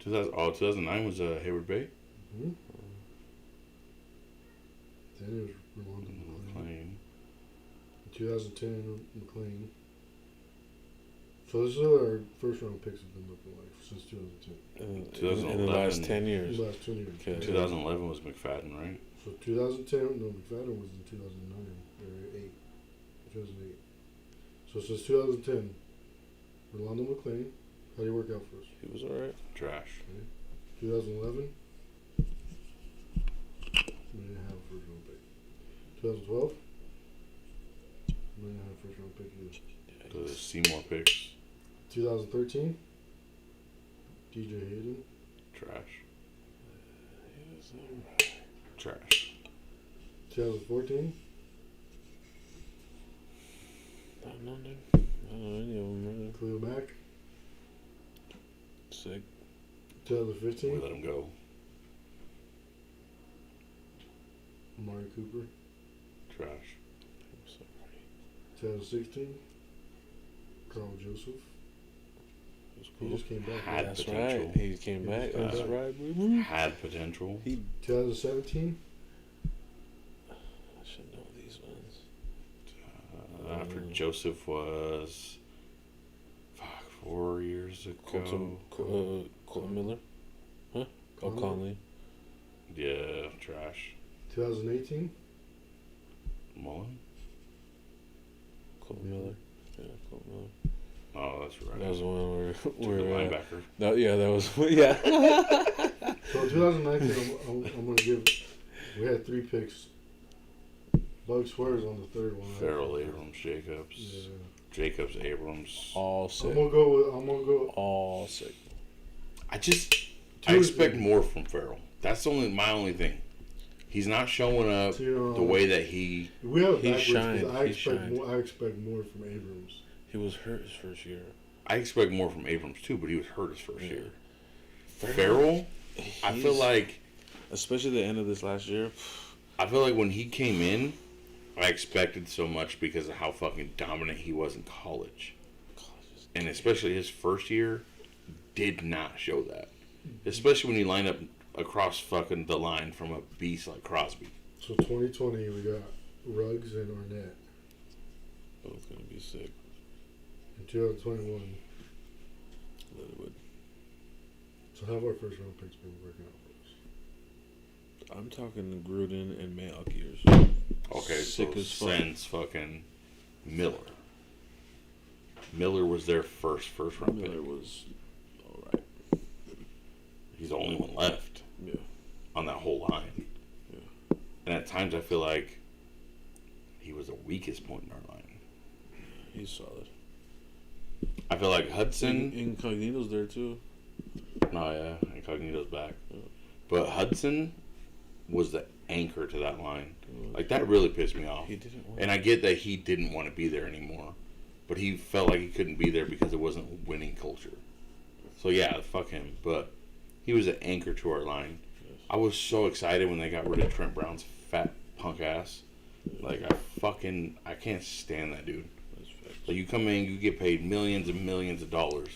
2009 was Hayward Bay? Mm-hmm. Then it was Rolando McClain. 2010, McLean. So this is what our first round picks have been looking like since 2010. In the last 10 years. The last 10 years. Okay. 2011 was McFadden, right? So 2010, no, McFadden was in 2009 or 8. 2008. So since 2010, Rolando McClain, how do you work out for us? He was alright. Trash. Okay. 2011, we didn't have a first round pick. 2012, we didn't have a first round pick either. The Seymour picks. 2013, DJ Hayden. Trash. Trash. 2014, I don't know, dude. I don't know any of them, really. Khalil Mack. Sick. We 2015, let him go. Amari Cooper. Trash. 2016, Carl Joseph. That's He cool. just came back. Had That's potential. right. He came He back. just came That's back. right, baby. Had potential. 2017, I should know these ones. After Joseph was 4 years ago. Colton Miller? Huh? Oh, Conley. Conley. Yeah, trash. 2018, Mullen? Colton Miller. Yeah, Colton Miller. Oh, that's right. That was the one where the linebacker. that was yeah. So 2019, I'm gonna give. We had 3 picks. Bug Swears on the third one. Farrell, Abrams, Jacobs. Yeah. Jacobs, Abrams. All sick. I'm gonna go. All sick. I expect Tuesday. more from Farrell. That's my only thing. He's not showing up the way that he. We have He backwards 'cause shined. I He expect shined. more. I expect more from Abrams. He was hurt his first year. I expect more from Abrams too, but he was hurt his first Yeah. year. Farrell, I feel like especially the end of this last year. when he came in, I expected so much because of how fucking dominant he was in college. And especially his first year did not show that. Especially when you line up across fucking the line from a beast like Crosby. So 2020, we got Ruggs and Arnett. Both gonna be sick. In 2021, Leatherwood. so how have our first round picks been working out for us? I'm talking Gruden and Mayock years. Okay, Sick so as fuck. since fucking Miller. Miller was their first round Miller pick. was all right. He's the only one left Yeah. on that whole line. Yeah. And at times I feel like he was the weakest point in our line. He's solid. I feel like Hudson. Incognito's there too. No, yeah, Incognito's back. Yeah. But Hudson was the anchor to that line. He was. Like, that really pissed me off. He didn't want. And I get that he didn't want to be there anymore. But he felt like he couldn't be there because it wasn't winning culture. So, yeah, fuck him. But he was an anchor to our line. Yes. I was so excited when they got rid of Trent Brown's fat punk ass. Like, I can't stand that dude. That's facts. Like, you come in, you get paid millions and millions of dollars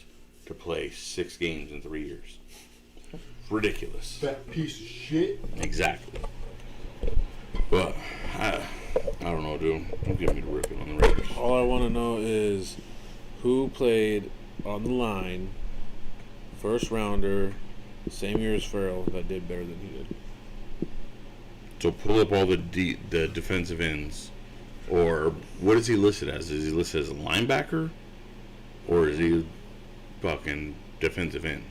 to play 6 games in 3 years. Ridiculous. Fat piece of shit. Exactly. But I don't know, dude. Don't get me to ripping on the Raiders. All I want to know is who played on the line, first rounder, same year as Farrell, that did better than he did. So pull up all the defensive ends, or what is he listed as? Is he listed as a linebacker, or is he fucking defensive end?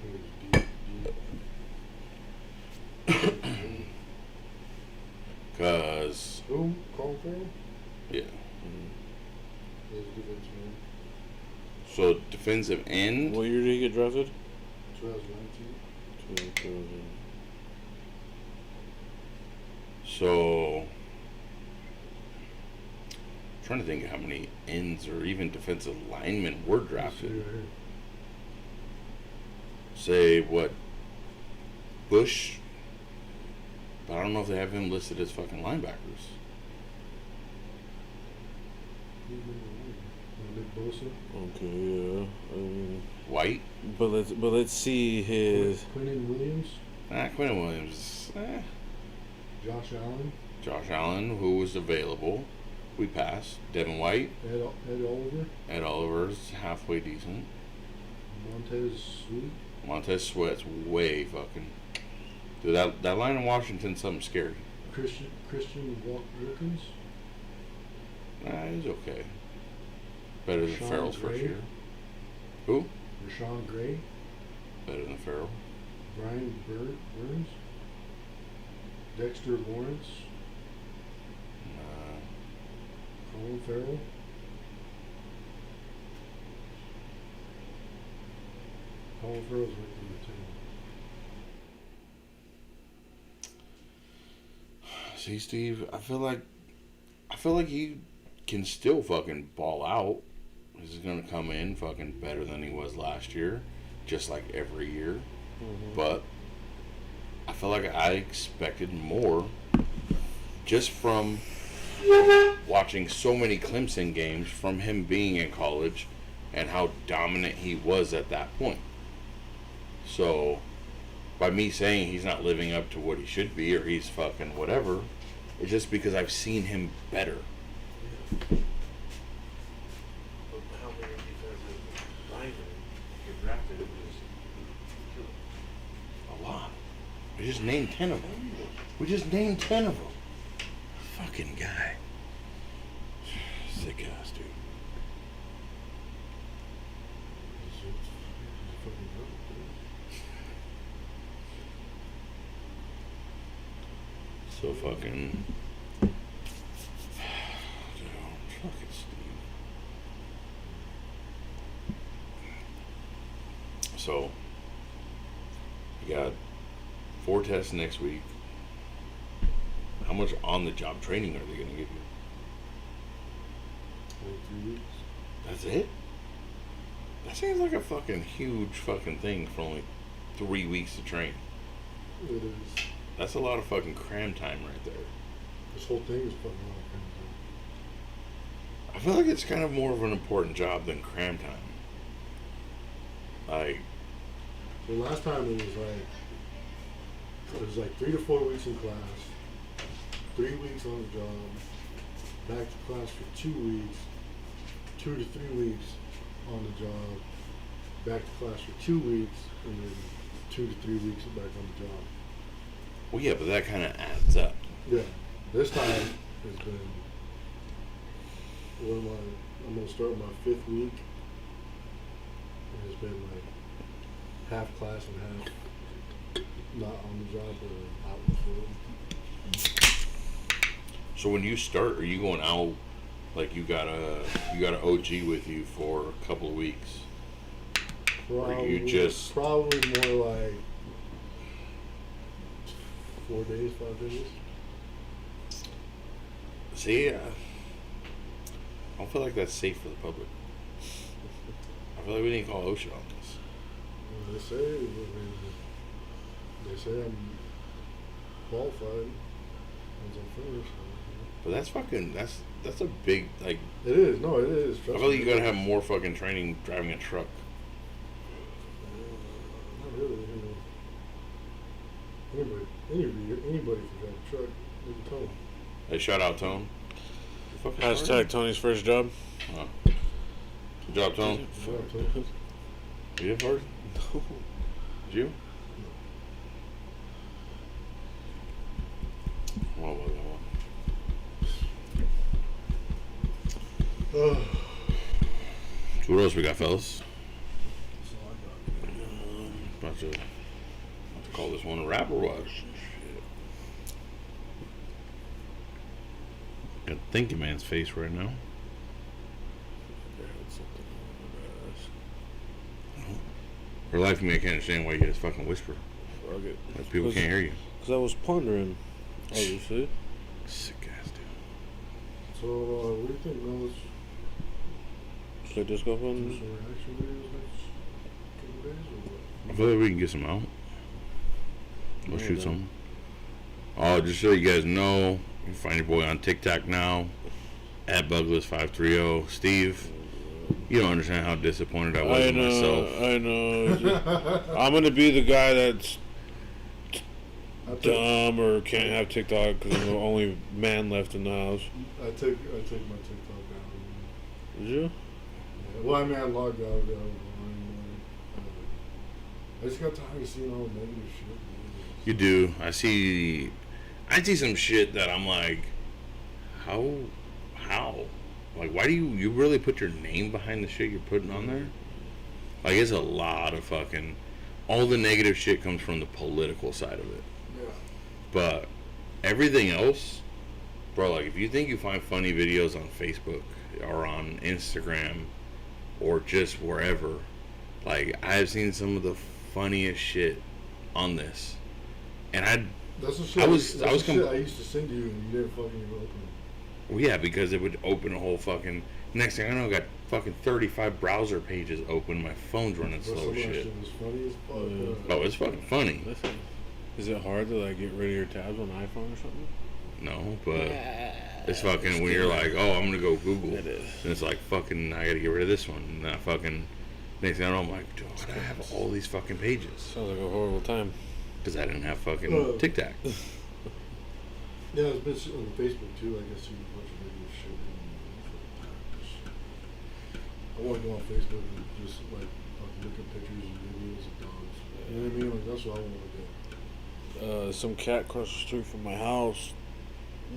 Cause Who? Carl Farrell? yeah. He's defensive end. So defensive end. What year did he get drafted? 2019. So trying to think of how many ends or even defensive linemen were See drafted. right here. Say what? Bush. But I don't know if they have him listed as fucking linebackers. Nick Bosa. Okay, yeah. White. But let's see his. Quentin Williams. Quentin Williams. Josh Allen. Josh Allen, who was available. We passed. Devin White. Ed Oliver. Ed Oliver's halfway decent. Montez Sweet. Montez Sweat's way fucking. Dude, that line in Washington's something scary. Christian Wilkins. He's okay. Better than Rashawn Farrell's first Gray. year. Who? Rashawn Gray. Better than Farrell. Brian Burns. Dexter Lawrence. Colin Farrell. Colin Farrell's right number 10. See, Steve, I feel like he can still fucking ball out. He's gonna come in fucking better than he was last year. just like every year. Mm-hmm. But I feel like I expected more just from watching so many Clemson games from him being in college and how dominant he was at that point. So, by me saying he's not living up to what he should be or he's fucking whatever, it's just because I've seen him better. But how many defensive linemen get drafted and just kill it? A lot. We just named 10 of them. We just named 10 of them. Fucking guy. Sick ass, dude. So fucking. Fucking Steve. So, you got 4 tests next week. How much on-the-job training are they going to give you? 3 weeks. That's it? That seems like a fucking huge fucking thing for only 3 weeks to train. It is. That's a lot of fucking cram time right there. This whole thing is fucking all kind I feel like it's kind of more of an important job than cram time. Like, So last time it was like 3 to 4 weeks in class, 3 weeks on the job, back to class for 2 weeks, 2 to 3 weeks on the job, back to class for 2 weeks, and then 2 to 3 weeks back on the job. well, yeah, but that kind of adds up. Yeah, this time has been. I'm gonna start my 5th week, and it's been like half class and half not on the job or out in the field. So when you start, are you going out like you got a OG with you for a couple of weeks? Or you just Probably more like 4 days, 5 days. see? I don't feel like that's safe for the public. I feel like we need to call OSHA on this. They say I'm qualified once I'm finished. But that's fucking that's a big like. It is. No, it is. I Trust feel like me. you gotta have more fucking training driving a truck. Not really. Anybody can drive a truck. Look at Tony. Hey, shout out Tone. You fucking Hashtag started? Tony's first job. Good job, Tone. Shout out Tony. You did first? No. Did you? What was that one? Ugh. So what else we got, fellas? That's all I got. About to call this one a wrap or what? Got thinking man's face right now. For the life of me, I can't understand why you just fucking whisper. Fuck it. Like people can't hear you. Because I was pondering, obviously. Sick ass dude. So, what do you think, man? Let's Should I just go do on? some reaction videos next couple days or what? I feel like we can get some out. We'll Yeah, shoot man. some. Oh, just so you guys know, you can find your boy on TikTok now, at Bugless530. Steve, you don't understand how disappointed I was in myself. I know. I'm gonna be the guy that's I took dumb or can't have TikTok because I'm the only man left in the house. my TikTok down. Did you? Yeah, well, I mean, I logged out of it. I just got tired of seeing all the negative shit. You do. I see some shit that I'm like, how? Like, why do you really put your name behind the shit you're putting on there? Like, it's a lot of fucking, all the negative shit comes from the political side of it. Yeah. But everything else, bro, like if you think you find funny videos on Facebook or on Instagram or just wherever, like I've seen some of the funniest shit on this. And That's the shit. I was shit I used to send you, and you didn't fucking even open it. well, yeah, because it would open a whole fucking. Next thing I know, I got fucking 35 browser pages open. My phone's running Bro, slow some of that shit. shit was funny as fuck. Oh, it's fucking funny. Listen, is it hard to like get rid of your tabs on iPhone or something? No, but it's fucking when you're like, oh, I'm gonna go Google. It is. And it's like, fucking, I gotta get rid of this one. And I fucking, next thing I know, I'm like, dude, I have all these fucking pages. Sounds like a horrible time. Because I didn't have fucking TikTok. Yeah, it's been on Facebook too. I guess you can watch video shit. I want to go on Facebook and just like look at pictures and videos of dogs. You know what I mean? Like, that's what I want to do. Some cat across the street from my house,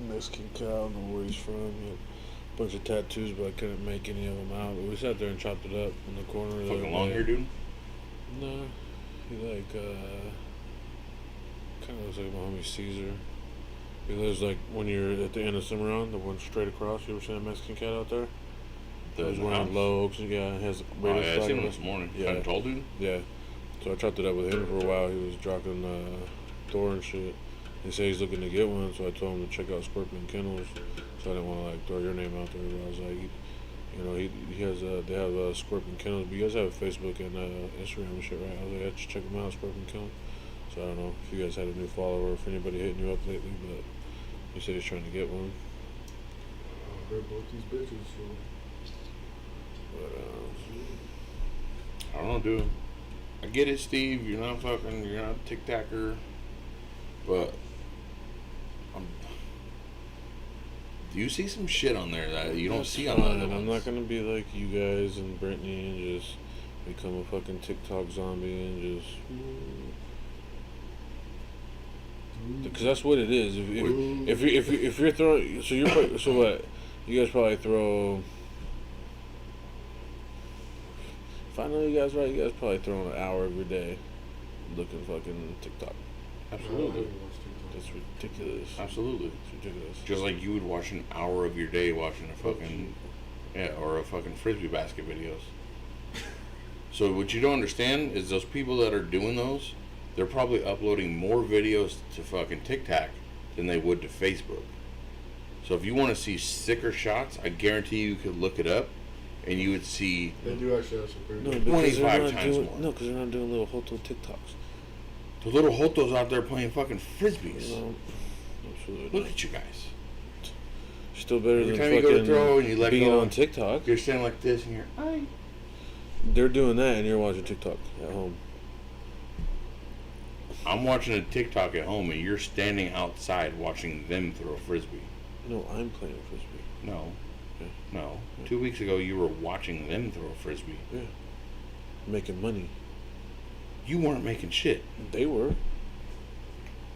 Mexican cat, I don't know where he's from. He had a bunch of tattoos, but I couldn't make any of them out. But we sat there and chopped it up in the corner. Fucking long hair, dude? No, he like kind of looks like my homie Caesar. He lives like when you're at the end of Cimarron, the one straight across. You ever seen a Mexican cat out there? He was wearing low oaks. Yeah, he has a Oh, yeah, I seen him this morning. Yeah. Kind of tall dude? Yeah. So I chopped it up with him for a while. He was dropping Thor and shit. He said he's looking to get one, so I told him to check out Scorpion Kennels. So I didn't want to like throw your name out there, but I was like, you know, he has they have Scorpion Kennels, but you guys have Facebook and Instagram and shit, right? I was like, I should check them out, Scorpion Kennels. So I don't know if you guys had a new follower or if anybody hitting you up lately, but he said he's trying to get one. They're both these bitches, so. But I don't know, dude. I get it, Steve. You're not a TikToker. But do you see some shit on there that you don't see on the other ones? I'm not gonna be like you guys and Brittany and just become a fucking TikTok zombie and just. Because that's what it is. If you're throwing, so what? You guys probably throw. If I know you guys right, you guys probably throwing an hour every day, looking fucking TikTok. Absolutely. That's ridiculous. Absolutely. It's ridiculous. Just like you would watch an hour of your day watching a fucking, or a fucking frisbee basket videos. So what you don't understand is those people that are doing those, they're probably uploading more videos to fucking TikTok than they would to Facebook. So if you want to see sicker shots, I guarantee you could look it up, and you would see. They do actually have some pretty. No, good. 25 times more. No, because they're not doing little hoto TikToks. The little hotos out there playing fucking frisbees. No, absolutely Look not. at you guys. Still better Every than time you go to fucking throw and you let being go, on TikTok. you're standing like this and you're, "Hi." They're doing that, and you're watching TikTok at home. I'm watching a TikTok at home and you're standing outside watching them throw a frisbee. No, I'm playing frisbee. No. Yeah. No. Yeah. 2 weeks ago you were watching them throw a frisbee. Yeah, making money. You weren't making shit. They were.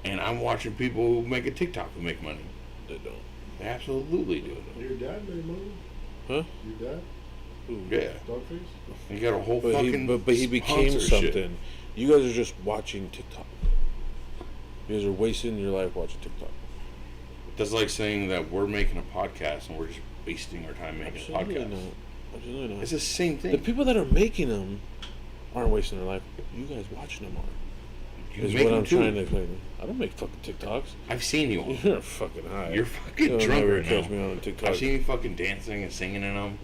And I'm watching people who make a TikTok who make money. They don't. They absolutely do. Your dad made money. Huh? Your dad, Ooh. Yeah. Dogface. You got a whole But fucking he became sponsorship. something. You guys are just watching TikTok. You guys are wasting your life watching TikTok. That's like saying that we're making a podcast and we're just wasting our time making Absolutely a podcast. not. Absolutely not. It's the same thing. The people that are making them aren't wasting their life. You guys watching them are. You Is make what them I'm too. trying to explain. I don't make fucking TikToks. I've seen you on. You're fucking high. You're fucking You'll drunk never right catch now. me on a TikTok. I've seen you fucking dancing and singing in them.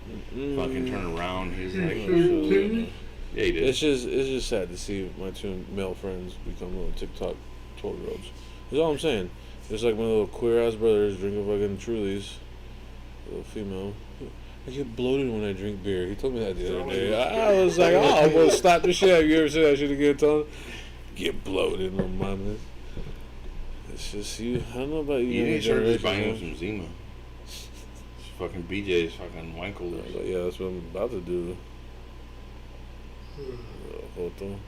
Fucking turn around. He's like, Absolutely not. yeah, he did. It's just sad to see my two male friends become little TikTok 12-year-olds. That's all I'm saying. It's like my little queer ass brothers drinking fucking Trulies. Little female. I get bloated when I drink beer. He told me that the other day. I was like, oh, I'm gonna slap the shit out of you. Ever said that shit again, Tony? Get bloated, no mames. It's just you. I don't know about you. You need younger to start just buying generations, him some Zima. It's fucking BJ's fucking man. wankles. But yeah, that's what I'm about to do. Hold on.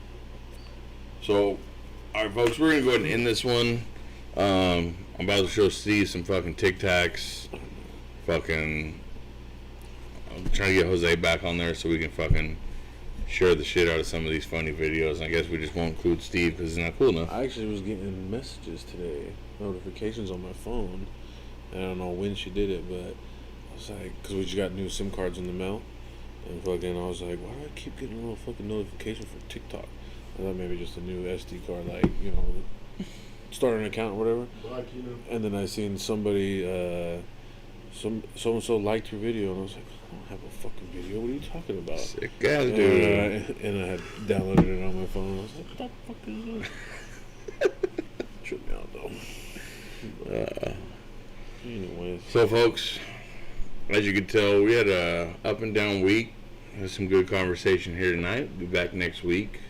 So, alright, folks, we're gonna go ahead and end this one. I'm about to show Steve some fucking TikToks. Fucking, I'm trying to get Jose back on there so we can fucking share the shit out of some of these funny videos. And I guess we just won't include Steve because he's not cool enough. I actually was getting messages today, notifications on my phone. I don't know when she did it, but I was like, because we just got new SIM cards in the mail. And fucking, I was like, why do I keep getting a little fucking notification for TikTok? I thought maybe just a new SD card, like, you know, start an account or whatever. Black, you know. And then I seen somebody so and so liked your video, and I was like, I don't have a fucking video. What are you talking about? Sick ass dude. And I had downloaded it on my phone. I was like, what the fuck is this? Tripped me out though. Anyways, So, folks, as you can tell, we had a up and down week. Had some good conversation here tonight. We'll be back next week,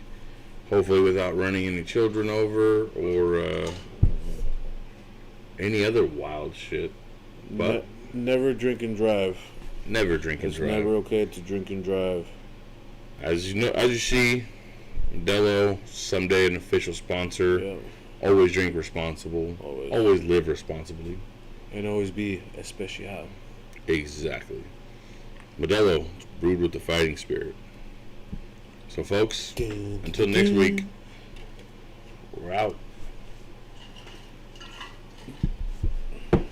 hopefully without running any children over or any other wild shit. But never drink and drive. never drink and It's drive. never okay to drink and drive. As you know, as you see, Dello someday an official sponsor. Yeah. Always drink responsible. Always. Always live responsibly. And always be especial. Exactly. Modelo, brewed with the fighting spirit. So, folks, until next week, we're out.